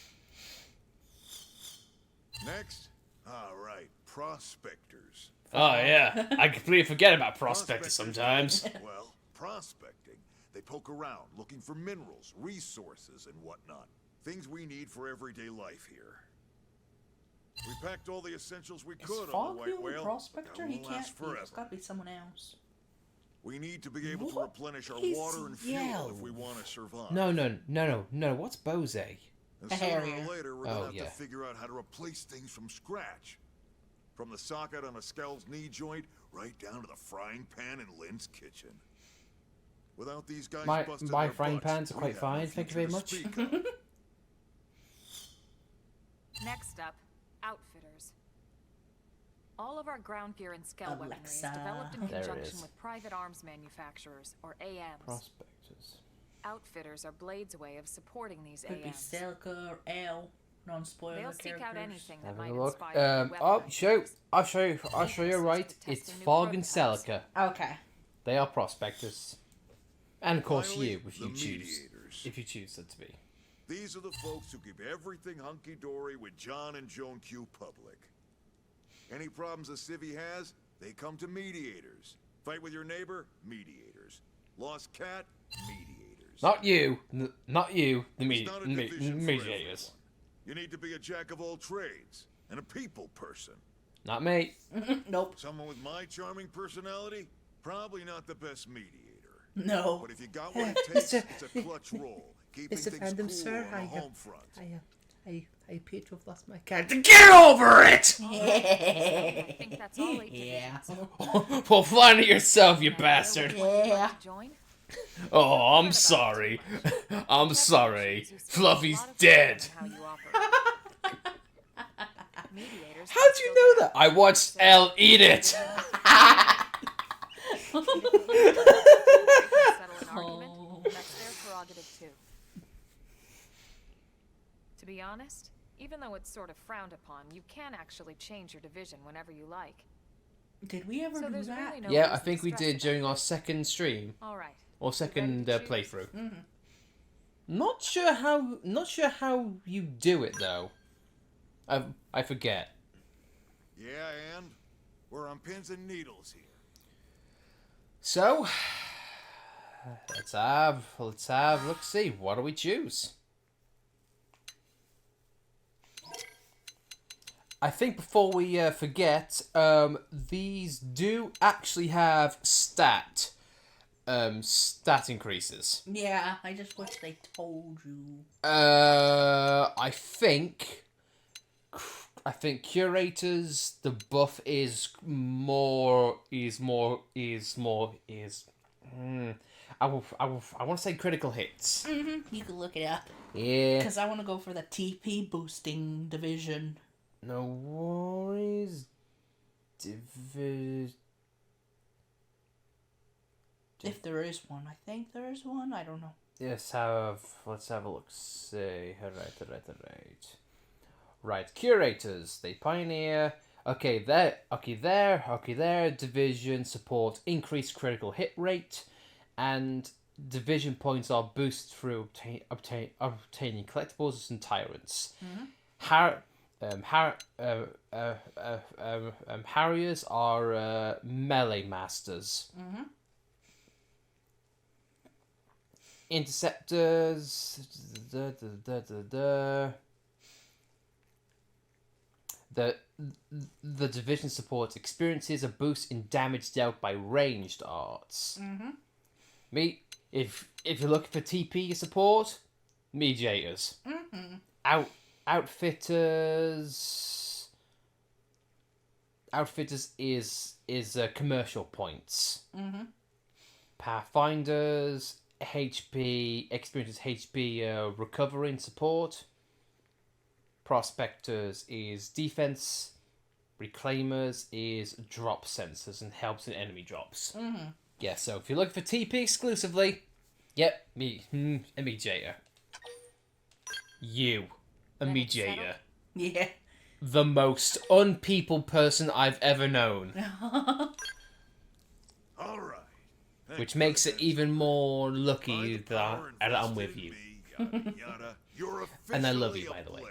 Next, all right, prospectors. Oh yeah, I completely forget about prospectors sometimes. Well, prospecting. They poke around looking for minerals, resources, and whatnot. Things we need for everyday life here. We packed all the essentials we Is could on the Fog White the only Whale. prospector? That He won't can't last be. It's forever. gotta be someone else. We need to be able to What replenish our is water and fuel Yellow? if we want to survive. No. What's Bose? And A sooner Harrier. or later, we're Oh, gonna have yeah. to figure out how to replace things from scratch. From the socket on a Skell's knee joint, right down to the frying pan in Lynn's kitchen. Without these guys busting My their frying butts, pans are we quite have no fine, thank you very future much. to speak of. Next up, outfitters. All of our ground gear and Skell weaponry is Alexa. developed in There it conjunction is. with private arms manufacturers, or AMs. Prospectors. Outfitters are Blade's way of supporting these Could be AMs. Celica or L. Non-spoiler They'll seek characters. out anything that Having might a look. inspire new Oh, weapon I'll ideas. show you right. It's Fog and Celica. Okay. They are prospectors. And of course Finally, you, if the you choose. mediators. If you choose it to be. These are the folks who keep everything hunky-dory with John and Joan Q public. Any problems a civvy has, they come to mediators. Fight with your neighbor, mediators. Lost cat, mediators. Not you. Not you. The It's not a division for mediators. everyone. You need to be a jack of all trades and a people person. Not me. Nope. Someone with my charming personality, probably not the best mediator. No. But if you got what it takes, Mr. it's a clutch role, keeping Mr. things Random, cool sir, on I the have- home front. I appear to have lost my character. Get over it! I think that's all 8 Yeah. divisions. Well, find it yourself, you Now, bastard. would you like Yeah. to join? Oh, I'm sorry. I'm sorry. Fluffy's dead. How you operate. Mediators How'd you know that? I watched Elle eat it. settle an argument, that's their prerogative too. To be honest, even though it's sort of frowned upon, you can actually change your division whenever you like. Did we ever So do there's that? really no Yeah, I reason to think we stress did about during it. our second stream All right. or second Ready to choose? playthrough. Not sure how you do it though. I forget. Yeah, and we're on pins and needles here. So let's see. What do we choose? I think before we forget, these do actually have stat increases. Yeah, I just wish they told you. I think I think curators, the buff is more. I want to say critical hits. You can look it up. Yeah. Because I want to go for the TP boosting division. No worries. If there is one. I think there is one. I don't know. Let's have a look. See. Alright. Right, curators. They pioneer. Okay, there. Division support increased critical hit rate, and division points are boosted through obtaining collectibles and tyrants. Harriers are melee masters. Interceptors. The division support experiences a boost in damage dealt by ranged arts. If you're looking for TP support, mediators. Outfitters is commercial points. Pathfinders HP experiences HP recovery and support. Prospectors is defense. Reclaimers is drop sensors and helps in enemy drops. Yeah, so if you're looking for TP exclusively, yep, a mediator. A mediator. Yeah. The most unpeople person I've ever known. All right. Which makes it even more lucky that I'm with you. And I love you, by the way.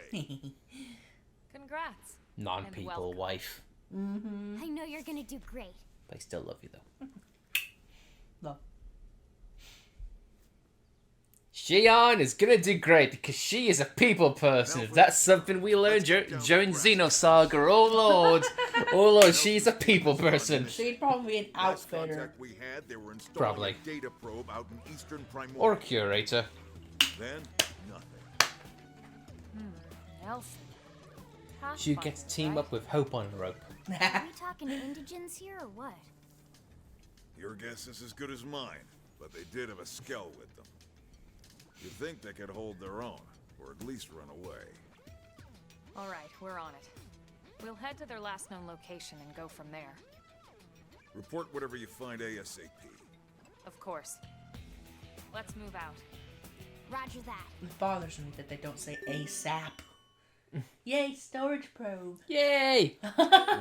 Congrats. Non-people wife. I know you're gonna do great. I still love you, though. Love. Xion is gonna do great because she is a people person. That's something we learned during Xenosaga. Oh lord, she's a people person. She'd probably be an outfitter. Probably. Data probe out in Eastern Primordial. Or a curator. Then nothing. Nelson. She gets to team up with Hope on a rope. Are we talking indigents here or what? Your guess is as good as mine, but they did have a skell with them. You'd think they could hold their own, or at least run away. Alright, we're on it. We'll head to their last known location and go from there. Report whatever you find ASAP. Of course. Let's move out. Roger that. It bothers me that they don't say ASAP. Yay, storage probe. Yay!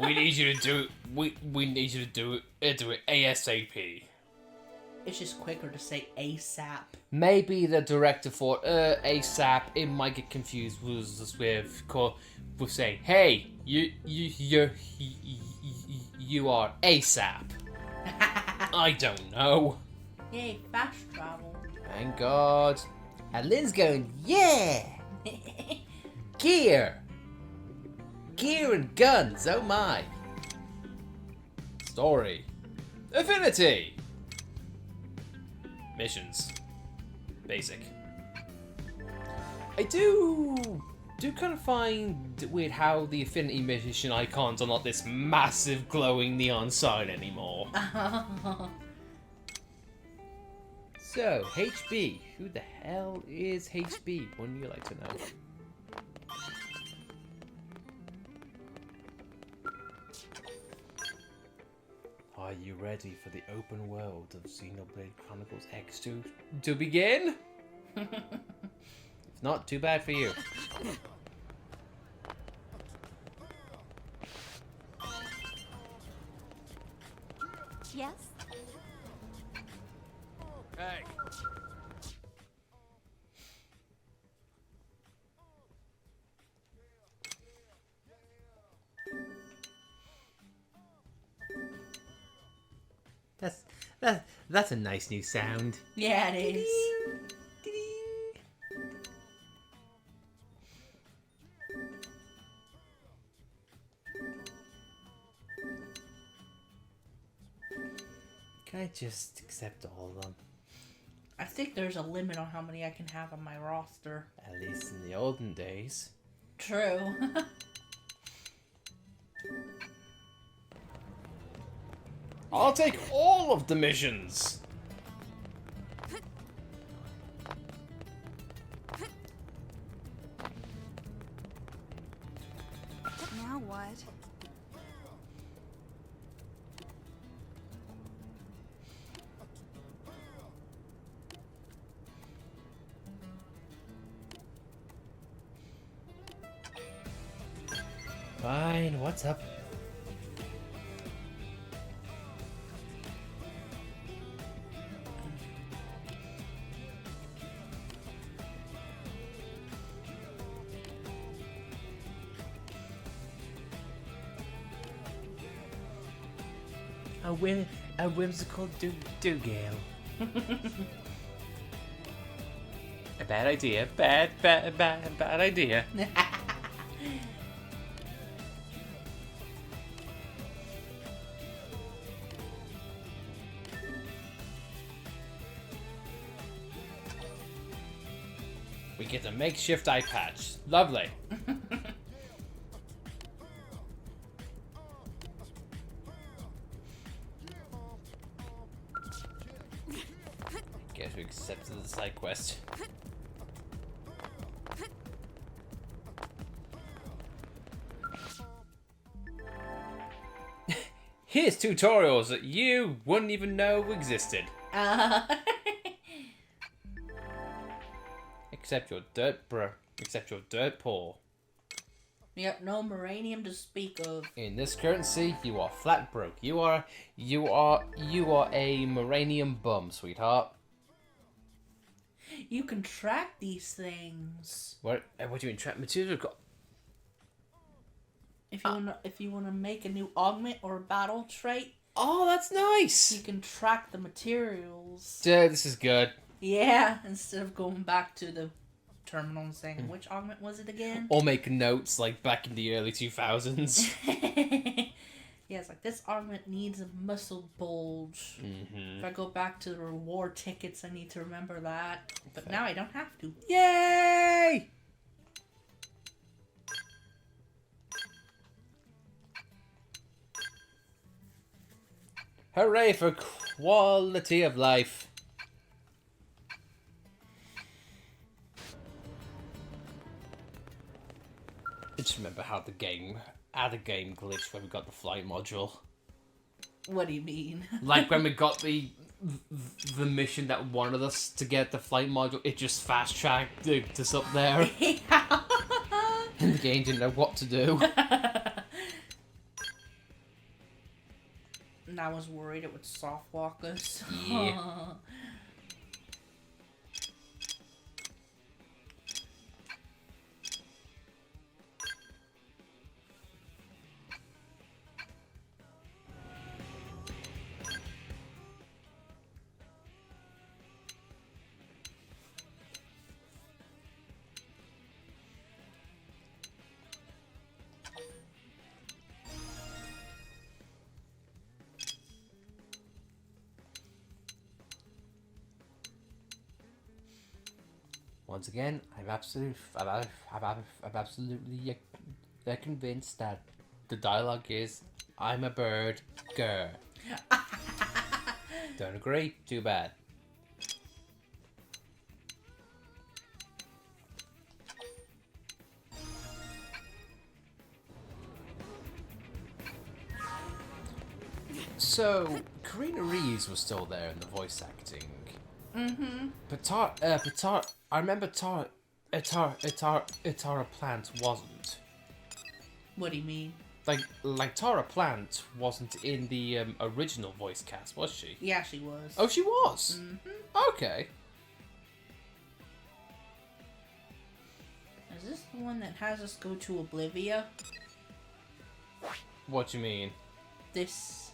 We need you to do it. We need you to do it ASAP. It's just quicker to say ASAP. Maybe the director thought ASAP. It might get confused with saying, "Hey, you are ASAP." I don't know. Yay, fast travel. Thank God. And Lynn's going, yeah. Gear and guns. Oh my. Story. Affinity. Missions. Basic. I do kind of find it weird how the Affinity mission icons are not this massive glowing neon sign anymore. So, HB. Who the hell is HB? Wouldn't you like to know? Are you ready for the open world of Xenoblade Chronicles X to begin? If not, too bad for you. Yes? Hey. That's a nice new sound. Yeah, it is. Can I just accept all of them? I think there's a limit on how many I can have on my roster. At least in the olden days. True. I'll take all of the missions. Now what? Fine, what's up? A whimsical do-gale. A bad idea. Bad idea. We get a makeshift eye patch. Lovely. Guess we accepted the side quest. Here's tutorials that you wouldn't even know existed. Except your dirt, bro. Except your dirt poor. Yep, no Moranium to speak of. In this currency, you are flat broke. You are a Moranium bum, sweetheart. You can track these things. What do you mean track material? If you wanna make a new augment or a battle trait, oh, that's nice. you can track the materials. Dude, this is good. Yeah, instead of going back to the terminal and saying, which augment was it again? Or make notes like back in the early 2000s. Yeah, it's like, this augment needs a muscle bulge. Mm-hmm. If I go back to the reward tickets, I need to remember that. But now I don't have to. Yay! Hooray for quality of life. I just remember how the game had a game glitch when we got the flight module. What do you mean? Like when we got the mission that wanted us to get the flight module, it just fast tracked us up there. And the game didn't know what to do. And I was worried it would soft walk us. Yeah. Once again, I'm absolutely convinced that the dialogue is, "I'm a bird, grr." Don't agree? Too bad. So, Karina Reeves was still there in the voice acting. Mm-hmm. But I remember Tara Plant wasn't. What do you mean? Like Tara Plant wasn't in the original voice cast, was she? Yeah, she was. Oh, she was? Mm-hmm. Okay. Is this the one that has us go to Oblivia? What do you mean? This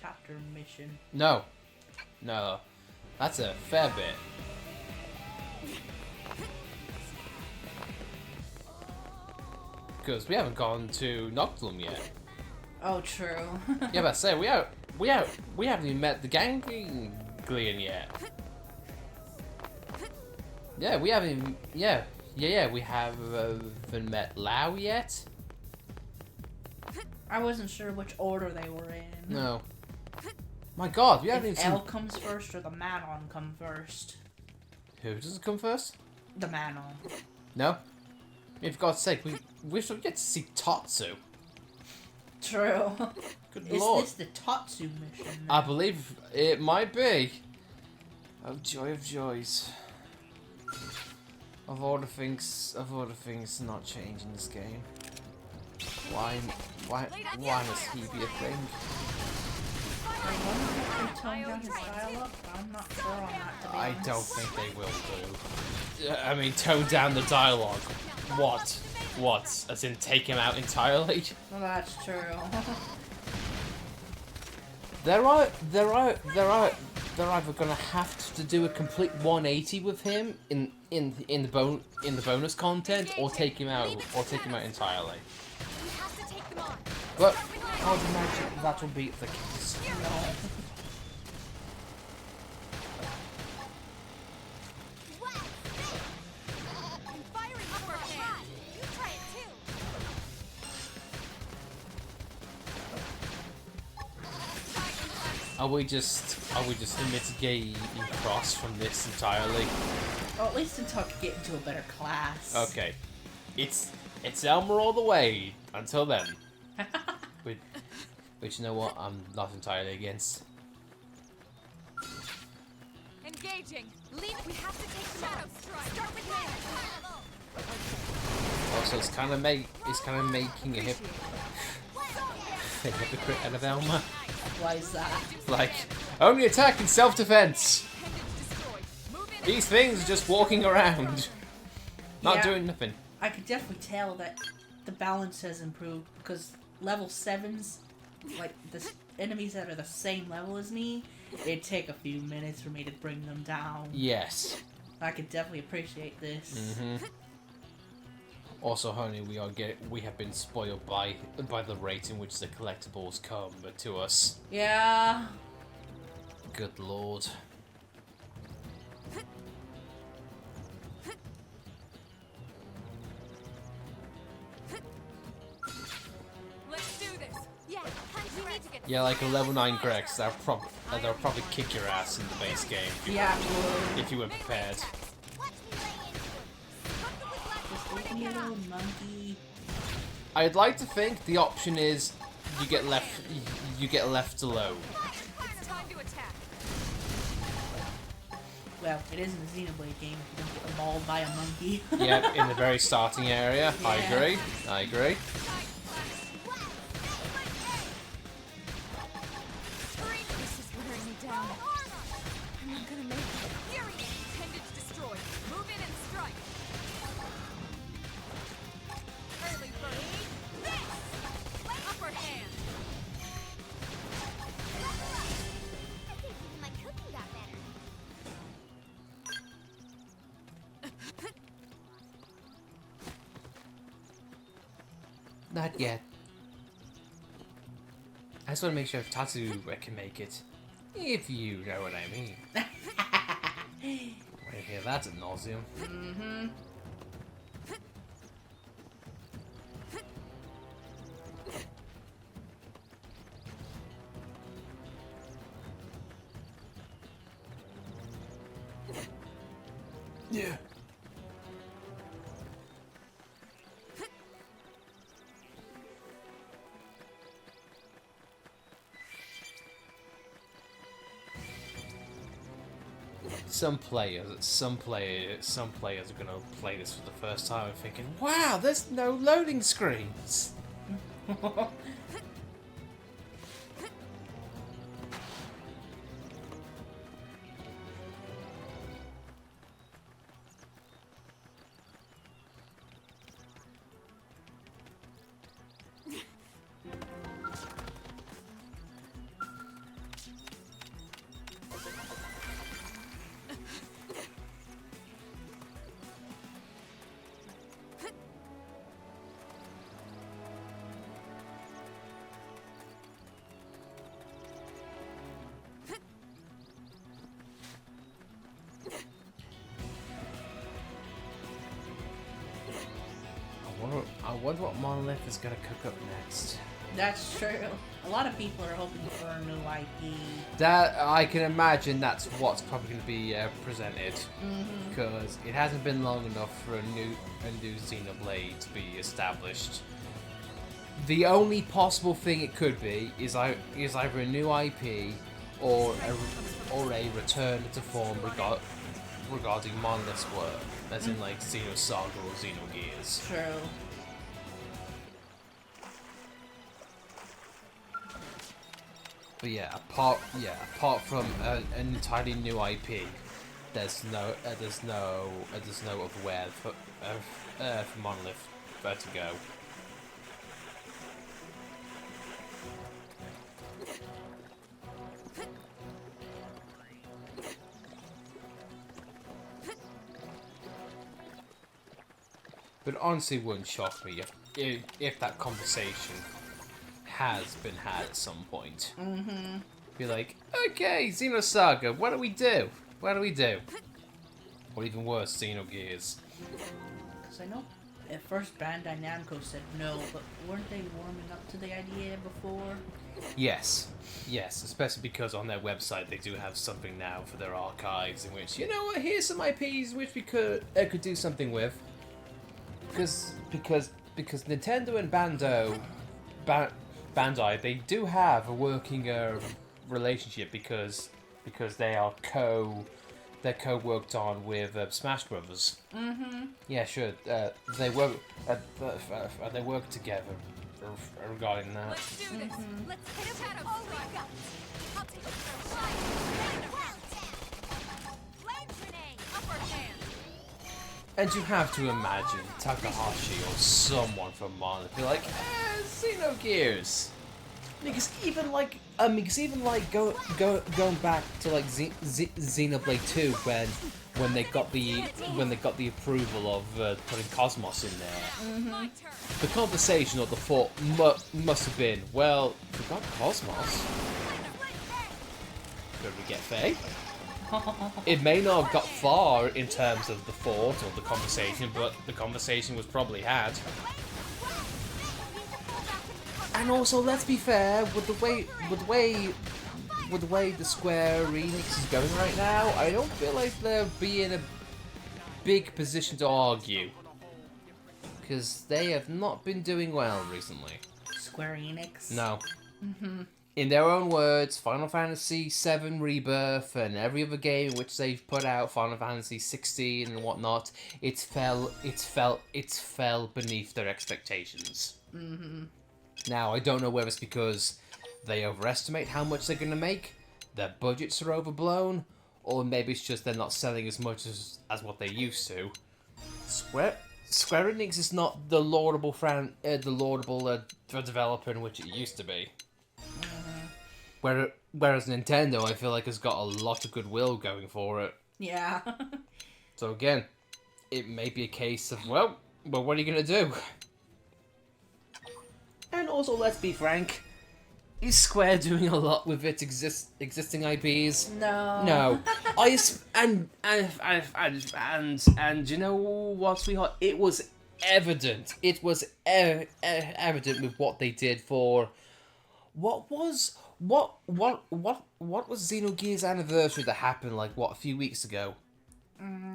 chapter mission. No. No. That's a fair bit. Because we haven't gone to Noctilum yet. Oh, true. Yeah, but I say we haven't even met the Ganglion yet. Yeah, we haven't even. Yeah. We haven't met Lao yet. I wasn't sure which order they were in. No. My God, we haven't If even L seen... comes first or the Manon come first. Who does it come first? The Manon. No. I mean, for God's sake, we should get to see Tatsu. True. Good Is lord. this the Tatsu mission? I believe it might be. Oh, joy of joys. Of all the things not changing this game. Why must he be a thing? Tone down his dialogue? I'm not sure on that, to be I honest. don't think they will do. I mean, tone down the dialogue. What? What? As in, take him out entirely? Well, that's true. They're either gonna have to do a complete 180 with him in the bonus content, or take him out entirely. We have to take them on. But I would imagine that will be the case. I'm firing upper hand. You try it too. Are we just mitigating Cross from this entirely? Or at least until I can get into a better class. Okay, it's Elmer all the way until then. But you know what? I'm not entirely against. Engaging. Lead. We have to take them out. Start with hand. Also, it's kind of making a hypocrite out of Elmer. Why is that? Like, only attack in self-defense. These things are just walking around, not Yeah. doing nothing. I could definitely tell that the balance has improved because level 7s, like the enemies that are the same level as me, it'd take a few minutes for me to bring them down. Yes. I could definitely appreciate this. Also, honey, we have been spoiled by the rate in which the collectibles come to us. Yeah. Good lord. Let's do this. Yeah. We need to get. Yeah, like a level 9 Grex, they'll probably kick your ass in the base game Yeah. if you were prepared. Just leave me alone, monkey. I'd like to think the option is you get left alone. It's time to attack. Well, it isn't a Xenoblade game if you don't get mauled by a monkey. Yep, in the very starting area. I Yeah. agree. I agree. This is wearing me down. I'm not gonna make it. Fury intended to destroy. Move in and strike. Early bird. This. Upper hand. I think even my cooking got better. Not yet. I just want to make sure if Tatsu can make it. If you know what I mean. I hear that ad nauseum. Yeah. Some players are gonna play this for the first time and thinking, "Wow, there's no loading screens." I wonder what Monolith is gonna cook up next. That's true. A lot of people are hoping for a new IP. That I can imagine that's what's probably going to be presented, because it hasn't been long enough for a new Xenoblade to be established. The only possible thing it could be is either a new IP or a return to form regarding Monolith's work, as in like Xenosaga or Xenogears. True. But yeah, apart from an entirely new IP, there's no other where for Monolith where to go. But honestly, it wouldn't shock me if that conversation has been had at some point. Be like, okay, Xenosaga, what do we do? What do we do? Or even worse, Xenogears. Because I know at first Bandai Namco said no, but weren't they warming up to the idea before? Yes, especially because on their website they do have something now for their archives in which, you know what, here's some IPs which we could do something with. Because Nintendo and Bandai, they do have a working relationship because they are co-worked on with Smash Brothers. Yeah, sure. They work together regarding that. Let's do this. Let's hit him at him. Oh my God. I'll take it from flame grenade. Upper hand. And you have to imagine Takahashi or someone from Monolith be like, Xenogears. Because even like going back to like Xenoblade 2 when they got the approval of putting Cosmos in there, the conversation or the thought must have been, well, we got Cosmos. Could we get Faye? It may not have got far in terms of the thought or the conversation, but the conversation was probably had. And also, let's be fair, with the way the Square Enix is going right now, I don't feel like they'll be in a big position to argue, because they have not been doing well recently. Square Enix? No. In their own words, Final Fantasy VII Rebirth and every other game which they've put out, Final Fantasy 16 and whatnot, it fell beneath their expectations. Now, I don't know whether it's because they overestimate how much they're going to make, their budgets are overblown, or maybe it's just they're not selling as much as what they used to. Square Enix is not the laudable developer in which it used to be. Whereas Nintendo, I feel like, has got a lot of goodwill going for it. Yeah. So again, it may be a case of, well, what are you going to do? And also, let's be frank, is Square doing a lot with its existing IPs? No. No. And you know what, sweetheart? It was evident. It was evident with what they did for what was Xenogears' anniversary that happened like a few weeks ago?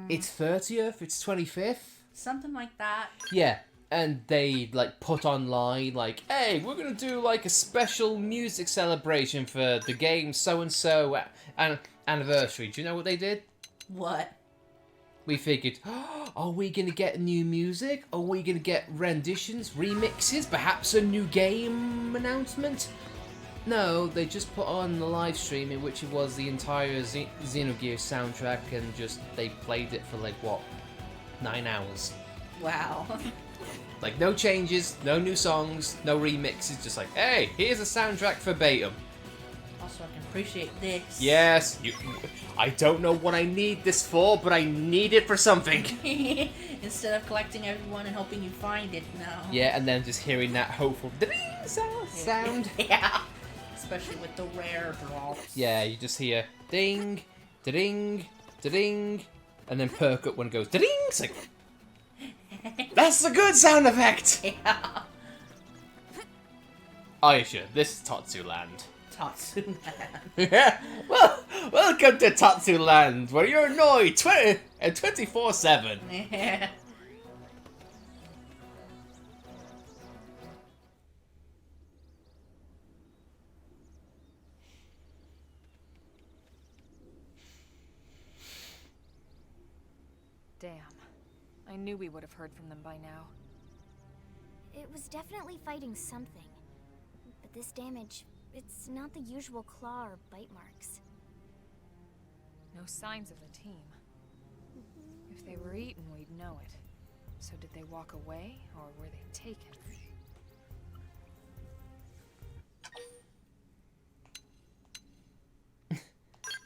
Its 30th, its 25th, something like that. Yeah. And they like put online like, hey, we're gonna do like a special music celebration for the game so and so anniversary. Do you know what they did? What? We figured, are we gonna get new music? Are we gonna get renditions, remixes, perhaps a new game announcement? No, they just put on the live stream in which it was the entire Xenogears soundtrack, and just they played it for 9 hours. Wow. Like, no changes, no new songs, no remixes, just like, hey, here's a soundtrack verbatim. Also, I can appreciate this. Yes, I don't know what I need this for, but I need it for something. Instead of collecting everyone and hoping you find it, no. Yeah, and then just hearing that hopeful sound. Yeah. Especially with the rare drops. Yeah, you just hear ding, da-ding, da-ding, and then perk up when it goes da-ding. It's like, That's a good sound effect! Yeah. Are you sure? This is Tatsu Land. Tatsu Man. Yeah. Well, welcome to Tatsu Land, where you're annoyed 24/7. Yeah. Damn. I knew we would have heard from them by now. It was definitely fighting something. But this damage, it's not the usual claw or bite marks. No signs of the team. If they were eaten, we'd know it. So did they walk away, or were they taken?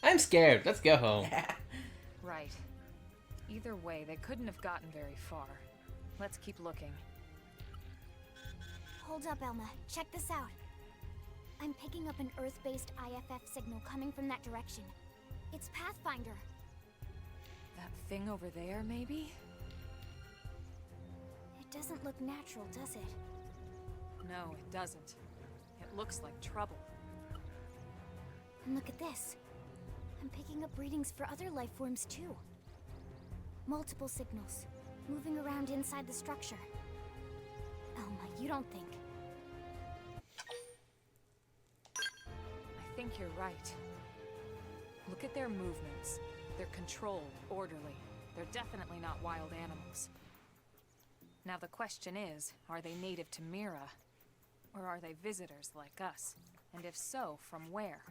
I'm scared. Let's go home. Right. Either way, they couldn't have gotten very far. Let's keep looking. Hold up, Elma. Check this out. I'm picking up an Earth-based IFF signal coming from that direction. It's Pathfinder. That thing over there, maybe? It doesn't look natural, does it? No, it doesn't. It looks like trouble. And look at this. I'm picking up readings for other life forms too. Multiple signals, moving around inside the structure. Elma, you don't think? I think you're right. Look at their movements. They're controlled, orderly. They're definitely not wild animals. Now the question is, are they native to Mira? Or are they visitors like us? And if so, from where?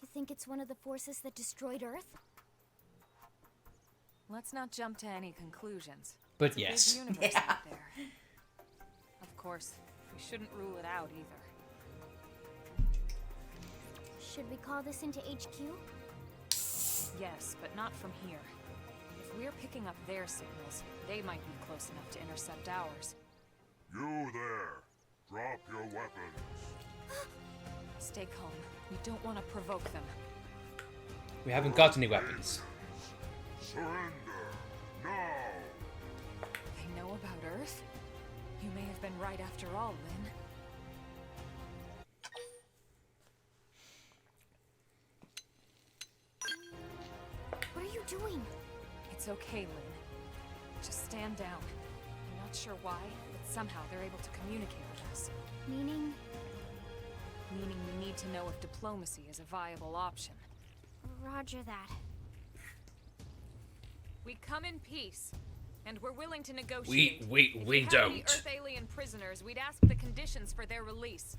You think it's one of the forces that destroyed Earth? Let's not jump to any conclusions. But It's a yes. big universe out there. Of course, we shouldn't rule it out either. Should we call this into HQ? Yes, but not from here. If we're picking up their signals, they might be close enough to intercept ours. You there. Drop your weapons. Stay calm. We don't want to provoke them. We haven't got any weapons. Surrender. Now. They know about Earth? You may have been right after all, Lynn. What are you doing? It's okay, Lynn. Just stand down. I'm not sure why, but somehow they're able to communicate with us. Meaning? Meaning we need to know if diplomacy is a viable option. Roger that. We come in peace, and we're willing to negotiate. We If you have don't. any Earth alien prisoners, we'd ask the conditions for their release.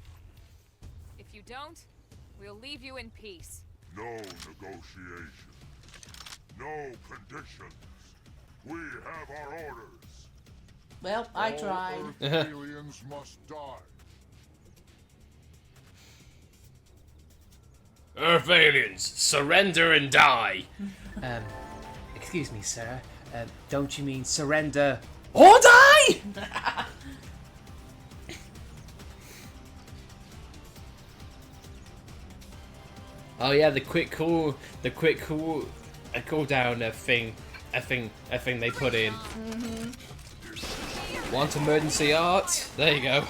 If you don't, we'll leave you in peace. No negotiation. No conditions. We have our orders. Well, I All tried. Earth aliens must die. Earth aliens, surrender and die. Excuse me, sir. Don't you mean surrender or die? Oh yeah, the quick cooldown thing they put in. Want emergency art? There you go.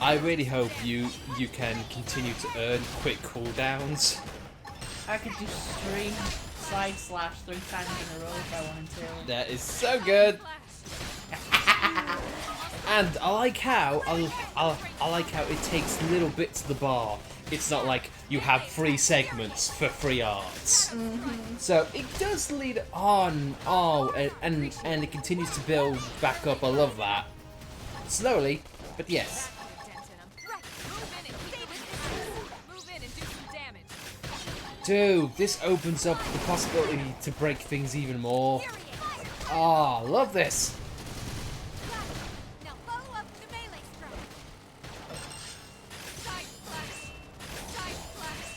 I really hope you can continue to earn quick cooldowns. I could do stream side slash 3 times in a row if I wanted to. That is so good. And I like how I like how it takes little bits of the bar. It's not like you have 3 segments for 3 arts. So it does lead on. And it continues to build back up. I love that. Slowly, but yes. Dude, this opens up the possibility to break things even more. Oh, I love this. Now follow up the melee strike. Side flash. Side flash.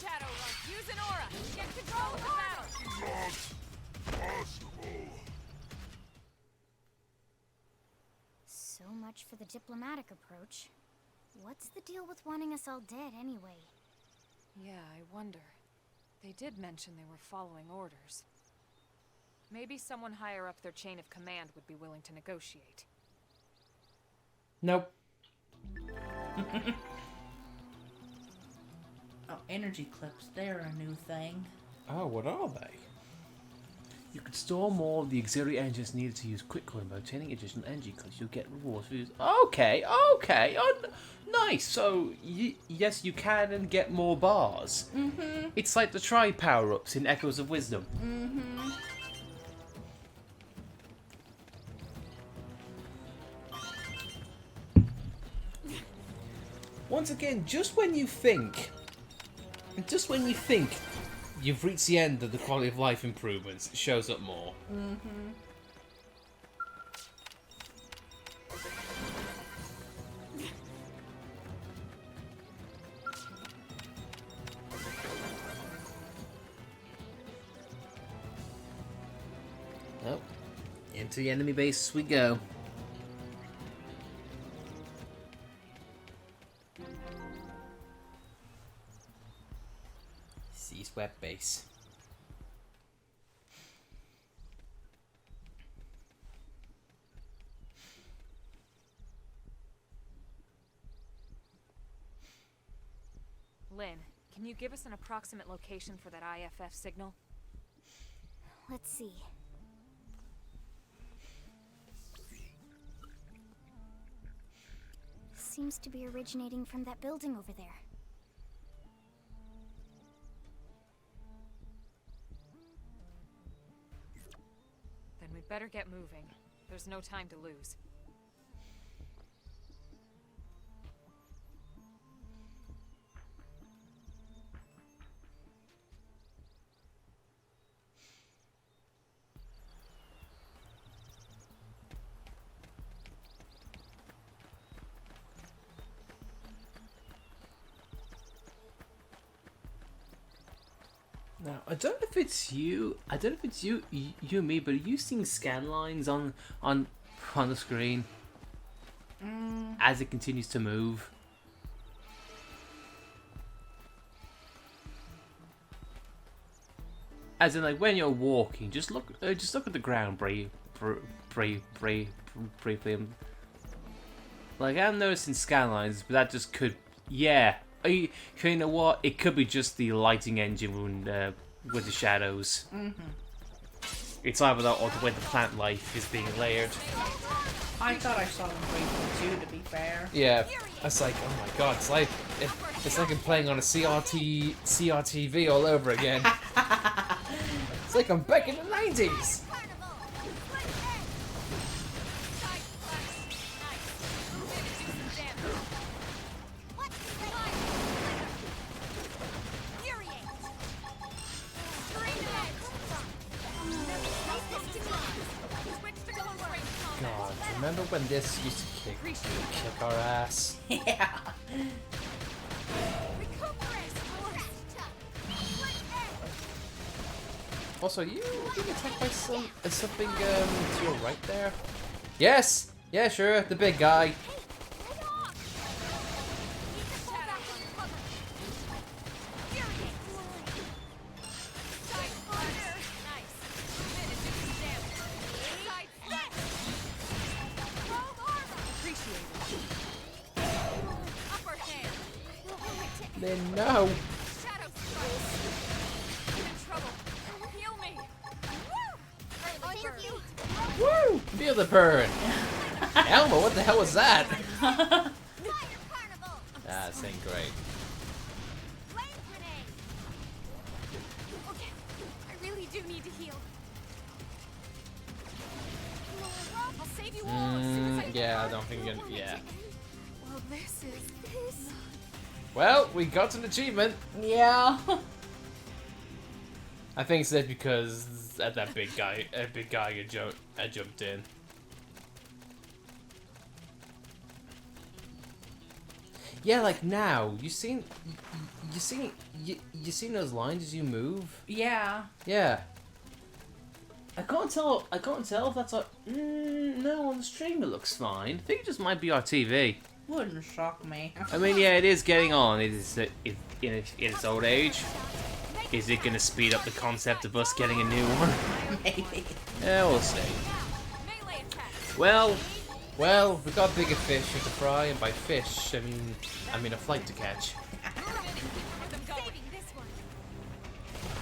Shadow run. Use an aura. Get control of the battle. Not possible. So much for the diplomatic approach. What's the deal with wanting us all dead anyway? Yeah, I wonder. They did mention they were following orders. Maybe someone higher up their chain of command would be willing to negotiate. Nope. Oh, energy clips. They're a new thing. Oh, what are they? You could store more of the auxiliary engines needed to use quick coin by obtaining additional energy clips. You'll get rewards for use. Okay. Oh, nice. So, yes, you can get more bars. Mm-hmm. It's like the tri power-ups in Echoes of Wisdom. Mm-hmm. Once again, just when you think you've reached the end of the quality of life improvements, it shows up more. Mm-hmm. Oh, into the enemy base we go. Cease web base. Lynn, can you give us an approximate location for that IFF signal? Let's see. Seems to be originating from that building over there. Then we'd better get moving. There's no time to lose. Now, I don't know if it's you. I don't know if it's you and me, but are you seeing scan lines on the screen as it continues to move? As in, like when you're walking, just look at the ground briefly. Like I'm noticing scan lines, but that just could, yeah. You know what? It could be just the lighting engine with the shadows. Mm-hmm. It's either that or the way the plant life is being layered. I thought I saw them briefly too, to be fair. Yeah, I was like, oh my god, it's like I'm playing on a CRTV all over again. It's like I'm back in the 90s. God, remember when this used to kick our ass? Yeah. Also, you being attacked by something to your right there? Yes! Yeah, sure, the big guy. Then no. Woo! Feel the burn. Elmo, what the hell was that? Ah, this ain't great. Okay, I really do need to heal. I'll save you all as soon as I Yeah, I don't think you're gonna. Yeah. Well, this is this. Well, we got an achievement. Yeah. I think it's that because that big guy had jumped in. Yeah, like now, you seen those lines as you move? Yeah. Yeah. I can't tell if that's a no, on the stream it looks fine. I think it just might be our TV. Wouldn't shock me. I mean, yeah, it is getting on. It is in its old age. Is it going to speed up the concept of us getting a new one? Maybe. Yeah, we'll see. Well, we got bigger fish to fry, and by fish, I mean a flight to catch.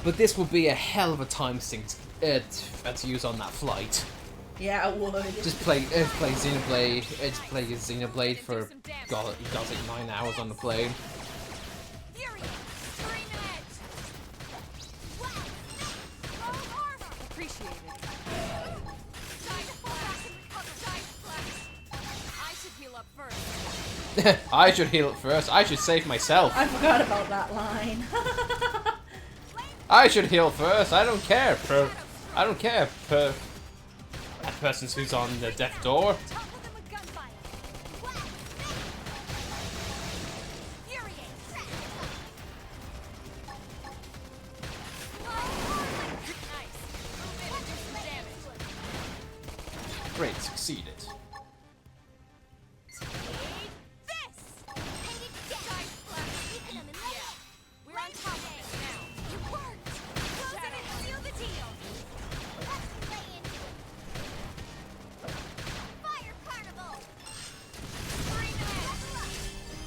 But this will be a hell of a time sink to use on that flight. Yeah, I would. Just play Xenoblade. Just play Xenoblade for God, it does like 9 hours on the plane. I should heal up first. I should save myself. I forgot about that line. I should heal first. I don't care. I don't care. That person who's on the death door. Great, succeeded.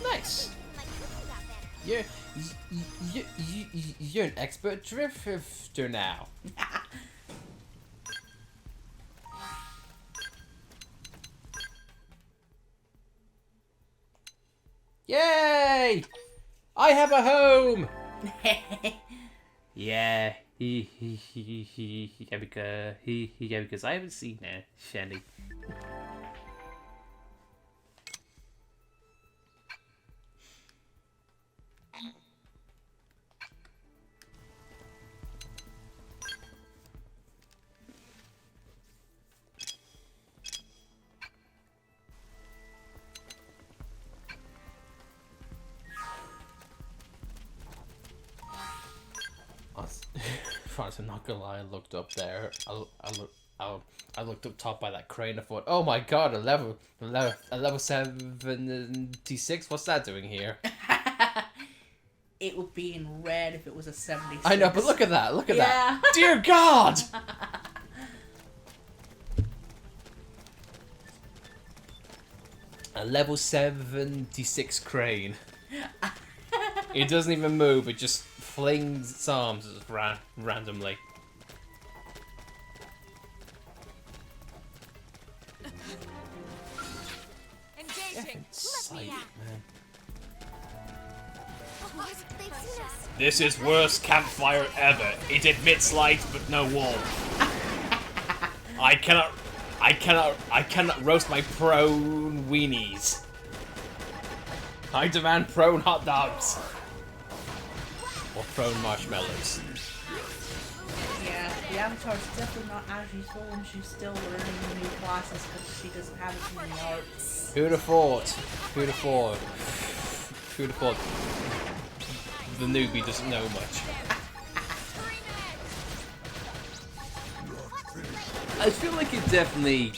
Nice. You're an expert drifter now. Yay! I have a home. Yeah. Yeah, because I haven't seen her, Shelly. I'm not gonna lie, I looked up there. I looked up top by that crane. I thought, oh my god, a level 76. What's that doing here? It would be in red if it was a 76. I know, but look at that. Look at that. Dear God. A level 76 crane. It doesn't even move. It just flings its arms randomly. Engaging. Sight, man. What? This is worst campfire ever. It admits light but no warmth. I cannot roast my prone weenies. I demand prone hot dogs. Or prone marshmallows. Yeah, the Avatar's definitely not as useful when she's still learning the new classes because she doesn't have as many arts. Who'd have thought? Who'd have thought? Who'd have thought? The newbie doesn't know much. I feel like it definitely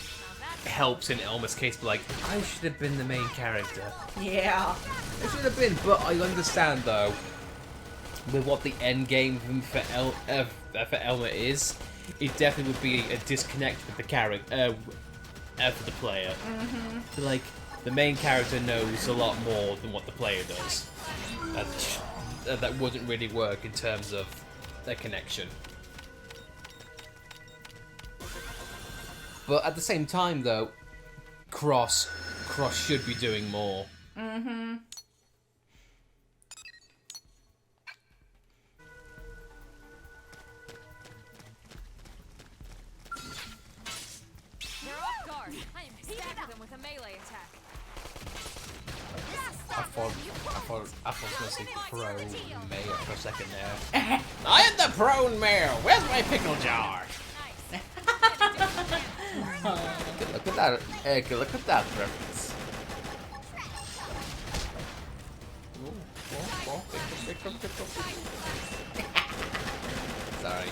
helps in Elma's case, but like, I should have been the main character. Yeah. I should have been, but I understand though, with what the end game for Elma is, it definitely would be a disconnect with the character, for the player. So, like, the main character knows a lot more than what the player does. That wouldn't really work in terms of their connection. But at the same time, though, Cross should be doing more. Mm-hmm. They're off guard. I am stacking them with a melee attack. I thought I was gonna say prone mayor for a second there. I am the prone mayor. Where's my pickle jar? Look at that! Look at that reference. Sorry.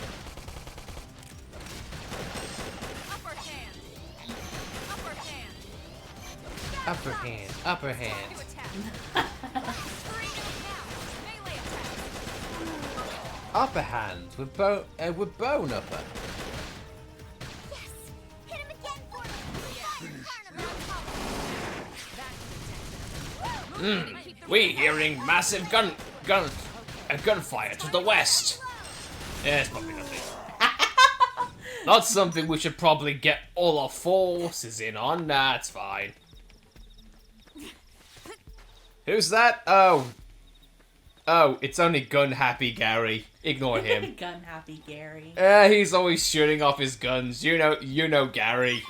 Upper hand. Upper hand. Upper hand. Upper hand. Upper hand with bone upper. Yes! Hit him again for me! We hearing massive gunfire to the west. Yeah, it's probably nothing. Not something we should probably get all our forces in on. Nah, it's fine. Who's that? Oh, it's only gun happy Gary. Ignore him. Gun happy Gary. He's always shooting off his guns. You know Gary.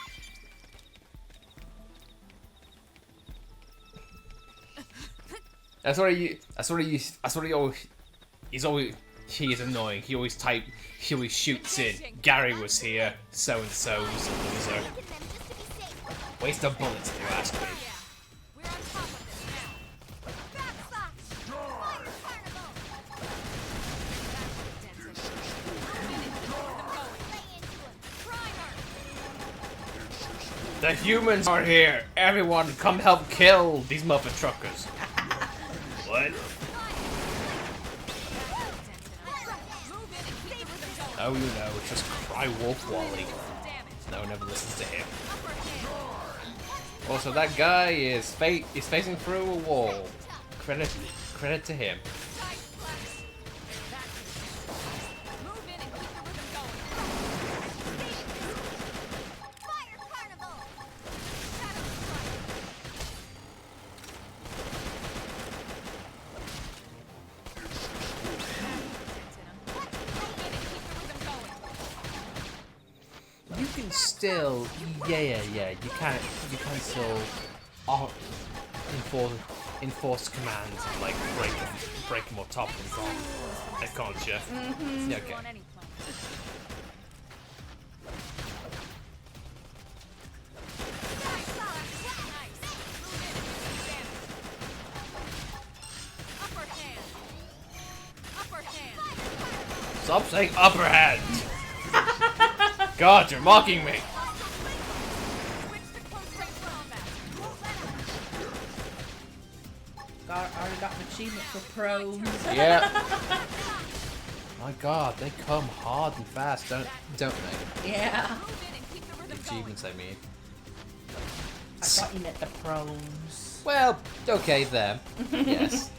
He is annoying. He always shoots in. Gary was here. So and so's a loser. Waste of bullets if you ask me. We're on top of this now. Backslash! Fire carnival! The humans are here. Everyone, come help kill these mother truckers. What? Oh, just cry wolf Wally. No one ever listens to him. Also, that guy is facing through a wall. Credit to him. You can still, yeah. You can still enforce commands and like break them or top them, can't you? Yeah, okay. Stop saying upper hand. God, you're mocking me. Already got an achievement for pros. Yeah. My God, they come hard and fast, don't they? Yeah. The achievements, I mean. I thought you meant the pros. Well, okay, them. Yes.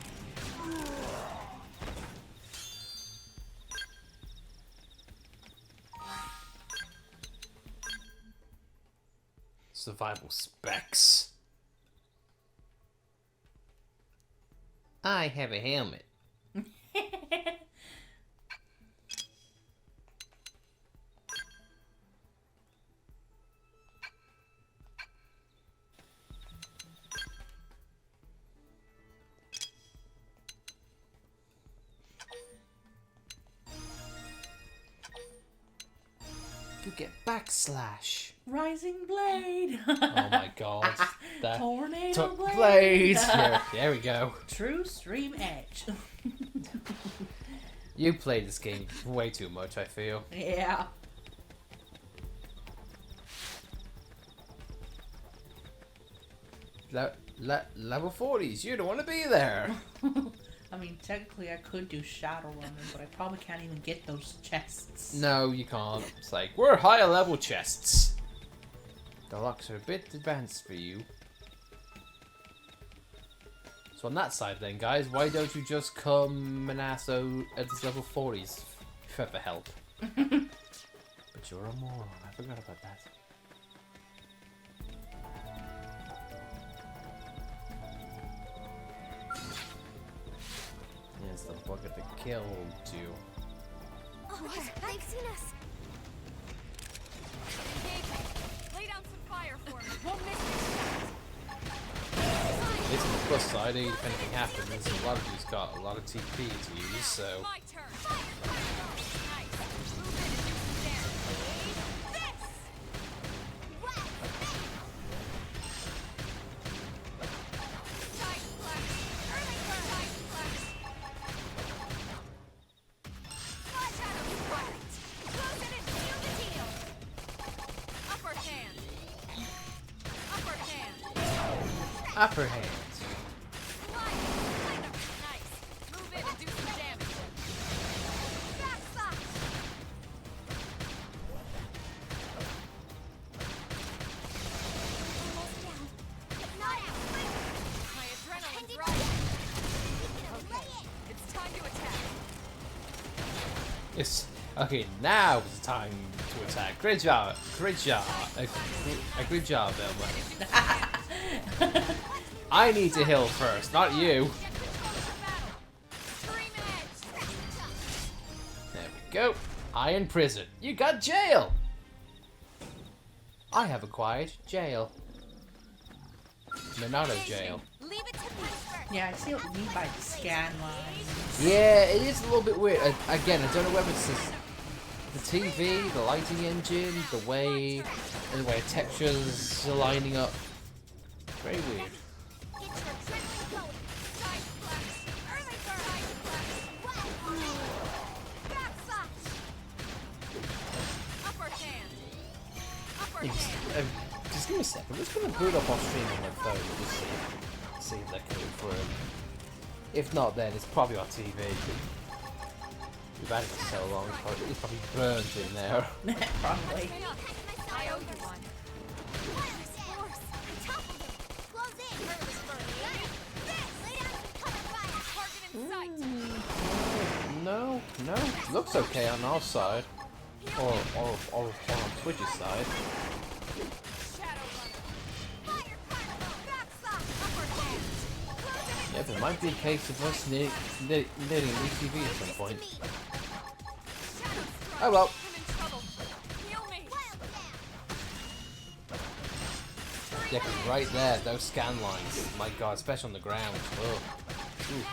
Survival specs. I have a helmet. You get backslash. Rising blade. Oh my God. Tornado blade. Blade. There we go. True stream edge. You played this game way too much, I feel. Yeah. Level 40s, you don't want to be there. I mean, technically I could do shadow running, but I probably can't even get those chests. No, you can't. It's like, we're higher level chests. The locks are a bit advanced for you. So on that side then, guys, why don't you just come and ask at this level 40s for help? But you're a moron, I forgot about that. Yes, the bucket that killed you. Oh, what? They've seen us. Lay down some fire for me. Won't miss this shot. It's on the plus side, if anything happens, a lot of you's got a lot of TP to use, so... My turn. Nice. Move in and do some damage. This! Side flex. Early bird. Side flex. Flash shadow strike. Close it and seal the deal. Upper hand. Upper hand. Upper hand. Nice. Move in and do some damage. Backside. Almost down. Not out. My adrenaline's rising. Okay, it's time to attack. Yes. Okay, now is the time to attack. Great job. Great job. A great job, Velma. I need to heal first, not you. There we go. Iron prison. You got jail. I have acquired jail. Monado jail. Leave it to me first. Yeah, I see what you mean by scan lines. Yeah, it is a little bit weird. Again, I don't know whether it's the TV, the lighting engine, the way textures are lining up. Very weird. Get your adrenaline going. Side splash. Early bird. Side splash. Backside. Upper hand. Upper hand. Just give me a second. I'm just going to boot up on stream on my phone and just see if that came through. If not, then it's probably on TV. We've had it for so long, it's probably burned in there. Probably. I owe you one. No, looks okay on our side, or on Twitch's side. Yeah, there might be a case of us needing ETV at some point. Oh well. Yeah, 'cause right there, those scan lines, my god, especially on the ground. Ugh. Ooh.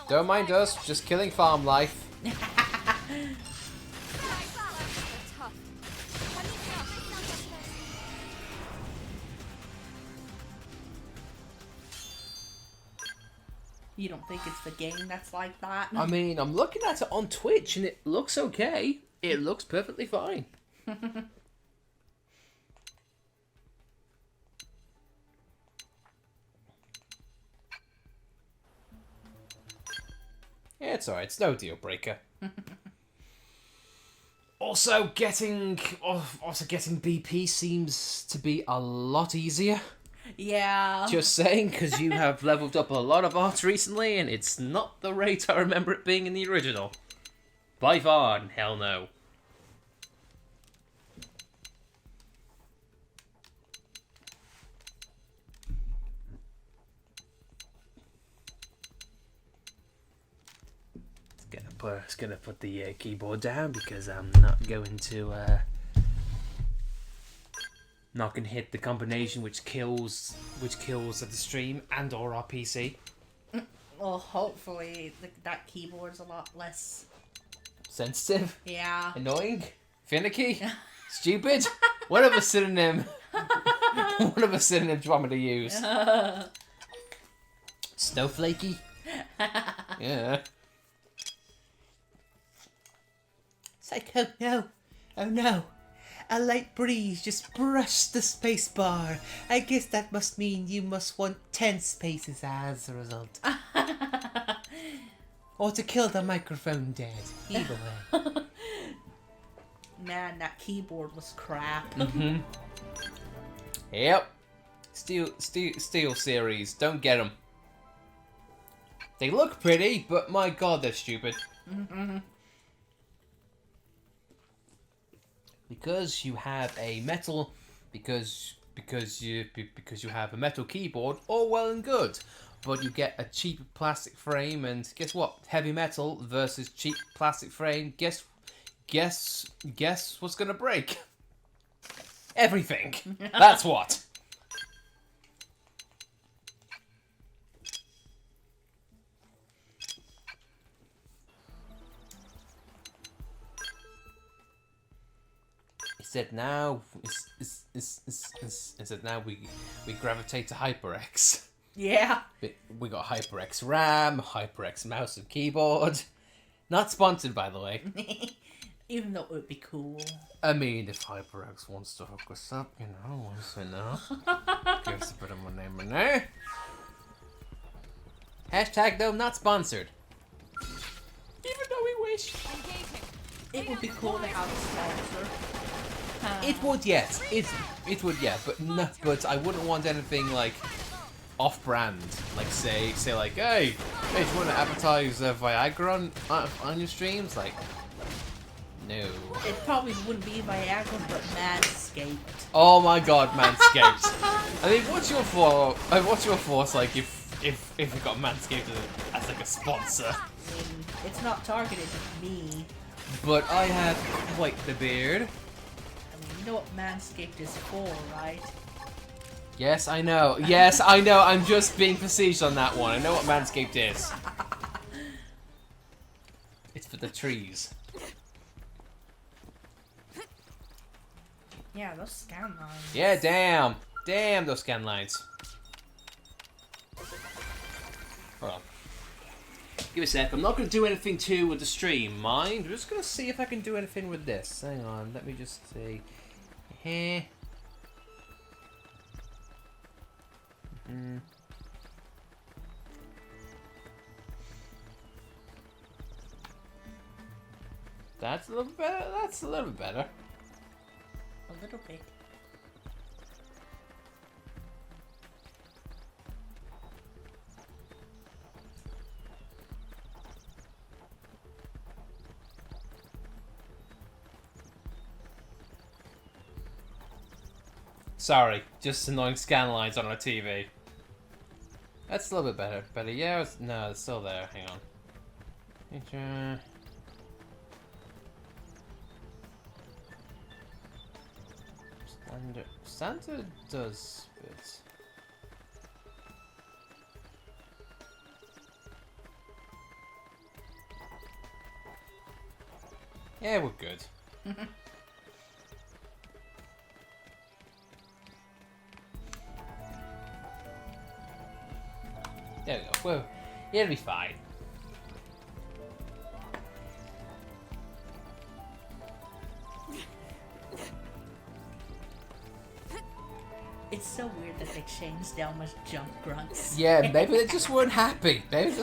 Don't mind us, just killing farm life. You don't think it's the game that's like that? I mean, I'm looking at it on Twitch and it looks okay. It looks perfectly fine. Yeah, it's alright. It's no deal breaker. Also, getting BP seems to be a lot easier. Yeah. Just saying, because you have leveled up a lot of art recently, and it's not the rate I remember it being in the original. By far, hell no. Just gonna put the keyboard down because I'm not going to hit the combination which kills the stream and or our PC. Well, hopefully that keyboard's a lot less Sensitive. Yeah. Annoying. Finicky. Stupid. What other synonym? What other synonym do you want me to use? Snowflakey. Yeah. It's like, oh no, a light breeze just brushed the space bar. I guess that must mean you must want 10 spaces as a result. Or to kill the microphone dead. Either way. Man, that keyboard was crap. Mm-hmm. Yep. Steel series. Don't get them. They look pretty, but my god, they're stupid. Mm-hmm. Because you have a metal, because you have a metal keyboard, all well and good, but you get a cheap plastic frame, and guess what? Heavy metal versus cheap plastic frame. Guess what's gonna break? Everything. That's what. Said now we gravitate to HyperX. Yeah. We got HyperX RAM, HyperX mouse and keyboard. Not sponsored, by the way. Even though it would be cool. I mean, if HyperX wants to hook us up, you know, give us a bit of money. Hashtag, though, not sponsored. Even though we wish. It would be cool to have a sponsor. It would, yes. It would, yeah. But no, but I wouldn't want anything like off-brand. Like say like, hey, do you want to advertise Viagra on your streams? Like, no. It probably wouldn't be Viagra, but Manscaped. Oh my God, Manscaped. I mean, what's your force like if you got Manscaped as like a sponsor? I mean, it's not targeted at me. But I have quite the beard. I mean, you know what Manscaped is for, right? Yes, I know. Yes, I know. I'm just being facetious on that one. I know what Manscaped is. It's for the trees. Yeah, those scan lines. Yeah, damn. Damn those scan lines. Hold on. Give me a sec. I'm not going to do anything too with the stream, mind. I'm just going to see if I can do anything with this. Hang on. Let me just see. That's a little better. That's a little bit better. A little bit. Sorry, just annoying scan lines on our TV. That's a little bit better. Better, yeah. No, it's still there. Hang on. Standard does it. Yeah, we're good. There we go. Well, it'll be fine. It's so weird that they changed Delma's jump grunts. Yeah, maybe they just weren't happy. Maybe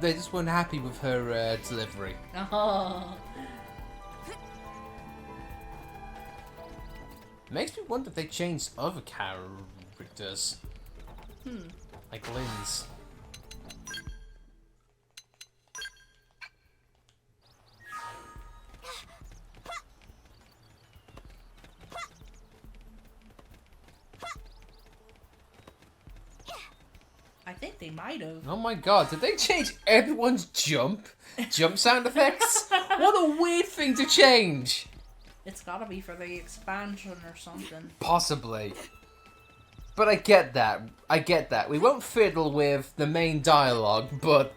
they just weren't happy with her delivery. Oh. Makes me wonder if they changed other characters. Like Lynn's. I think they might have. Oh my God, did they change everyone's jump sound effects? What a weird thing to change. It's gotta be for the expansion or something. Possibly. But I get that. We won't fiddle with the main dialogue, but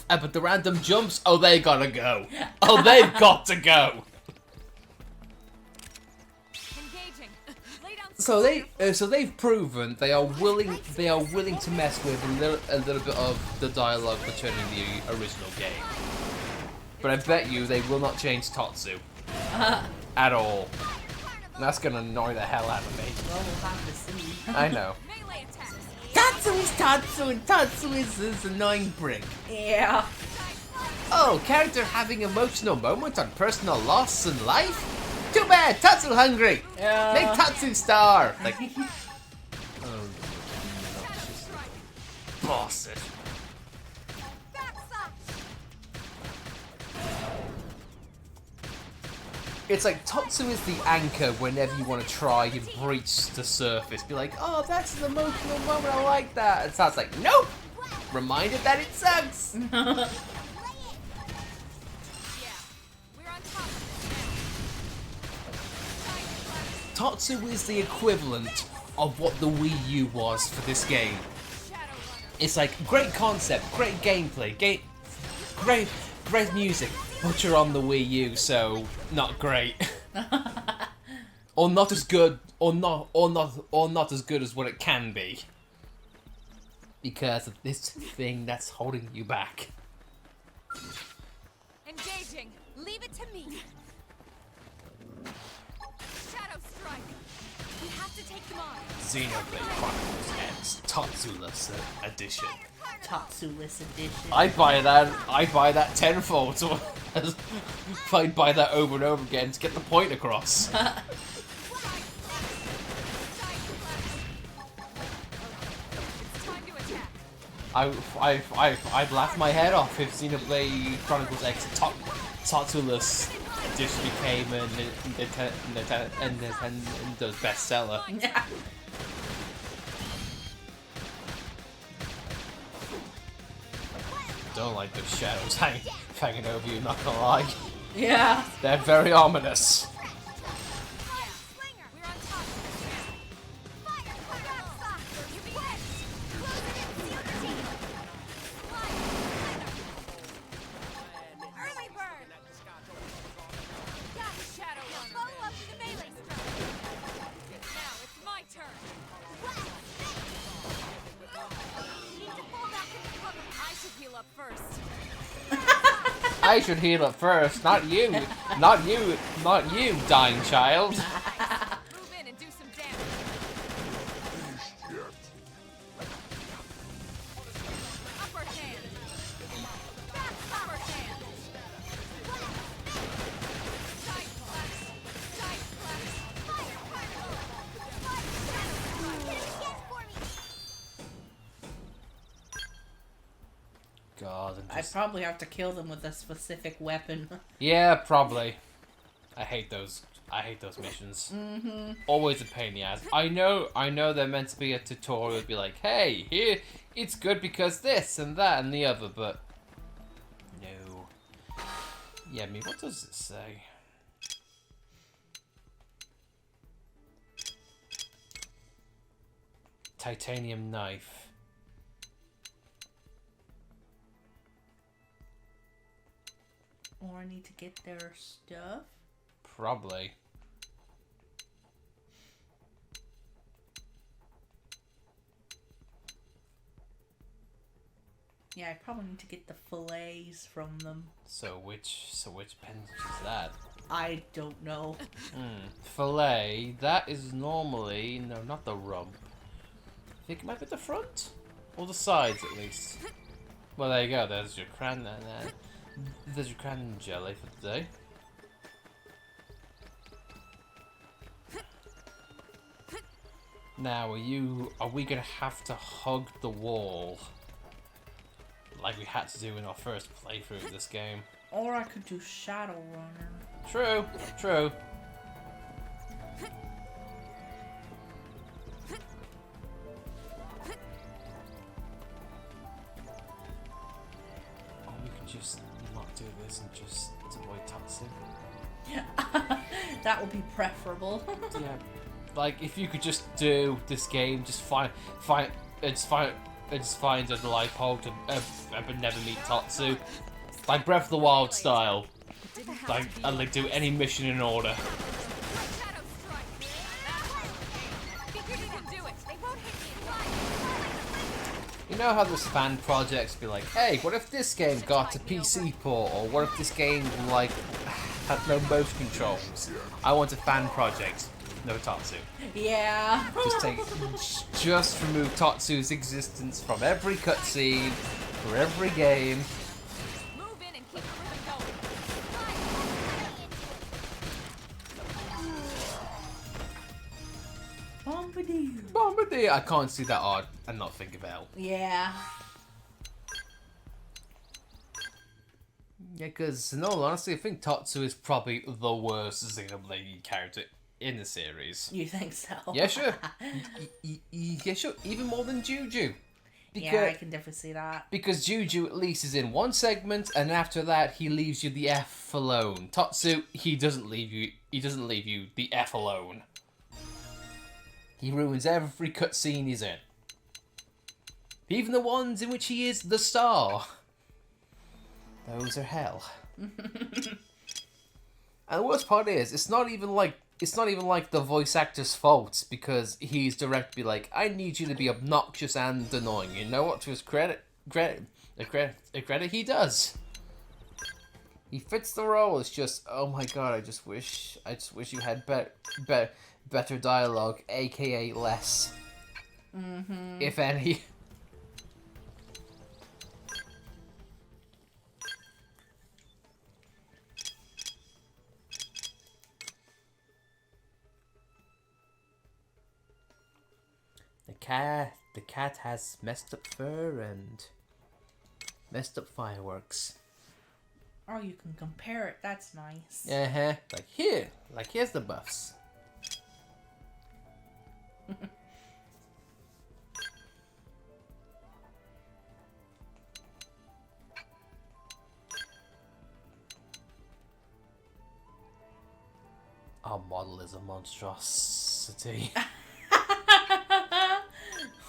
the random jumps, oh, they gotta go. Oh, they've got to go. So they've proven they are willing to mess with a little bit of the dialogue returning the original game. But I bet you they will not change Tatsu at all. And that's gonna annoy the hell out of me. Well, we'll have to see. I know. Tatsu is Tatsu, and Tatsu is this annoying prick. Yeah. Oh, character having emotional moment on personal loss in life? Too bad, Tatsu hungry! Make Tatsu star! Like, oh, no, just boss it. It's like Tatsu is the anchor whenever you want to try and breach the surface. Be like, oh, that's an emotional moment, I like that. And Tatsu's like, nope! Reminded that it sucks! Tatsu is the equivalent of what the Wii U was for this game. It's like, great concept, great gameplay, great music, but you're on the Wii U, so not great. Or not as good, or not as good as what it can be. because of this thing that's holding you back. Engaging. Leave it to me. Shadow strike. We have to take them on. Xenoblade Chronicles X Tatsula's edition. Tatsuless edition. I buy that tenfold. So I'd buy that over and over again to get the point across. I'd laugh my head off if Xenoblade Chronicles X Tatsula's edition became a Nintendo's bestseller. Don't like those shadows hanging over you, not gonna lie. Yeah. They're very ominous. I should heal up first, not you. Not you, dying child. Move in and do some damage. Upper hand. Upper hand. Side flash. Side flash. Fire particle. God, I probably have to kill them with a specific weapon. Yeah, probably. I hate those missions. Mm-hmm. Always a pain in the ass. I know they're meant to be a tutorial, be like, hey, here, it's good because this and that and the other, but no. Yeah, I mean, what does it say? Titanium knife. Or I need to get their stuff? Probably. Yeah, I probably need to get the fillets from them. So which appendage is that? I don't know. Fillet, that is normally, no, not the rump. I think it might be the front? Or the sides, at least. Well, there you go, there's your there's your cran jelly for today. Now, are we gonna have to hug the wall? Like we had to do in our first playthrough of this game. Or I could do Shadowrunner. True, true. Or we could just not do this and just avoid Tatsu. That would be preferable. Yeah, like if you could just do this game, just find a life hold and never meet Tatsu, like Breath of the Wild style, like and like do any mission in order. You know how those fan projects be like, hey, what if this game got a PC port, or what if this game like had no motion controls? I want a fan project. No Tatsu. Yeah. Just remove Tatsu's existence from every cutscene, for every game. Move in and keep the rhythm going. Bombardier. I can't see that art and not think of L. Yeah. Yeah, because in all honesty, I think Tatsu is probably the worst Xenoblade character in the series. You think so? Yeah, sure. Yeah, sure. Even more than Juju. Yeah, I can definitely see that. Because Juju at least is in one segment, and after that he leaves you the F alone. Tatsu, he doesn't leave you. He doesn't leave you the F alone. He ruins every cutscene he's in. Even the ones in which he is the star. Those are hell. And the worst part is, it's not even like it's not even like the voice actor's fault, because he's directly like, I need you to be obnoxious and annoying. You know what? To his credit, he does. He fits the role. It's just, oh my god, I just wish you had better dialogue, aka less, if any. The cat has messed up fur and messed up fireworks. Oh, you can compare it. That's nice. Here's the buffs. Our model is a monstrosity.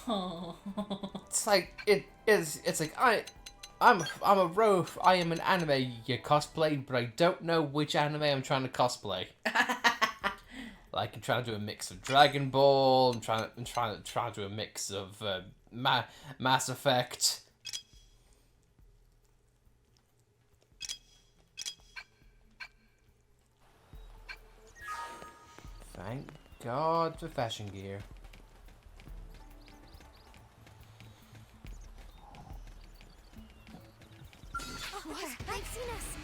Oh. It's like it's like I'm a rogue. I am an anime cosplay, but I don't know which anime I'm trying to cosplay. Like I'm trying to do a mix of Dragon Ball. I'm trying to do a mix of Mass Effect. Thank God for fashion gear. They've seen us.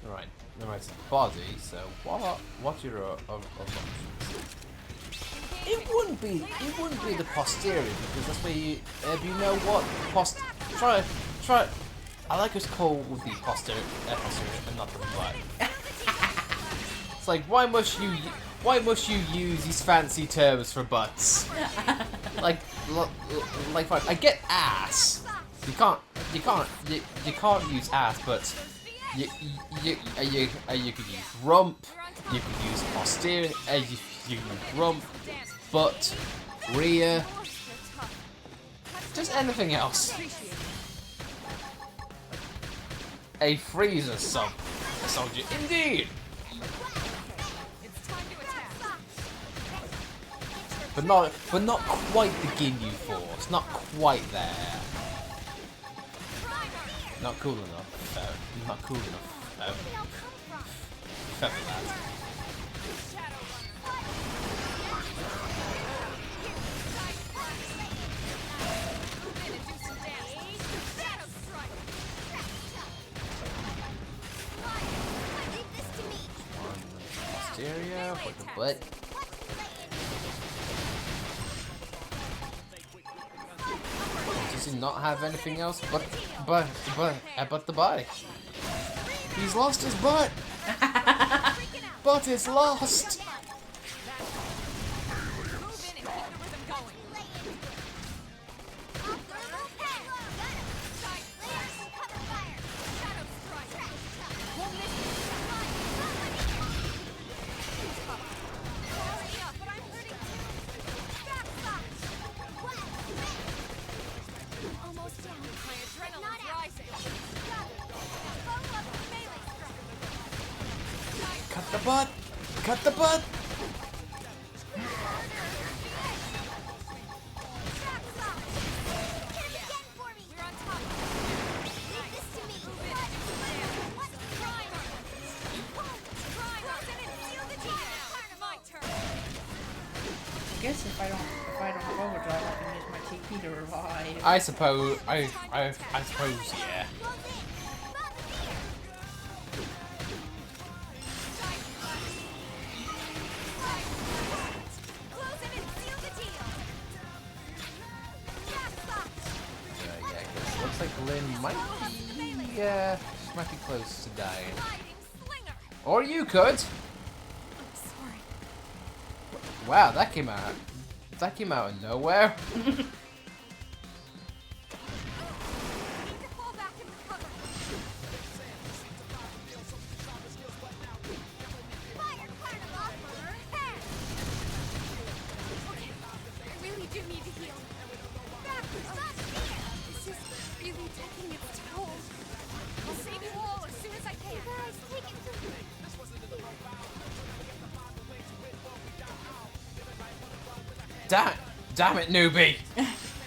Alright, body. So what's your emotions? It wouldn't be the posterior, because that's where you know what try. I like it's called would be posterior and not the butt. It's like why must you use these fancy terms for butts? like fine, I get ass. You can't use ass, but you could use rump, you could use posterior, you could use rump, butt, rear, just anything else. A freezer soldier, indeed. But not quite the Ginyu Force, not quite there. Not cool enough. Not cool enough. Except for that. Posterior for the butt. Does he not have anything else but the body? He's lost his butt. Butt is lost. Cut the butt! I guess if I don't have overdrive, I can use my TP to revive. I suppose, yeah. Looks like Lynn might be close to dying. Or you could. Wow, that came out of nowhere. Damn it, newbie!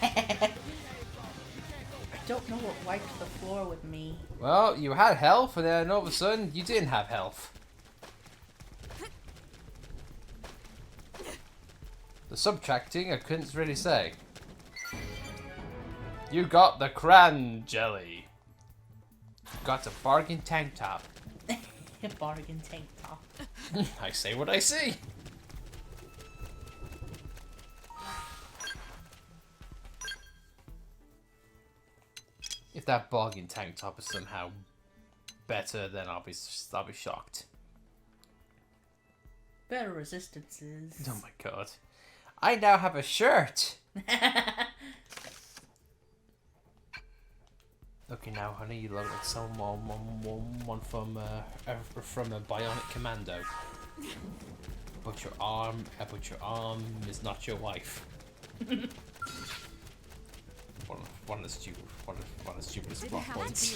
I don't know what wiped the floor with me. Well, you had health, and then all of a sudden, you didn't have health. The subtracting, I couldn't really say. You got the cran jelly. Got a bargain tank top. Bargain tank top. I say what I see. If that bargain tank top is somehow better, then I'll be shocked. Better resistances. Oh my god. I now have a shirt! Okay, now, honey, you look like someone from a Bionic Commando. But your arm is not your wife. one of the stupidest plot points.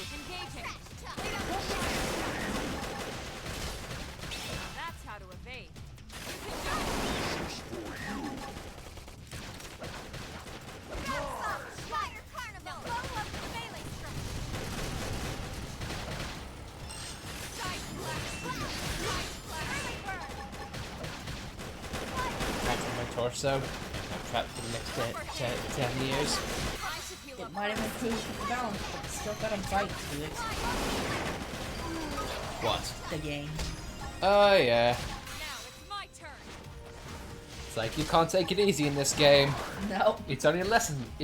That's how to evade. Fire carnival! Now follow up the melee strike. Side splash! Side splash! Early bird! Back on my torso. I'm trapped for the next 10 years. It might have improved the balance, but it's still got a bite to it. What? The game. Oh yeah. Now it's my turn. It's like you can't take it easy in this game. No. It's only lessons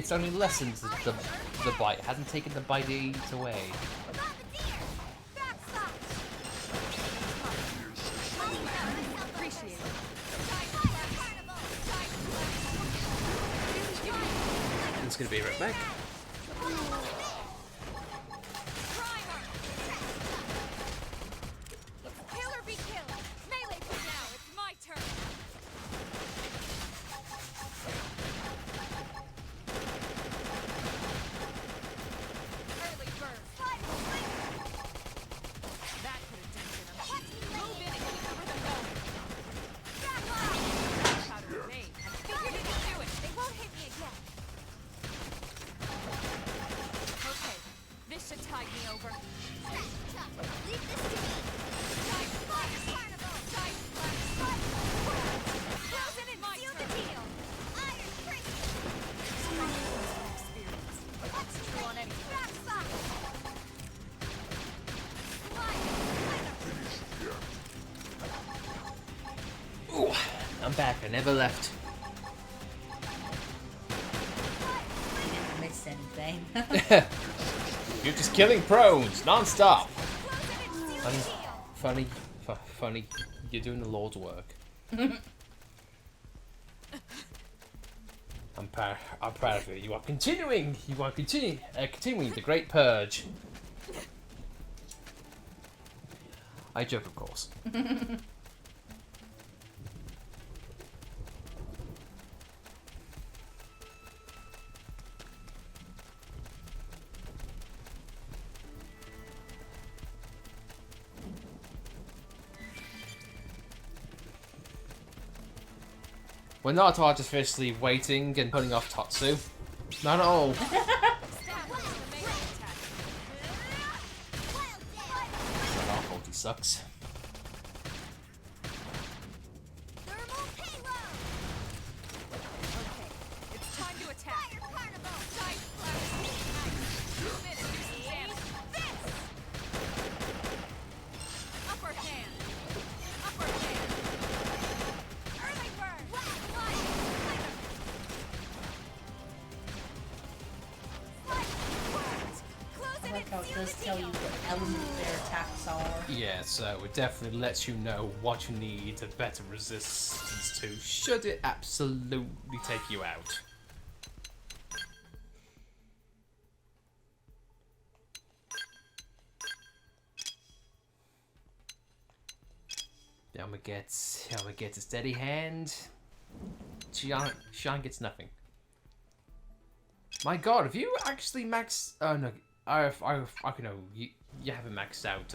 the bite. It hasn't taken the bite away. Appreciate it. It's gonna be right back. Kill or be killed. Melee for now. It's my turn. Early bird. That could have done it. Move in and cover the moment. How to evade. I figured you could do it. They won't hit me again. Okay, this should tide me over. Leave this to me. Side splash, carnival. Side splash. Close it and seal the deal. Iron Christian. Experience. What's true on anything? Ooh, I'm back. I never left. Didn't miss anything. You're just killing prones non-stop. Funny. You're doing the Lord's work. I'm proud of you. You are continuing the great purge. I joke, of course. We're not artificially waiting and putting off Tatsu. Not at all. Our fault he sucks. Thermal payload. Okay, it's time to attack. Fire carnival. Side splash. Move in and do some damage. This. Upper hand. Upper hand. Early bird. I like how it does tell you what element their attacks are. Yeah, so it definitely lets you know what you need to better resistance to, should it absolutely take you out. Now we get a steady hand. Sean gets nothing. My God, have you actually maxed? Oh no, I know you haven't maxed out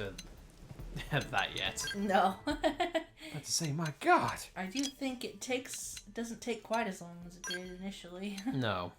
that yet. No. about to say, my God. I do think it doesn't take quite as long as it did initially. No.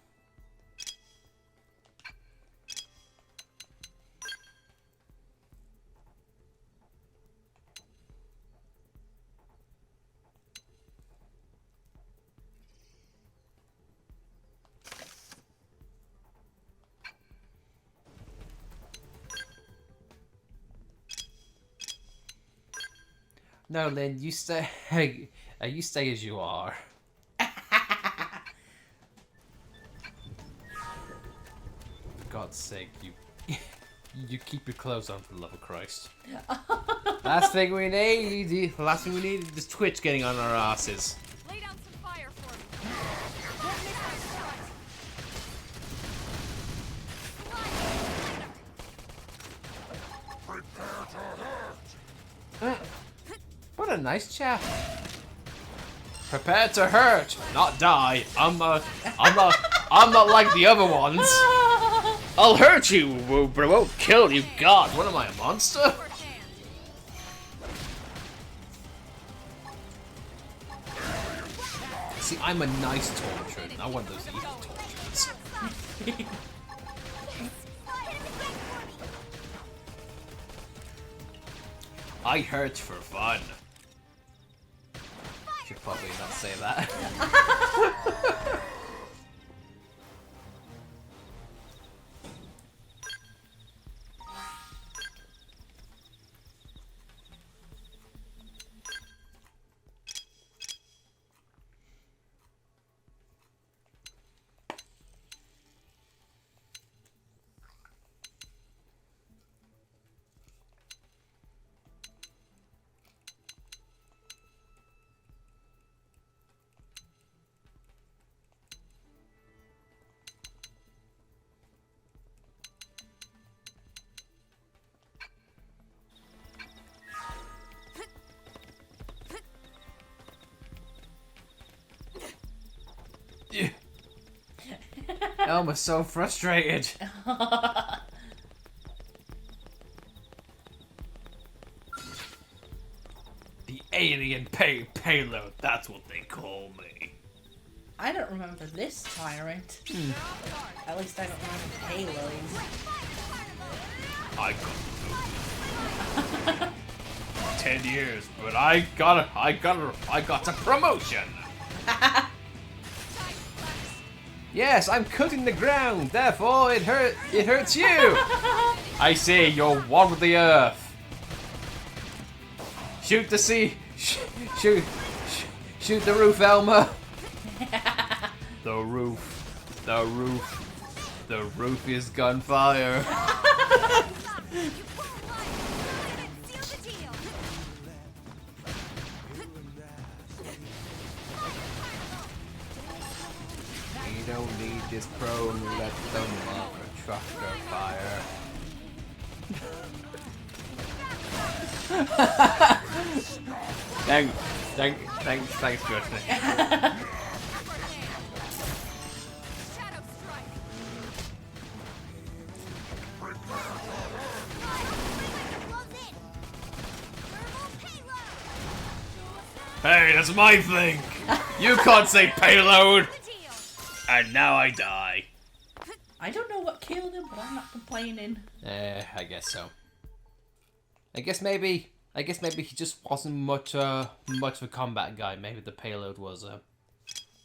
No, Lynn, you stay. You stay as you are. For God's sake, you keep your clothes on, for the love of Christ. Last thing we need. The last thing we need is Twitch getting on our asses. Lay down some fire for me. Don't miss our strike. What a nice chap. Prepare to hurt, not die. I'm not like the other ones. I'll hurt you, but I won't kill you. God, what am I, a monster? See, I'm a nice torturer, not one of those evil torturers. I hurt for fun. Should probably not say that. Elma's so frustrated. The alien payload, that's what they call me. I don't remember this tyrant. At least I don't remember payloads. I got 10 years, but I got a promotion. Yes, I'm cutting the ground, therefore it hurts you. I say you're one with the earth. Shoot the sea, shoot the roof, Elma. The roof is gunfire. We don't need this prone, let them up a tractor fire. Thanks, Justin. Hey, that's my thing! You can't say payload! And now I die. I don't know what killed him, but I'm not complaining. I guess so. I guess maybe he just wasn't much of a combat guy. Maybe the payload was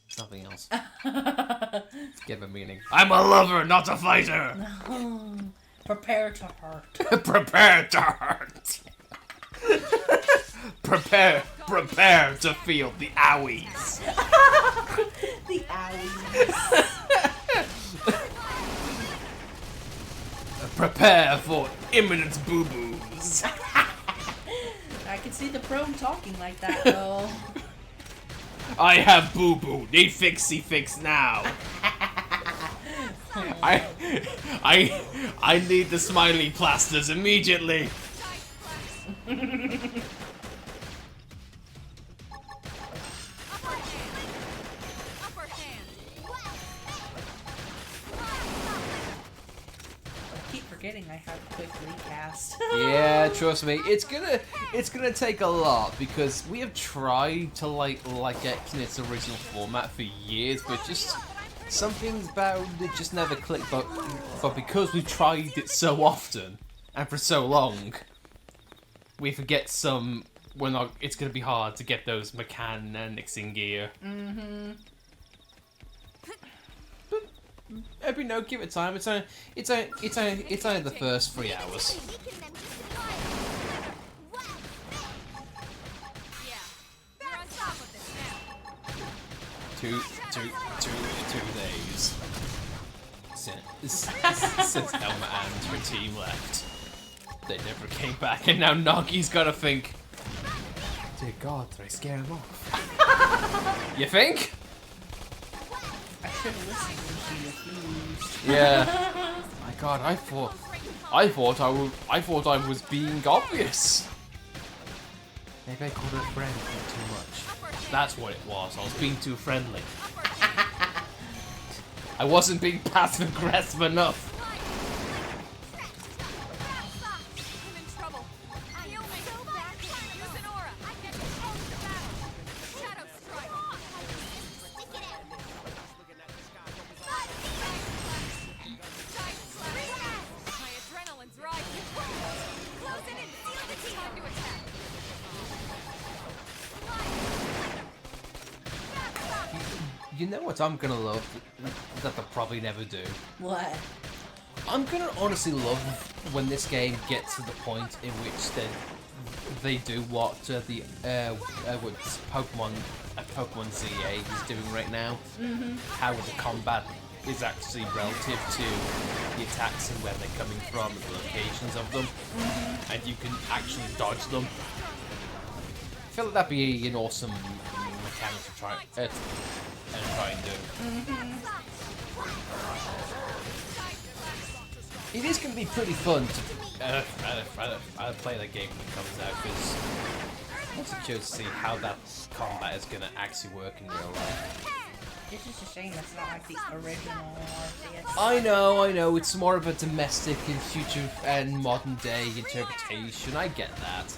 something else. Let's give a meaning. I'm a lover, not a fighter! No. Prepare to hurt. Prepare to hurt! Prepare to feel the owies. The owies. Prepare for imminent boo-boos. I can see the prone talking like that, though. I have boo-boo. Need fix now. I need the smiley plasters immediately. forgetting I have quick recast. Yeah, trust me, it's gonna take a lot because we have tried to like X in its original format for years, but just some things about it just never clicked. But because we've tried it so often and for so long, we forget some. It's gonna be hard to get those mechanics in gear. Mm-hmm. Every no, give it time. It's only the first 3 hours. Two days since Helma and her team left. They never came back, and now Nagi's gotta think. Dear God, did I scare him off? You think? I should have listened when she refused. Yeah. My God, I thought I was being obvious. Maybe I called her a friend too much. That's what it was. I was being too friendly. I wasn't being passive aggressive enough. You know what I'm gonna love that they'll probably never do? What? I'm gonna honestly love when this game gets to the point in which they do what what Pokemon ZA is doing right now. Mm-hmm. How the combat is actually relative to the attacks and where they're coming from and the locations of them, and you can actually dodge them. I feel like that'd be an awesome mechanic to try and do. It is going to be pretty fun to play that game when it comes out, because I want to just see how that combat is going to actually work in real life. It's just a shame that's not like the original RTS. I know, it's more of a domestic and future and modern day interpretation. I get that.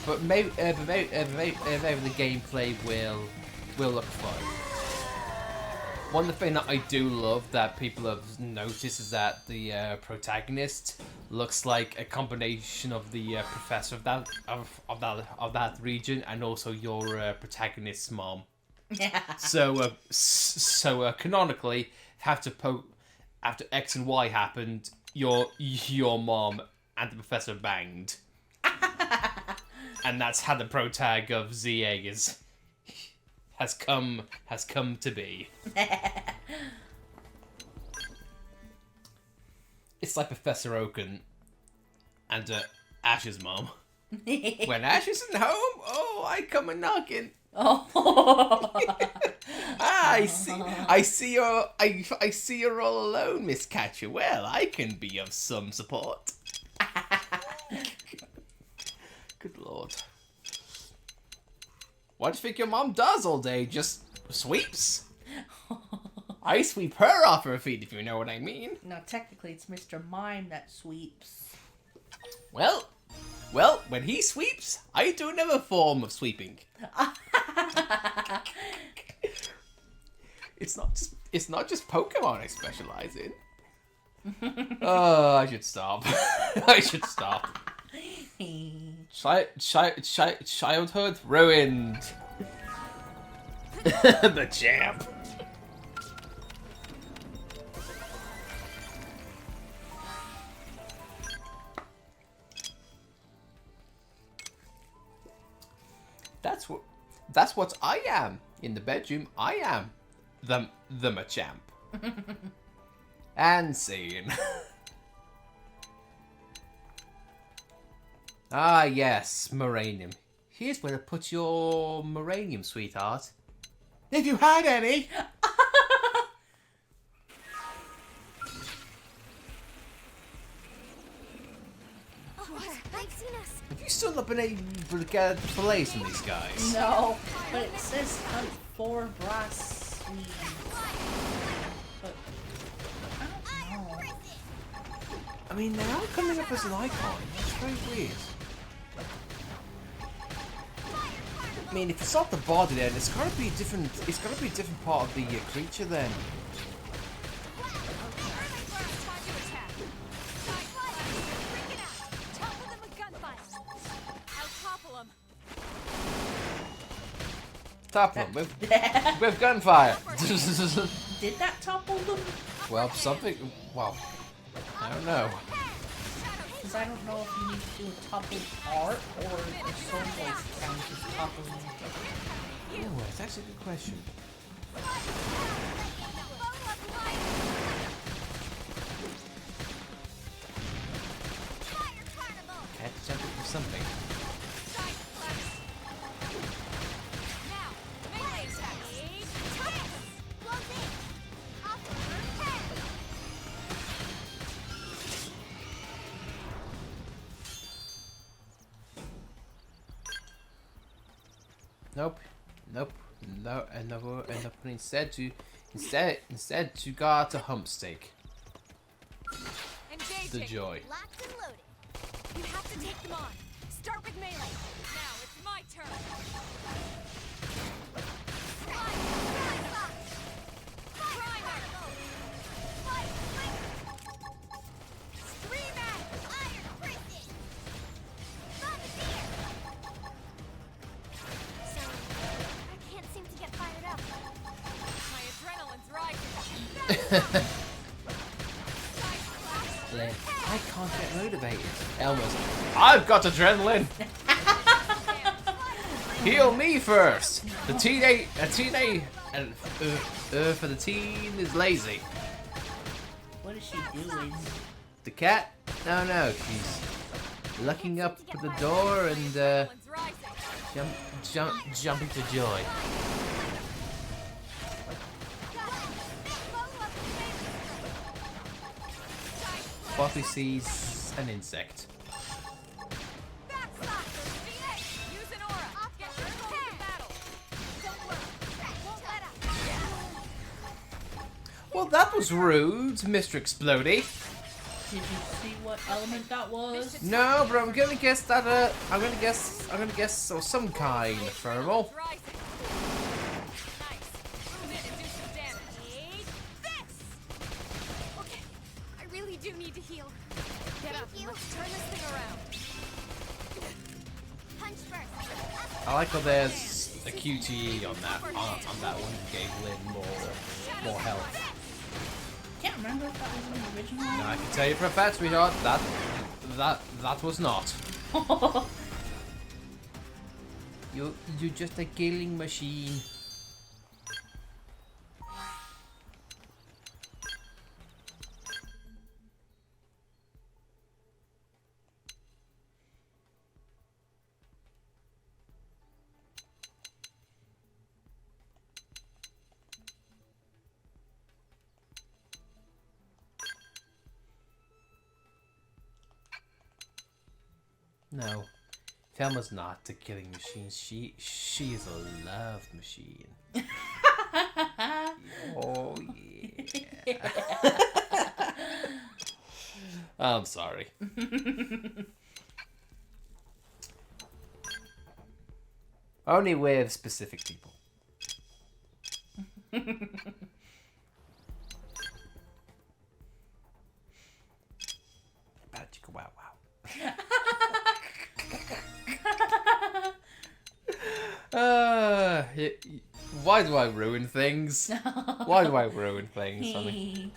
But maybe the gameplay will look fun. One thing that I do love that people have noticed is that the protagonist looks like a combination of the professor of that region and also your protagonist's mom. Yeah. So canonically, after X and Y happened, your mom and the professor banged. And that's how the protag of ZA has come to be. It's like Professor Oaken and Ash's mom. When Ash isn't home, oh, I come a knocking. Oh. I see you're all alone, Miss Catcher. Well, I can be of some support. Good Lord. What do you think your mom does all day? Just sweeps? I sweep her off her feet, if you know what I mean. No, technically it's Mr. Mime that sweeps. Well, when he sweeps, I do another form of sweeping. It's not just Pokemon I specialize in. Oh, I should stop. Childhood ruined. The champ. That's what I am in the bedroom. I am the Machamp. And scene. Ah, yes, Moranium. Here's where to put your Moranium, sweetheart. If you had any! Have you still not been able to get fillets from these guys? No, but it says hunt for brass sweet. But I don't know. I mean, they are coming up as an icon. It's very weird. I mean, if it's not the body, then it's gotta be a different. It's gotta be a different part of the creature then. Topple them with gunfire. Did that topple them? Well, something. Well, I don't know. Because I don't know if you need to do a topple art or if soul voice counts as toppling. Oh, that's actually a good question. I had to jump for something. Nope, nope, no, and instead to got a hump steak. The joy. Locked and loaded. You have to take them on. Start with melee. Now it's my turn. I can't get motivated. Elmer's, I've got adrenaline. Heal me first. The for the teen is lazy. What is she doing? The cat? No, she's looking up at the door and jumping for joy. Poppy sees an insect. Well, that was rude, Mr. Explodey. Did you see what element that was? No, but I'm gonna guess that. I'm gonna guess some kind of thermal. Do need to heal. Get up. Let's turn this thing around. Punch first. I like how there's a QTE on that one. Gave Lynn more health. Can't remember if that was in the original. No, I can tell you for a fact, sweetheart, that was not. You're just a killing machine. No, Thelma's not the killing machine. She is a love machine. Oh yeah. I'm sorry. Only with specific people. Wow, wow. Why do I ruin things? Why do I ruin things, honey?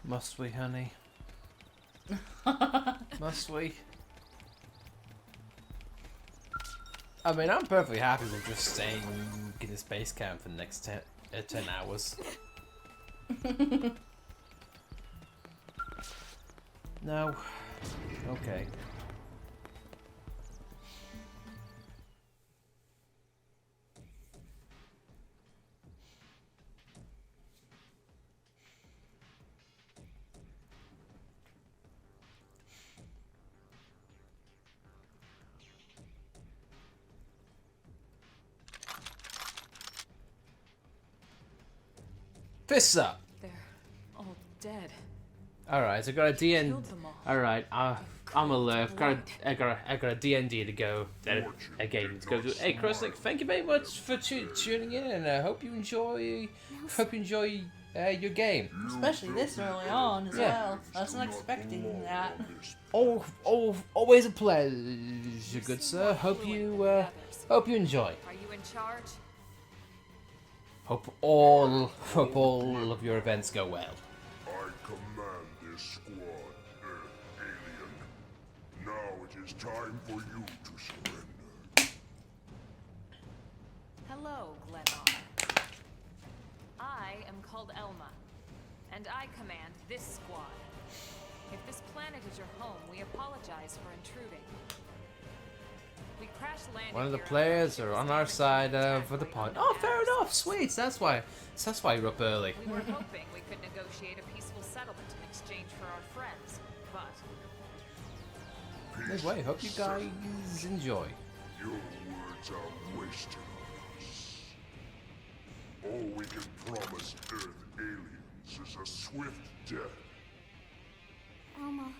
Must we, honey? Must we? I mean, I'm perfectly happy with just staying in the space camp for the next 10 hours. No. Okay. Fists up. They're all dead. All right, so I got a DN. Killed them all. All right, I'm alert. I got a DND to go again. To go to. Hey, Krusnik, thank you very much for tuning in, and I hope you enjoy. Your game. Especially this early on as well. I wasn't expecting that. Always a pleasure, good sir. Hope you enjoy. Are you in charge? Hope all of your events go well. I command this squad, Earth alien. Now it is time for you to surrender. Hello, Glennar. I am called Elma, and I command this squad. If this planet is your home, we apologize for intruding. We crash landed. One of the here players are on our side for the point. Oh, fair enough. Sweet. That's why you're up early. We were hoping we could negotiate a peaceful settlement in exchange for our friends, but Anyway, hope you guys enjoy. Your words are wasted on us. All we can promise Earth aliens is a swift death. Elma.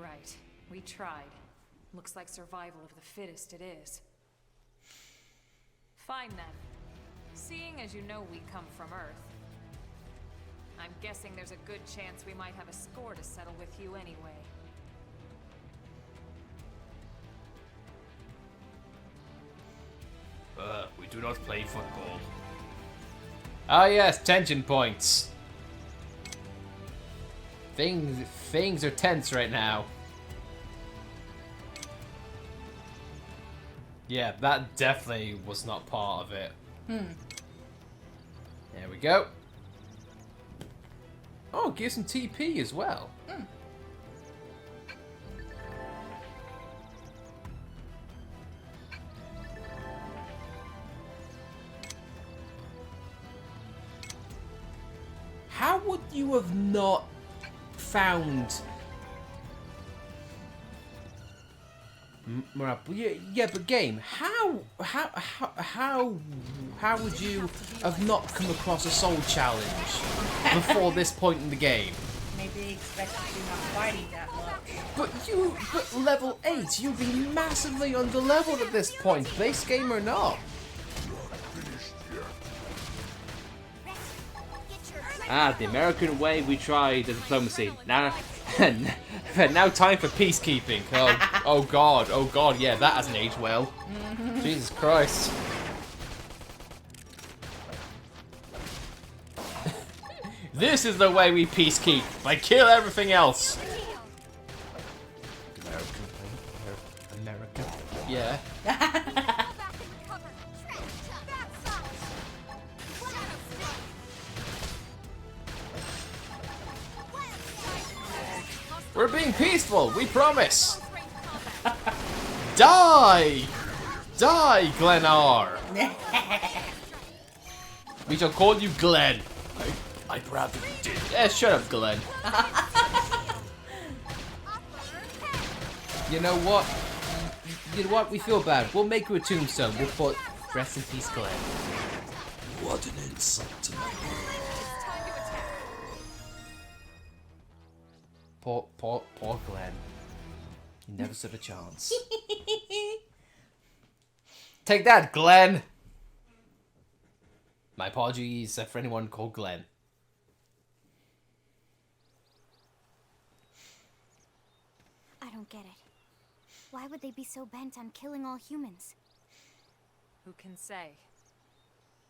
right. We tried. Looks like survival of the fittest it is. Fine then. Seeing as you know we come from Earth, I'm guessing there's a good chance we might have a score to settle with you anyway. We do not play football. Ah yes, tension points. Things are tense right now. Yeah, that definitely was not part of it. There we go. Oh, give some TP as well. How would you have not found yeah, but game, how would you have not come across a soul challenge before this point in the game? Maybe they expected you not fighting that much. But level 8, you'd be massively under-leveled at this point, base game or not. Ah, the American way, we tried the diplomacy. Now time for peacekeeping. Oh god, yeah, that hasn't aged well. Jesus Christ. This is the way we peacekeep. Like, kill everything else. America. Yeah. We're being peaceful, we promise! Die! Die, Glennar! We shall call you Glenn. I'd rather you did. Yeah, shut up, Glenn. You know what? You know what? We feel bad. We'll make you a tombstone. We'll put rest in peace, Glenn. What an insult to my Poor Glenn. He never stood a chance. Take that, Glenn! My apologies for anyone called Glenn. I don't get it. Why would they be so bent on killing all humans? Who can say?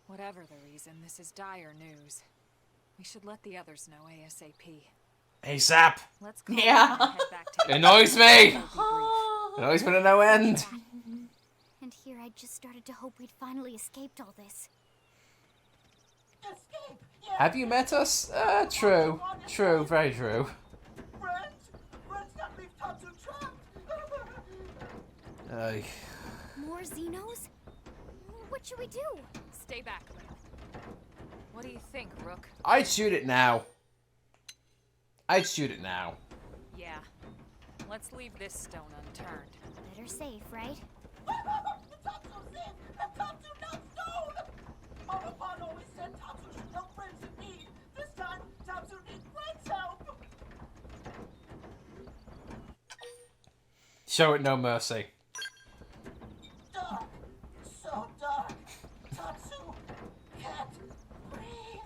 Whatever the reason, this is dire news. We should let the others know ASAP. ASAP. Let's call Yeah. and head back to Annoys me. debrief. Annoys me to no end. And here I just started to hope we'd finally escaped all this. Have you met us? True. True, very true. Ay. More Xenos? What should we do? Stay back, Lynn. What do you think, Rook? I'd shoot it now. I'd shoot it now. Yeah. Let's leave this stone unturned. Better safe, right? Show it no mercy. Dark. So dark. Tatsu can't breathe.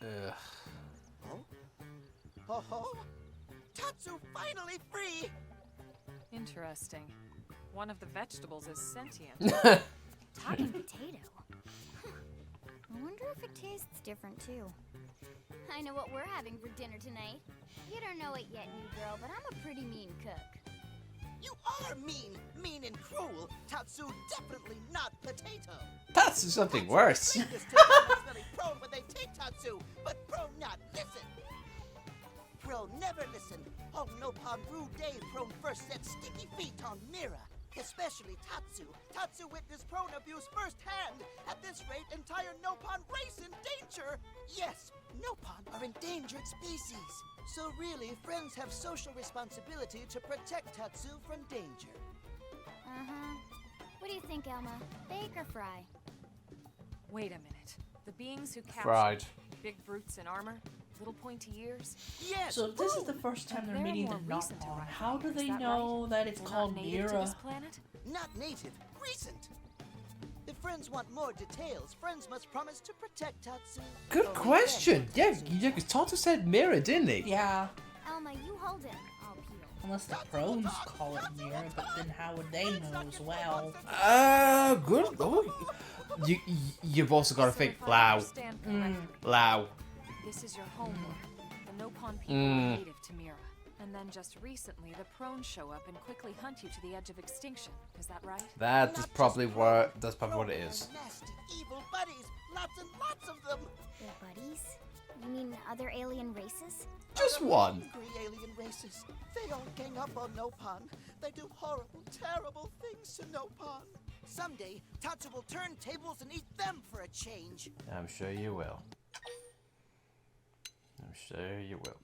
Ugh. Ho ho! Tatsu finally free! Interesting. One of the vegetables is sentient. Talking potato. I wonder if it tastes different too. I know what we're having for dinner tonight. You don't know it yet, new girl, but I'm a pretty mean cook. You are mean! Mean and cruel! Tatsu definitely not potato! That's something worse. This smelly prone when they take Tatsu, but prone not listen! Prone never listen. Oh, Nopon rude day prone first set sticky feet on Mira. Especially Tatsu. Tatsu witnessed prone abuse firsthand. At this rate, entire Nopon race in danger. Yes, Nopon are endangered species. So really, friends have social responsibility to protect Tatsu from danger. Uh-huh. What do you think, Elma? Bake or fry? Wait a minute. The beings who captured Fried. big brutes in armor, little pointy ears. Yes. So if this is the first time they're meeting the more recent Nopon, arrival, how do is they that know right? that it's They're called not native to Mira? this planet? Not native, recent. If friends want more details, friends must promise to protect Tatsu. Good Only question. then. Yeah, because Tonto said mirror, didn't he? Yeah, Elma, you hold it. I'll peel. unless the Prones call it Mira, but then how would they know as well? Good. Oh, you've also got to So think if I Lao. understand correctly, Lao. this is your homeworld. The Nopon people Mm. are native to Mira. And then just recently, the Prones show up and quickly hunt you to the edge of extinction. Is that right? That's Not probably just what. Prone, That's probably what it Prone is. are nasty, evil buddies. Lots and lots of them. They're buddies? You mean other alien races? Just one. Angry alien races. They don't gang up on Nopon. They do horrible, terrible things to Nopon. Someday, Tatsu will turn tables and eat them for a change. I'm sure you will. I'm sure you will.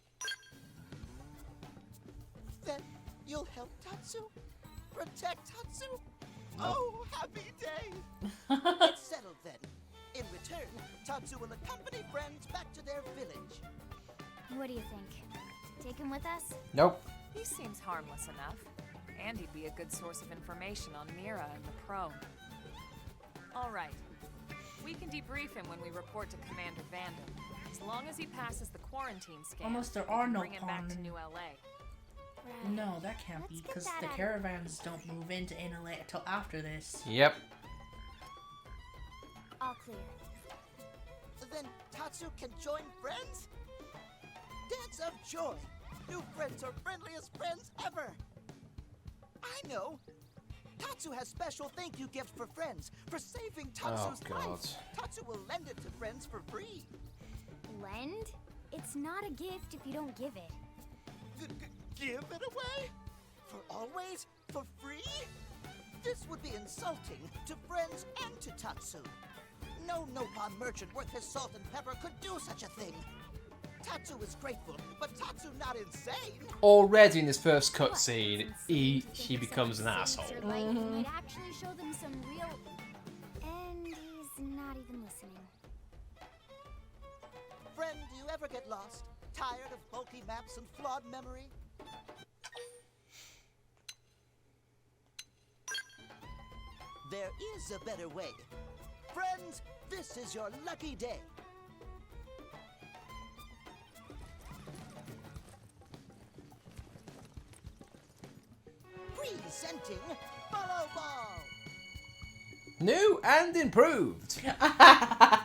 Then you'll help Tatsu? Protect Tatsu? Oh, happy day! It's settled then. In return, Tatsu will accompany friends back to their village. What do you think? Take him with us? Nope. He seems harmless enough. And he'd be a good source of information on Mira and the Prone. All right. We can debrief him when we report to Commander Vandal. As long as he passes the quarantine scan, Unless there we are can no bring him back to Pon. New LA. Right. No, that can't Let's be, get because that the out of caravans don't move into NLA until after this. Yep. All clear. Then Tatsu can join friends? Dance of joy! New friends are friendliest friends ever! I know! Tatsu has special thank you gift for friends for saving Tatsu's God. life. Tatsu will lend it to friends for free. Lend? It's not a gift if you don't give it. Give it away? For always? For free? This would be insulting to friends and to Tatsu. No Nopon merchant worth his salt and pepper could do such a thing. Tatsu is grateful, but Tatsu not insane. Already in this first cutscene, he becomes an asshole. He might actually show them some real... And he's not even listening. Friend, do you ever get lost? Tired of bulky maps and flawed memory? There is a better way. Friends, this is your lucky day. Presenting Follow Ball. New and improved. Follow Ball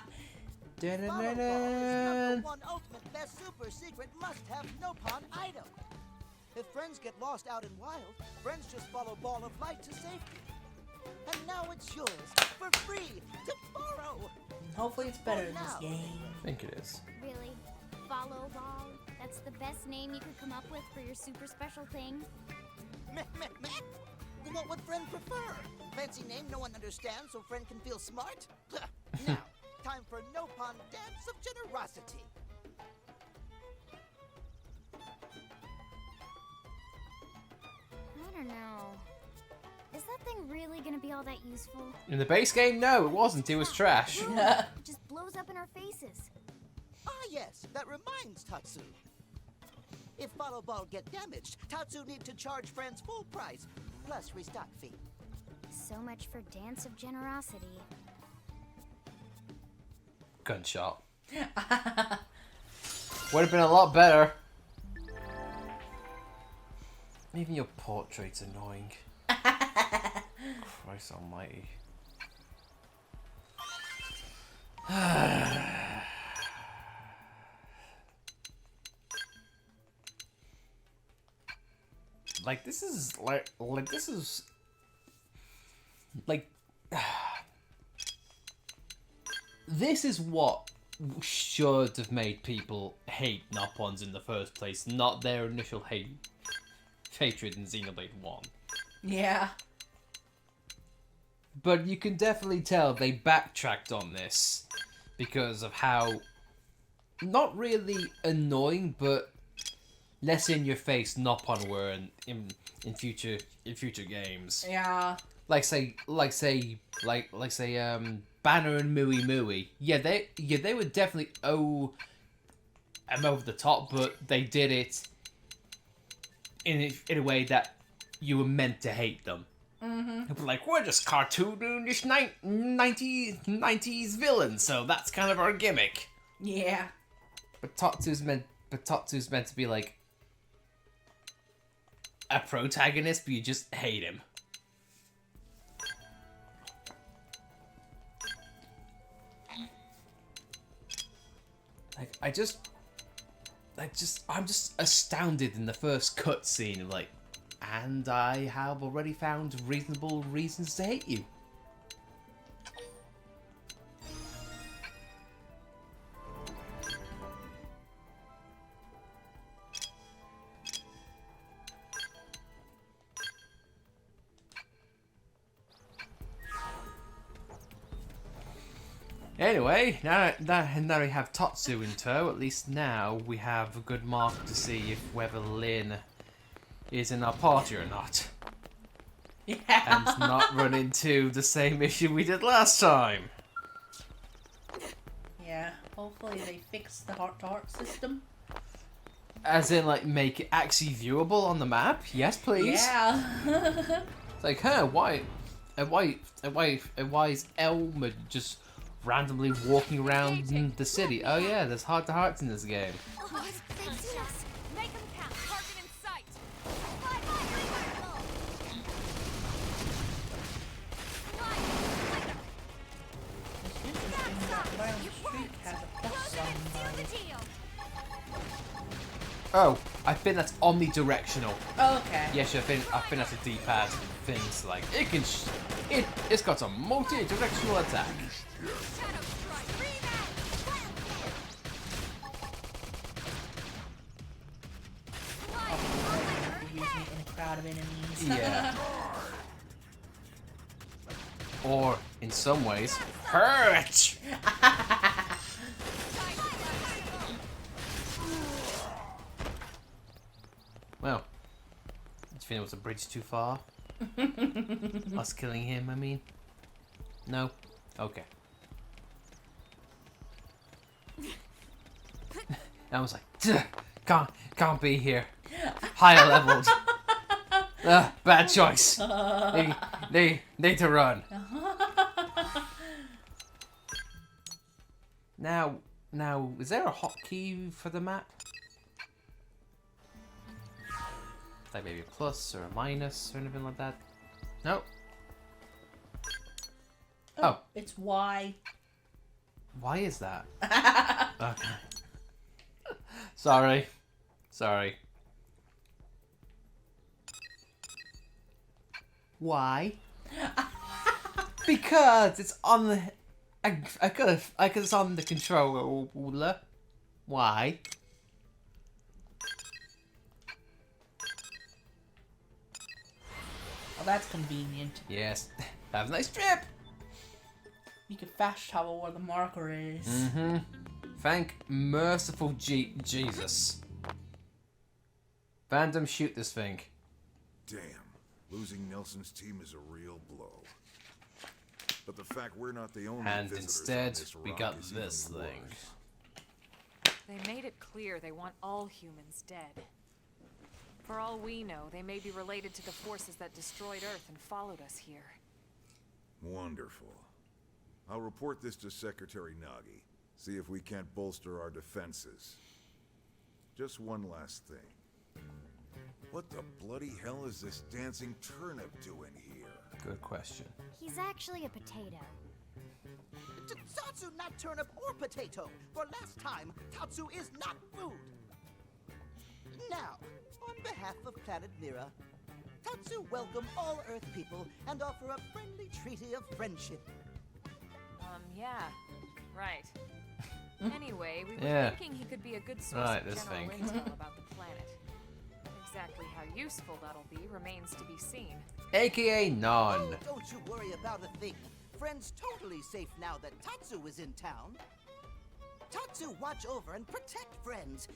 is number one ultimate best super secret must-have no-pawn item. If friends get lost out in wild, friends just follow Ball of Light to safety. And now it's yours for free to borrow. Hopefully it's better in this game. I think it is. Really? Follow Ball? That's the best name you could come up with for your super special thing? Meh, meh, meh. What would friend prefer? Fancy name no one understands so friend can feel smart? Now, time for no-pawn dance of generosity. I don't know. Is that thing really gonna be all that useful? In the base game, no, it wasn't. It was trash. It just blows up in our faces. Ah yes, that reminds Tatsu. If Follow Ball get damaged, Tatsu need to charge friends full price, plus restock fee. So much for Dance of Generosity. Gunshot. Would have been a lot better. Even your portrait's annoying. Christ almighty. Like this is this is what should have made people hate Noppons in the first place, not their initial hatred in Xenoblade 1. Yeah. But you can definitely tell they backtracked on this because of how not really annoying, but less in your face Noppon were in future games. Yeah. Like say Banner and Mui Mui. Yeah, they would definitely owe them over the top, but they did it in a way that you were meant to hate them. Mm-hmm. Like, we're just cartoonish 90s villains, so that's kind of our gimmick. Yeah. But Tatsu's meant to be like a protagonist, but you just hate him. Like, I'm just astounded in the first cutscene, like, and I have already found reasonable reasons to hate you. Anyway, now we have Tatsu in tow, at least now we have a good mark to see if whether Lin is in our party or not. Yeah. And not run into the same issue we did last time. Yeah, hopefully they fix the heart-to-heart system. As in, like, make it actually viewable on the map? Yes, please. Yeah. It's like, why is Elmer just randomly walking around the city? Oh yeah, there's heart-to-hearts in this game. Make them count. Target in sight. Oh, I think that's omnidirectional. Okay. Yes, I think that's a D-pad thing. So like, it's got a multi-directional attack. Using it in a crowd of enemies. Yeah. Or, in some ways, hurt! Well, do you think it was a bridge too far? Us killing him, I mean? No? Okay. I was like, can't be here. Higher leveled. Bad choice. Need to run. Now, is there a hotkey for the map? Like maybe a plus or a minus or anything like that? No. Oh. It's Y. Why is that? Okay. Sorry. Why? Because it's on the... I could it's on the controller. Why? Well, that's convenient. Yes. Have a nice trip. You can fast travel where the marker is. Mm-hmm. Thank merciful Jesus. Vandom, shoot this thing. Damn. Losing Nelson's team is a real blow. But the fact we're not the only And visitors instead, on this we rock got is this even thing. worse. They made it clear they want all humans dead. For all we know, they may be related to the forces that destroyed Earth and followed us here. Wonderful. I'll report this to Secretary Nagi. See if we can't bolster our defenses. Just one last thing. What the bloody hell is this dancing turnip doing here? Good question. He's actually a potato. Tatsu, not turnip or potato. For last time, Tatsu is not food. Now, on behalf of Planet Mira, Tatsu welcome all Earth people and offer a friendly treaty of friendship. Yeah. Right. Anyway, we were Yeah. thinking he could be a good source Right, of this general thing. intel about the planet. Exactly how useful that'll be remains to be seen. AKA none. Oh, don't you worry about a thing. Friend's totally safe now that Tatsu is in town. Tatsu watch over and protect friends,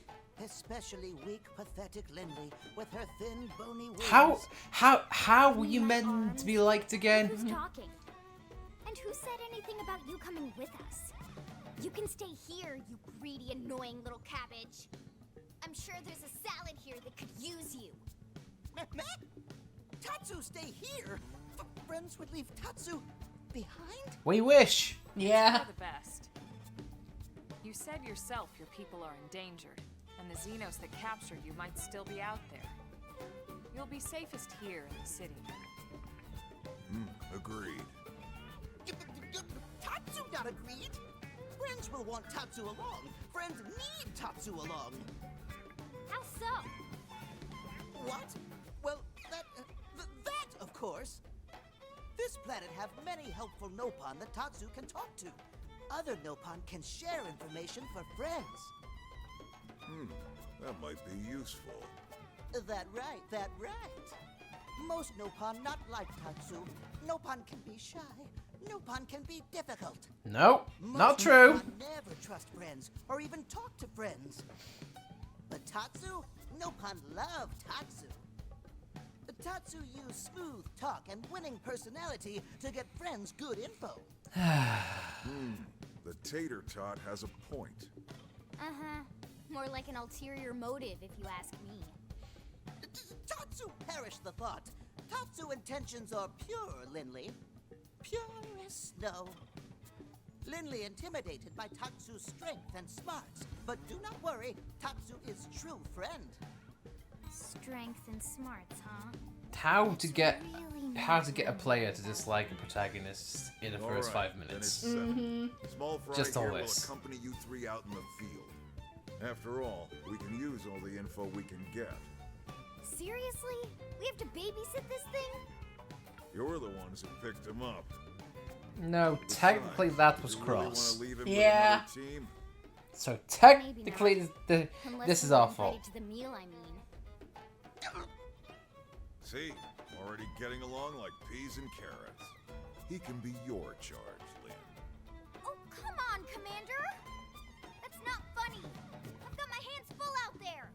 especially weak, pathetic Lindley with her thin, bony wings. How were you meant to be liked again? Who's talking? And who said anything about you coming with us? You can stay here, you greedy, annoying little cabbage. I'm sure there's a salad here that could use you. Meh? Tatsu stay here? Friends would leave Tatsu behind? We wish. Yeah. For the best. You said yourself your people are endangered, and the Xenos that captured you might still be out there. You'll be safest here in the city. Agreed. Tatsu not agreed. Friends will want Tatsu along. Friends need Tatsu along. How so? What? Well, that, of course. This planet have many helpful Nopon that Tatsu can talk to. Other Nopon can share information for friends. That might be useful. That right. Most Nopon not like Tatsu. Nopon can be shy. Nopon can be difficult. Nope, not Most true. Nopon never trust friends or even talk to friends. But Tatsu? Nopon love Tatsu. Tatsu use smooth talk and winning personality to get friends good info. The tater tot has a point. Uh-huh. More like an ulterior motive, if you ask me. Tatsu perish the thought. Tatsu intentions are pure, Linley. Pure as snow. Linley intimidated by Tatsu's strength and smarts. But do not worry, Tatsu is true friend. Strength and smarts, huh? How to get a player to dislike a protagonist in the first 5 minutes. Then it's settled. Small Fry Just here always. will accompany you three out in the field. After all, we can use all the info we can get. Seriously? We have to babysit this thing? You're the ones who picked him up. No, technically that was You really wanna Cross. leave him Yeah. with another team? So technically, Unless this is we were our fault. invited to the meal, I mean. See, already getting along like peas and carrots. He can be your charge, Lynn. Oh, come on, Commander! That's not funny! I've got my hands full out there!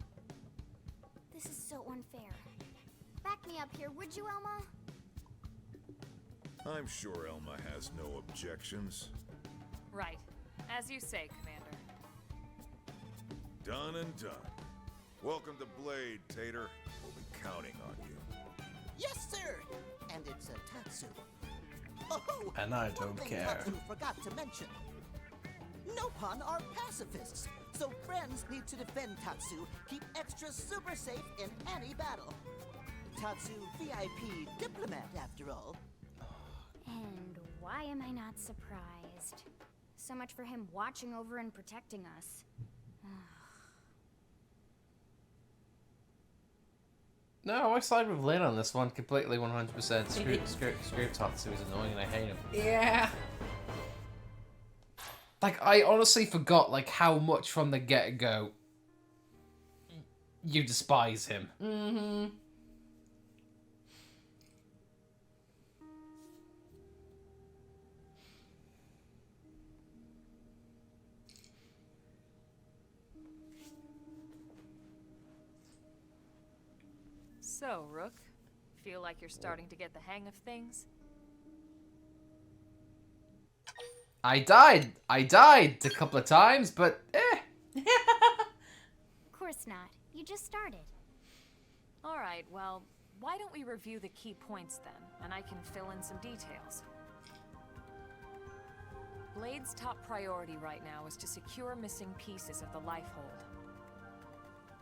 This is so unfair. Back me up here, would you, Elma? I'm sure Elma has no objections. Right. As you say, Commander. Done and done. Welcome to Blade, Tater. We'll be counting on you. Yes, sir. And it's a Tatsu. Oh, And I one don't thing care. Tatsu forgot to mention. Nopon are pacifists, so friends need to defend Tatsu, keep extra super safe in any battle. Tatsu VIP diplomat, after all. And why am I not surprised? So much for him watching over and protecting us. No, I side with Lynn on this one completely 100%. Screw Tatsu is annoying and I hate him. Yeah. Like, I honestly forgot, like, how much from the get-go you despise him. Mm-hmm. So, Rook, feel like you're starting to get the hang of things? I died a couple of times, but Of course not. You just started. Alright, well, why don't we review the key points then, and I can fill in some details. Blade's top priority right now is to secure missing pieces of the Lifehold.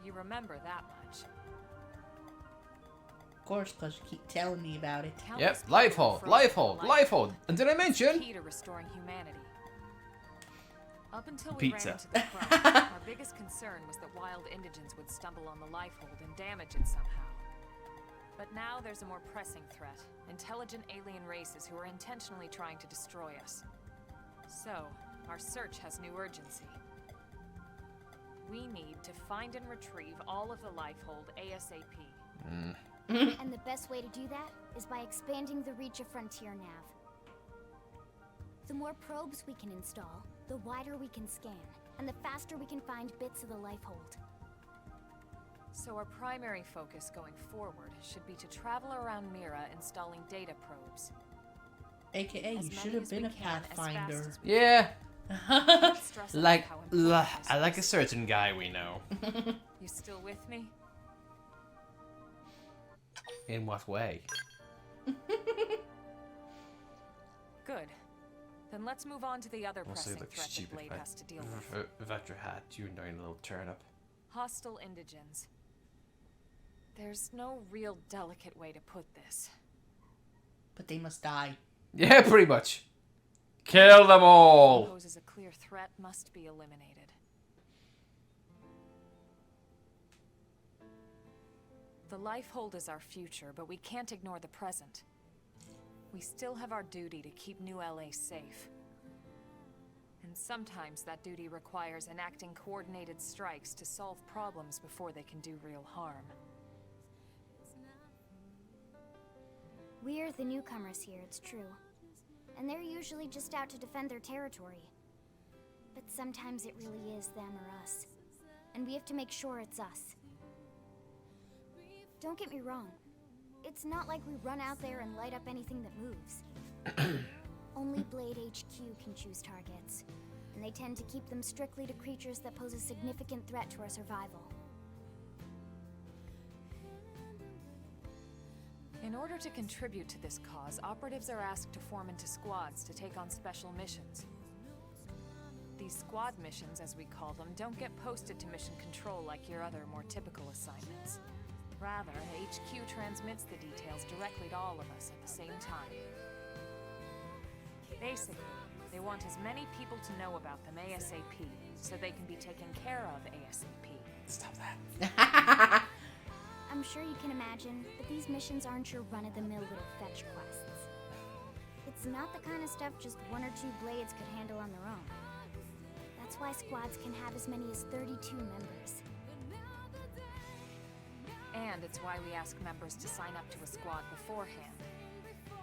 You remember that much. Of course, because you keep telling me about it. Yep, Lifehold. And did I mention? Key to restoring humanity. Up until we Pizza. ran into the Crown, our biggest concern was that wild indigents would stumble on the Lifehold and damage it somehow. But now there's a more pressing threat: intelligent alien races who are intentionally trying to destroy us. So, our search has new urgency. We need to find and retrieve all of the Lifehold ASAP. And the best way to do that is by expanding the reach of Frontier Nav. The more probes we can install, the wider we can scan, and the faster we can find bits of the Lifehold. So our primary focus going forward should be to travel around Mira installing data probes. AKA, you should have been a Pathfinder. Yeah. Stress Like, how important I like a certain guy we know. You still with me? In what way? Good. Then let's move on to the other Also, pressing you look threat that stupid Blade has to deal with. without your hat, you annoying little turnip. Hostile indigents. There's no real delicate way to put this. But they must die. Yeah, pretty much. Kill them all! Poses a clear threat must be eliminated. The Lifehold is our future, but we can't ignore the present. We still have our duty to keep New LA safe. And sometimes that duty requires enacting coordinated strikes to solve problems before they can do real harm. We're the newcomers here, it's true. And they're usually just out to defend their territory. But sometimes it really is them or us. And we have to make sure it's us. Don't get me wrong. It's not like we run out there and light up anything that moves. Only Blade HQ can choose targets. And they tend to keep them strictly to creatures that pose a significant threat to our survival. In order to contribute to this cause, operatives are asked to form into squads to take on special missions. These squad missions, as we call them, don't get posted to mission control like your other, more typical assignments. Rather, HQ transmits the details directly to all of us at the same time. Basically, they want as many people to know about them ASAP, so they can be taken care of ASAP. Stop that. I'm sure you can imagine that these missions aren't your run-of-the-mill little fetch quests. It's not the kind of stuff just one or two Blades could handle on their own. That's why squads can have as many as 32 members. And it's why we ask members to sign up to a squad beforehand.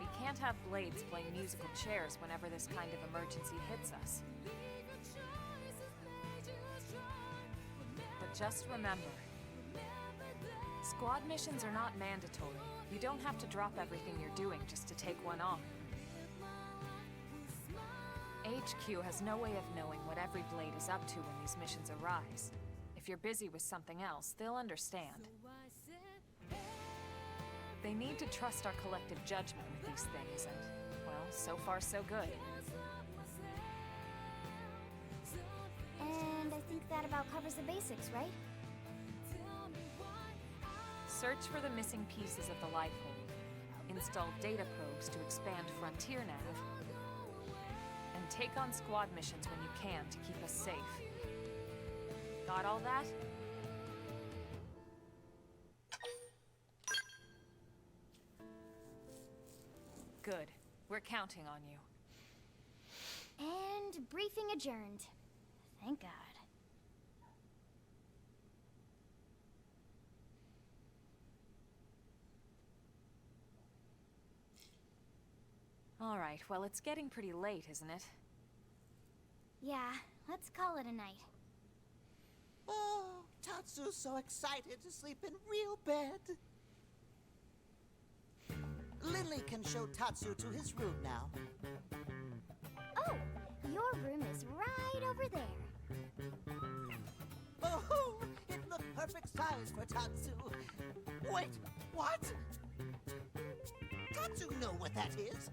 We can't have Blades playing musical chairs whenever this kind of emergency hits us. But just remember, squad missions are not mandatory. You don't have to drop everything you're doing just to take one on. HQ has no way of knowing what every Blade is up to when these missions arise. If you're busy with something else, they'll understand. They need to trust our collective judgment with these things, and, well, so far so good. And I think that about covers the basics, right? Search for the missing pieces of the life hold. Install data probes to expand Frontier Nav. And take on squad missions when you can to keep us safe. Got all that? Good. We're counting on you. And briefing adjourned. Thank God. All right, well, it's getting pretty late, isn't it? Yeah, let's call it a night. Oh, Tatsu's so excited to sleep in real bed. Lily can show Tatsu to his room now. Oh, your room is right over there. Oh, it looked perfect size for Tatsu. Wait, what? Tatsu know what that is.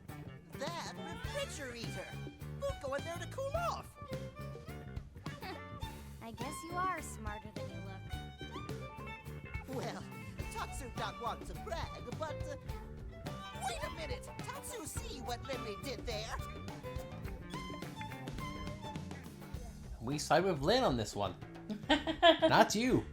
That refrigerator. We'll go in there to cool off. I guess you are smarter than you look. Well, Tatsu not want to brag, but... wait a minute! Tatsu see what Lily did there? We side with Lynn on this one. Not you.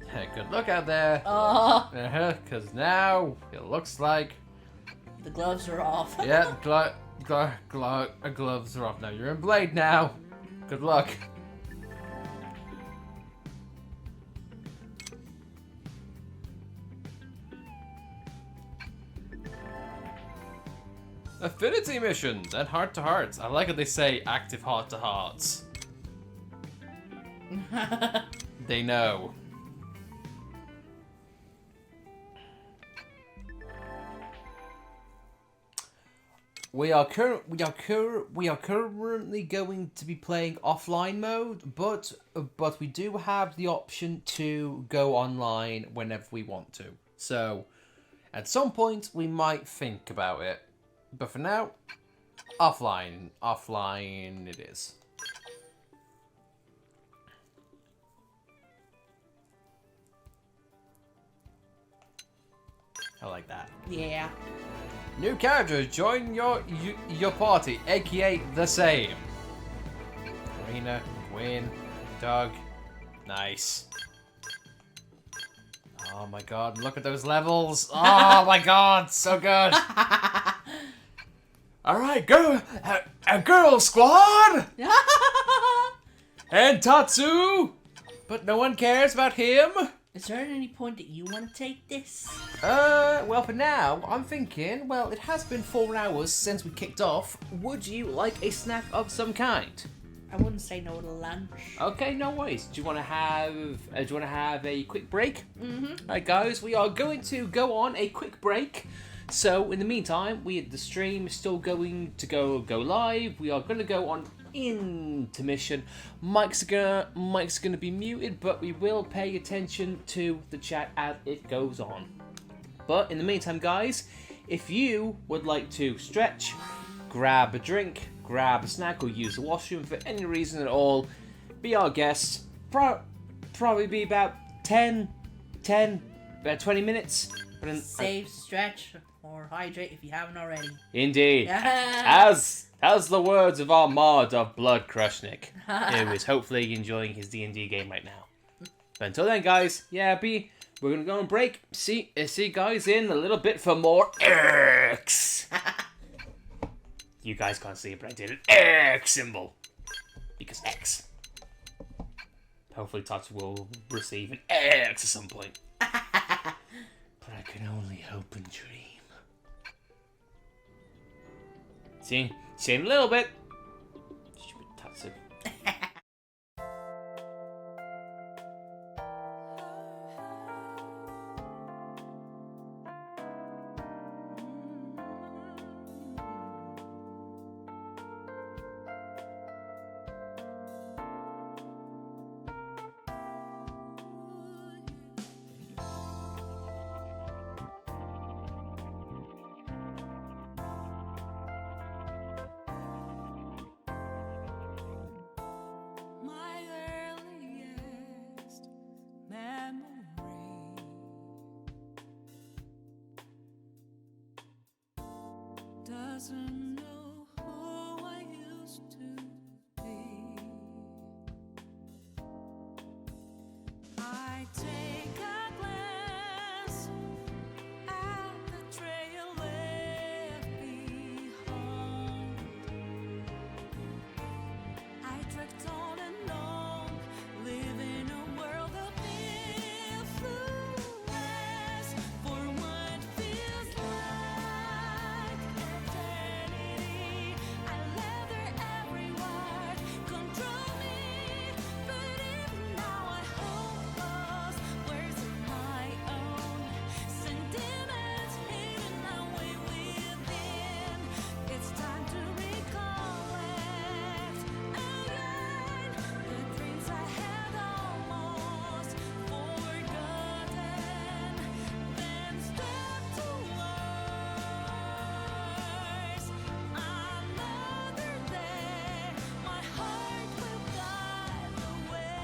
Hey, good look out there. Because now it looks like The gloves are off. yeah, the gloves are off now. You're in Blade now. Good luck. Affinity missions and heart-to-hearts. I like how they say active heart-to-hearts. They know. We are currently going to be playing offline mode, but we do have the option to go online whenever we want to. So, at some point we might think about it, but for now, offline it is. I like that. Yeah. New characters join your party, aka the same. Karina, Gwen, Doug. Nice. Oh my god, look at those levels. Oh my god, so good. Alright, go a girl squad! And Tatsu! But no one cares about him? Is there at any point that you want to take this? Well, for now, I'm thinking, well, it has been 4 hours since we kicked off. Would you like a snack of some kind? I wouldn't say no to lunch. Okay, no worries. Do you want to have a quick break? Mm-hmm. Alright, guys, we are going to go on a quick break. So, in the meantime, the stream is still going to go live. We are going to go on intermission. Mike's gonna be muted, but we will pay attention to the chat as it goes on. But in the meantime, guys, if you would like to stretch, grab a drink, grab a snack, or use the washroom for any reason at all, be our guest. Probably be about 20 minutes. Save, stretch, or hydrate if you haven't already. Indeed. As the words of our mod of Blood Crushnik, who is hopefully enjoying his D&D game right now. But until then, guys, we're gonna go on break. See you guys in a little bit for more X. You guys can't see it, but I did an X symbol because X. Hopefully, Tots will receive an X at some point. But I can only hope and dream. See you in a little bit. Stupid Tatsu. doesn't know who I used to be. I take a glance at the trail left behind. I trekked on and on, living a world of influence for what feels like eternity. I let their every word control me, but even now I hold lost words of my own, sentiments hidden away within. It's time to recollect again the dreams I had almost forgotten, then step towards another day. My heart will guide the way.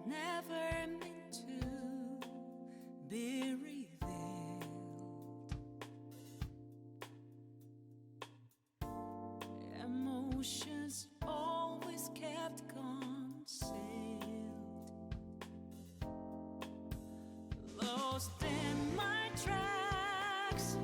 Never meant to be revealed. Emotions always kept concealed. Lost in my tracks,